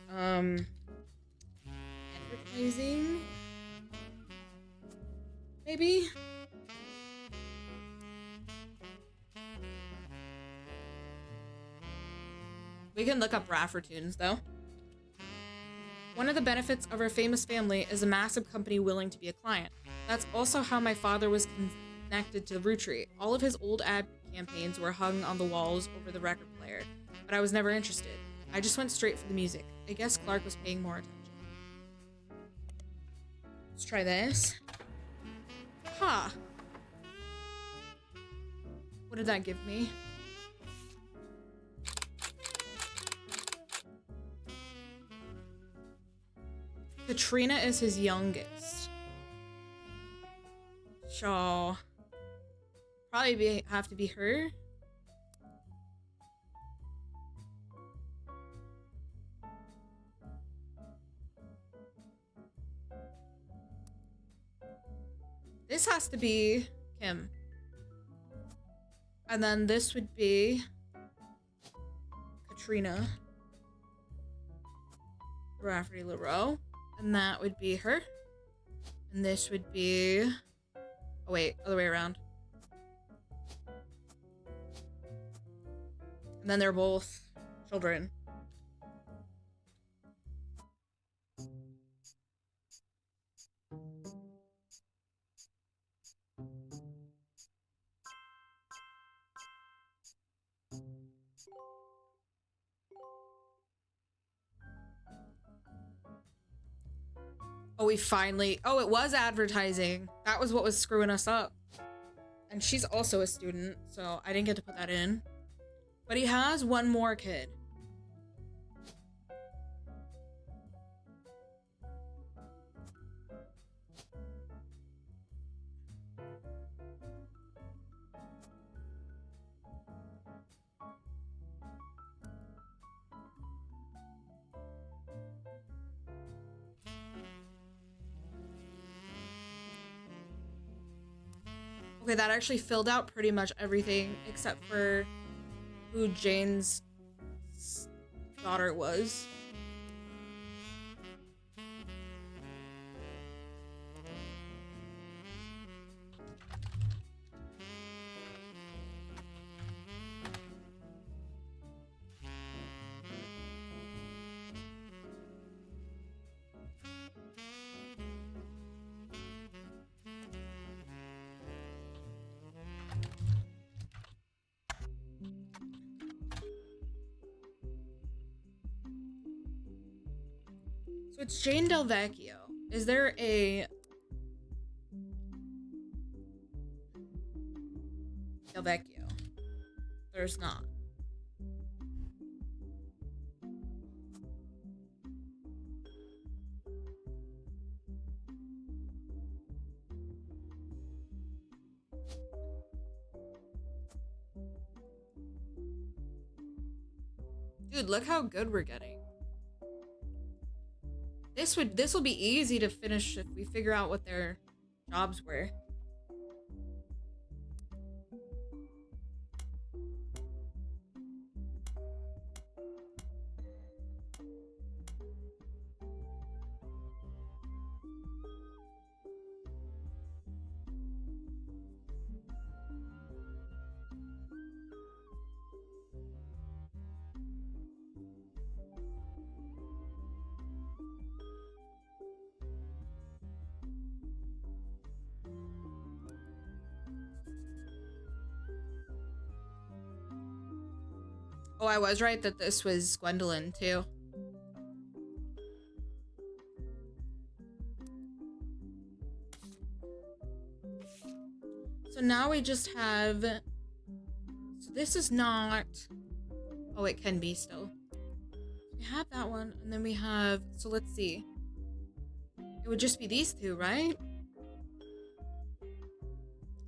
Advertising? Maybe? We can look up Raffer Tunes, though. One of the benefits of our famous family is a massive company willing to be a client. That's also how my father was connected to Roottrees. All of his old ad campaigns were hung on the walls over the record player, but I was never interested. I just went straight for the music. I guess Clark was paying more attention. Let's try this. Ha! What did that give me? Katrina is his youngest. So probably have to be her. This has to be Kim. And then this would be Katrina Rafferty LaRoe. And that would be her. And this would be... Oh wait, other way around. And then they're both children. Oh, we finally... Oh, it was advertising. That was what was screwing us up. And she's also a student, so I didn't get to put that in. But he has one more kid. Okay, that actually filled out pretty much everything except for who Jane's daughter was. So it's Jane Del Vecchio. Is there a... Del Vecchio? There's not. Dude, look how good we're getting. This will be easy to finish if we figure out what their jobs were. Oh, I was right that this was Gwendolyn, too. So now we just have... So this is not... Oh, it can be still. We have that one, and then we have... So let's see. It would just be these two, right?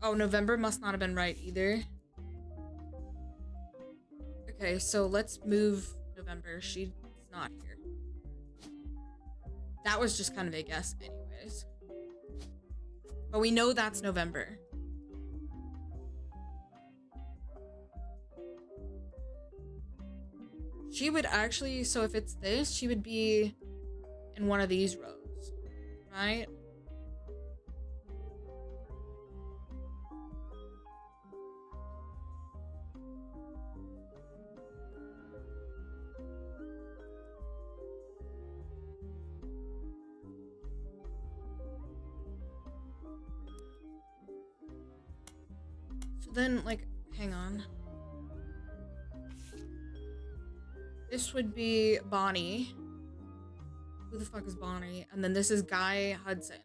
Oh, November must not have been right either. Okay, so let's move November. She's not here. That was just kind of a guess anyways. But we know that's November. She would actually, so if it's this, she would be in one of these rows, right? So then, like, hang on. This would be Bonnie. Who the fuck is Bonnie? And then this is Guy Hudson.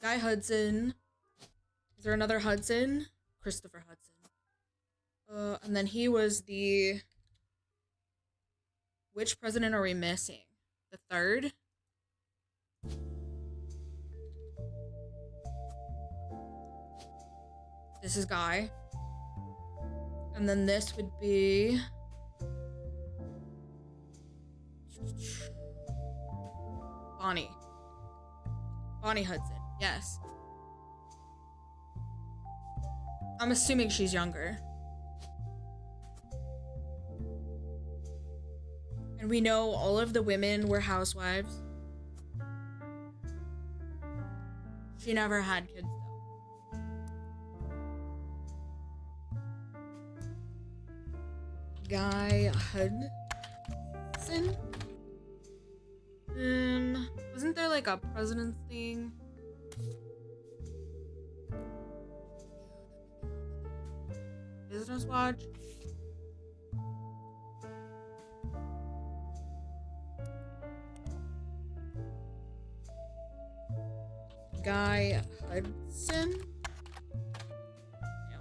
Guy Hudson. Is there another Hudson? Christopher Hudson. And then he was the... Which president are we missing? The third? This is Guy. And then this would be... Bonnie. Bonnie Hudson, yes. I'm assuming she's younger. And we know all of the women were housewives. She never had kids, though. Guy Hudson? Wasn't there like a president's thing? Business watch? Guy Hudson? No.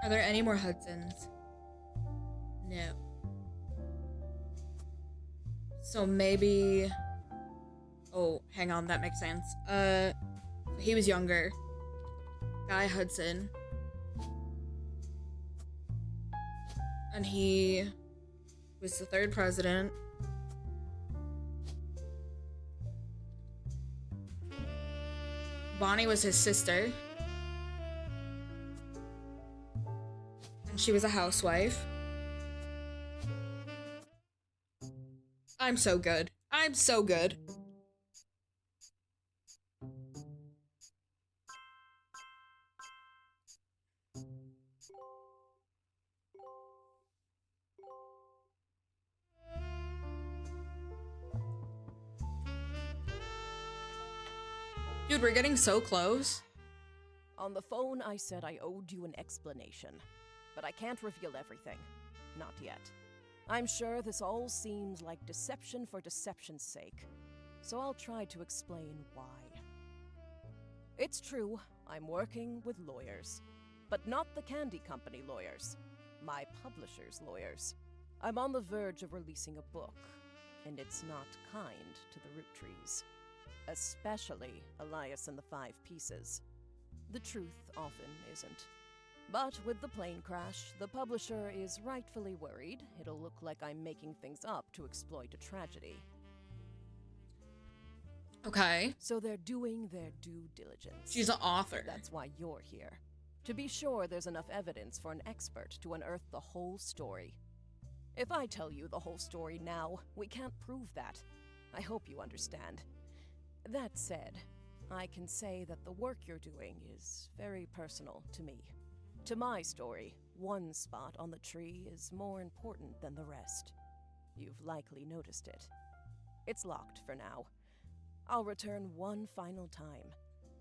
Are there any more Hudsons? No. So maybe... Oh, hang on, that makes sense. He was younger. Guy Hudson. And he was the third president. Bonnie was his sister. And she was a housewife. I'm so good. I'm so good. Dude, we're getting so close. On the phone, I said I owed you an explanation, but I can't reveal everything. Not yet. I'm sure this all seems like deception for deception's sake, so I'll try to explain why. It's true, I'm working with lawyers, but not the candy company lawyers, my publisher's lawyers. I'm on the verge of releasing a book, and it's not kind to the Roottrees, especially Elias and the Five Pieces. The truth often isn't. But with the plane crash, the publisher is rightfully worried it'll look like I'm making things up to exploit a tragedy. Okay. So they're doing their due diligence. She's an author. That's why you're here. To be sure, there's enough evidence for an expert to unearth the whole story. If I tell you the whole story now, we can't prove that. I hope you understand. That said, I can say that the work you're doing is very personal to me. To my story, one spot on the tree is more important than the rest. You've likely noticed it. It's locked for now. I'll return one final time,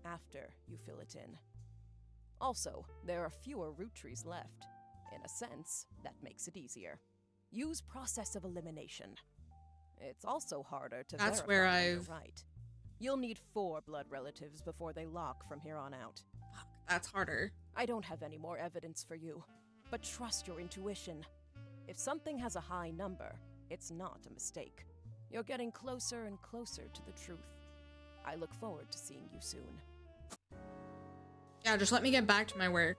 after you fill it in. Also, there are fewer root trees left. In a sense, that makes it easier. Use process of elimination. It's also harder to That's verify where when you're I've... right. You'll need 4 blood relatives before they lock from here on out. Fuck, that's harder. I don't have any more evidence for you, but trust your intuition. If something has a high number, it's not a mistake. You're getting closer and closer to the truth. I look forward to seeing you soon. Yeah, just let me get back to my work.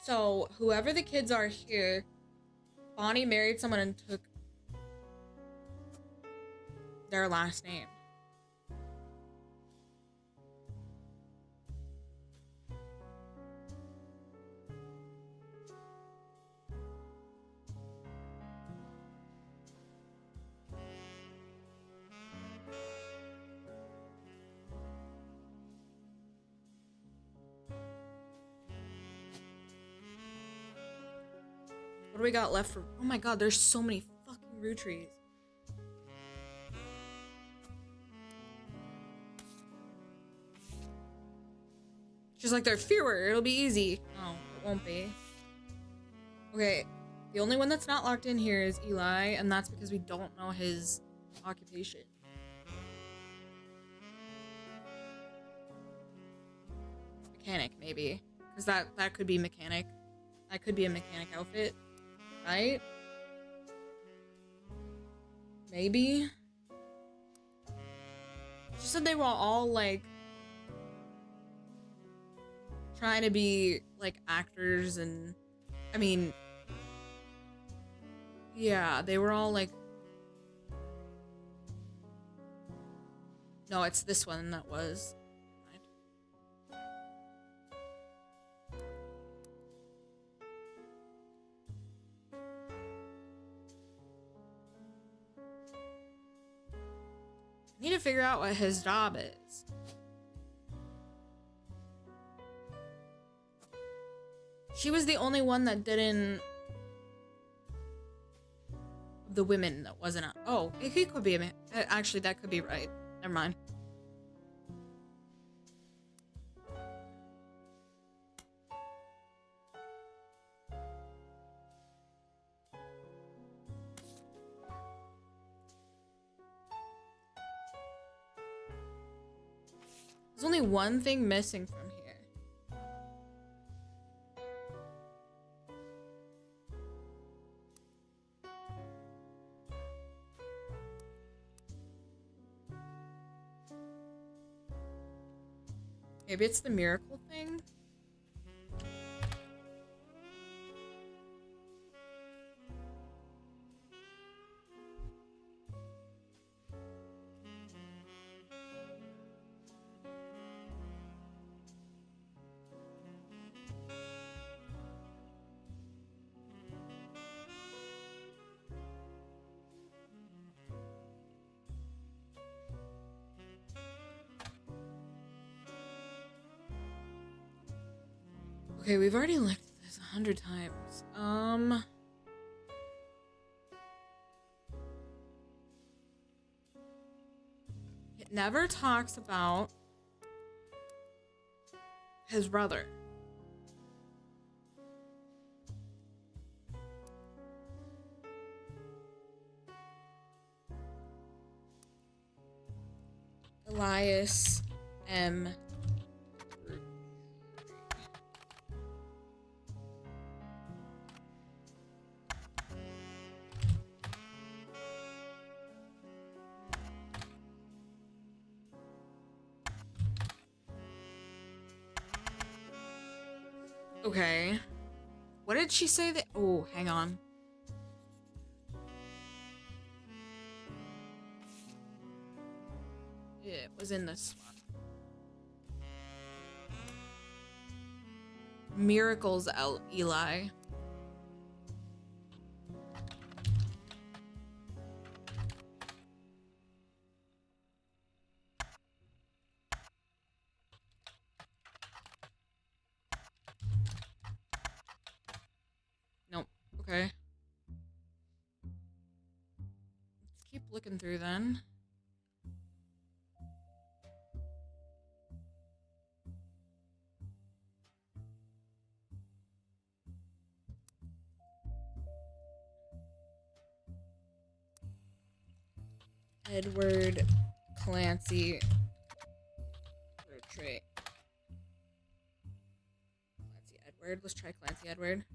So, whoever the kids are here, Bonnie married someone and took their last name. What do we got left for? Oh my god, there's so many fucking Roottrees. She's like, they're fewer, it'll be easy. No, it won't be. Okay, the only one that's not locked in here is Eli, and that's because we don't know his occupation. Mechanic, maybe. Because that could be mechanic. That could be a mechanic outfit. Right? Maybe? She said they were all, like, trying to be, like, actors and... I mean... Yeah, they were all, like... No, it's this one that was... Need to figure out what his job is. She was the only one that didn't... The women that wasn't... Oh, he could be a man. Actually, that could be right. Never mind. There's only one thing missing from here. Maybe it's the miracle thing? Okay, we've already looked at this 100 times. It never talks about his brother. Elias M. Okay. What did she say that? Oh, hang on. It was in this one. Miracles, Eli. Nope. Okay. Let's keep looking through then. Edward Clancy portrait. Clancy Edward. Let's try Clancy Edward.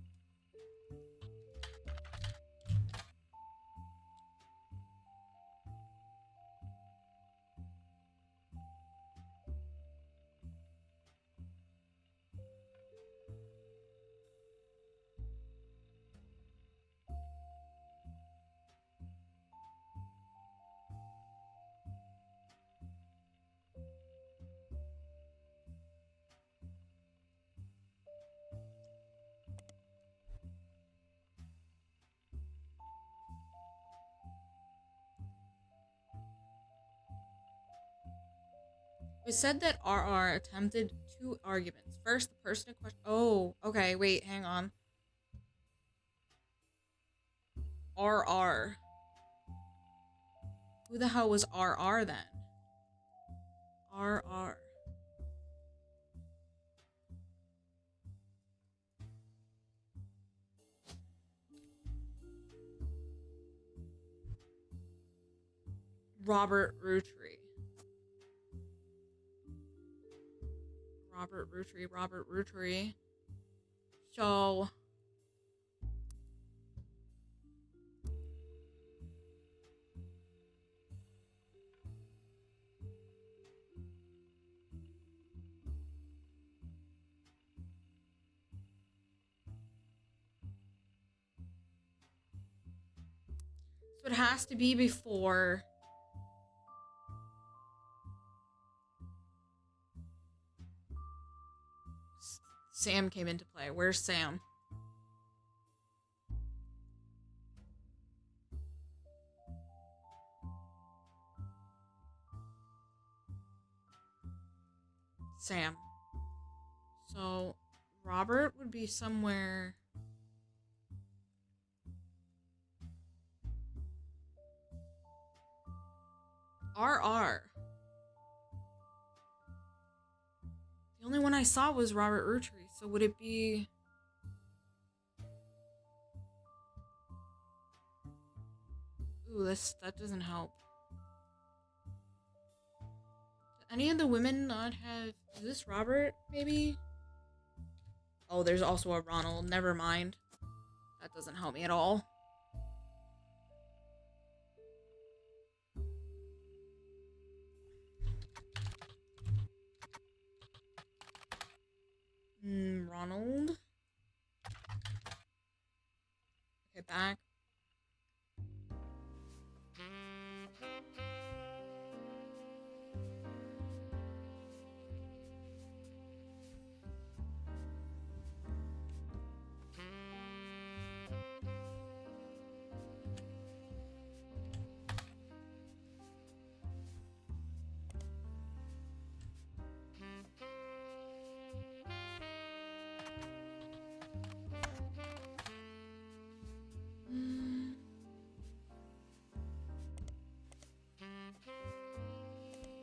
It said that RR attempted 2 arguments. First, the person in question. Oh, okay. Wait, hang on. RR. Who the hell was RR then? RR. Robert Roottrees. Robert Roottrees. So it has to be before Sam came into play. Where's Sam? Sam. So Robert would be somewhere. RR. The only one I saw was Robert Roottrees, so would it be... Ooh, that doesn't help. Do any of the women not have... Is this Robert, maybe? Oh, there's also a Ronald. Never mind. That doesn't help me at all. Ronald. Okay, back.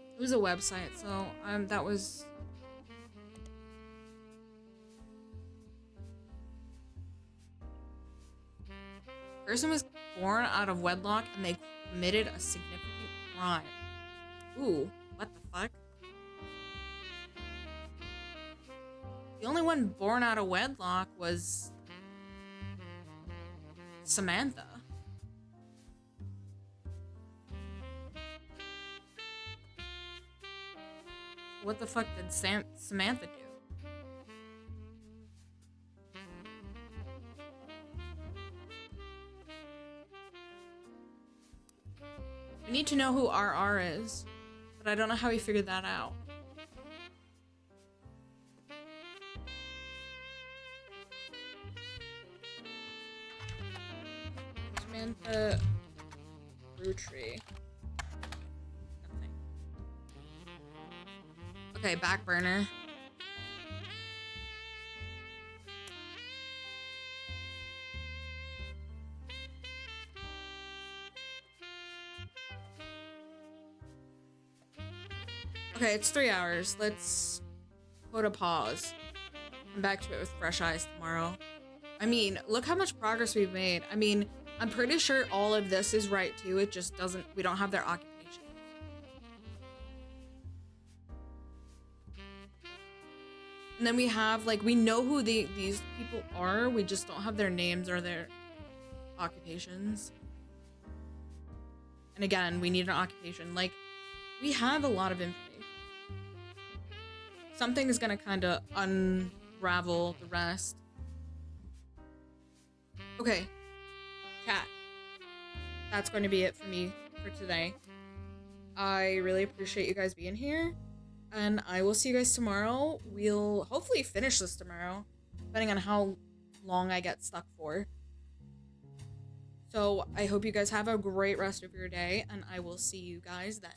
It was a website, so that was... Person was born out of wedlock and they committed a significant crime. Ooh, what the fuck? The only one born out of wedlock was Samantha. What the fuck did Samantha do? We need to know who RR is, but But I don't know how he figured that out. Samantha Roottrees. Nothing. Okay, back burner. Okay, it's 3 hours. Let's put a pause. Come back to it with fresh eyes tomorrow. I mean, look how much progress we've made. I mean, I'm pretty sure all of this is right too. It just doesn't, we don't have their occupation. And then we have, like, we know who these people are. We just don't have their names or their occupations. And again, we need an occupation. Like, we have a lot of information. Something is gonna kind of unravel the rest. Okay, chat. That's going to be it for me for today. I really appreciate you guys being here, and I will see you guys tomorrow. We'll hopefully finish this tomorrow, depending on how long I get stuck for. So I hope you guys have a great rest of your day, and I will see you guys then.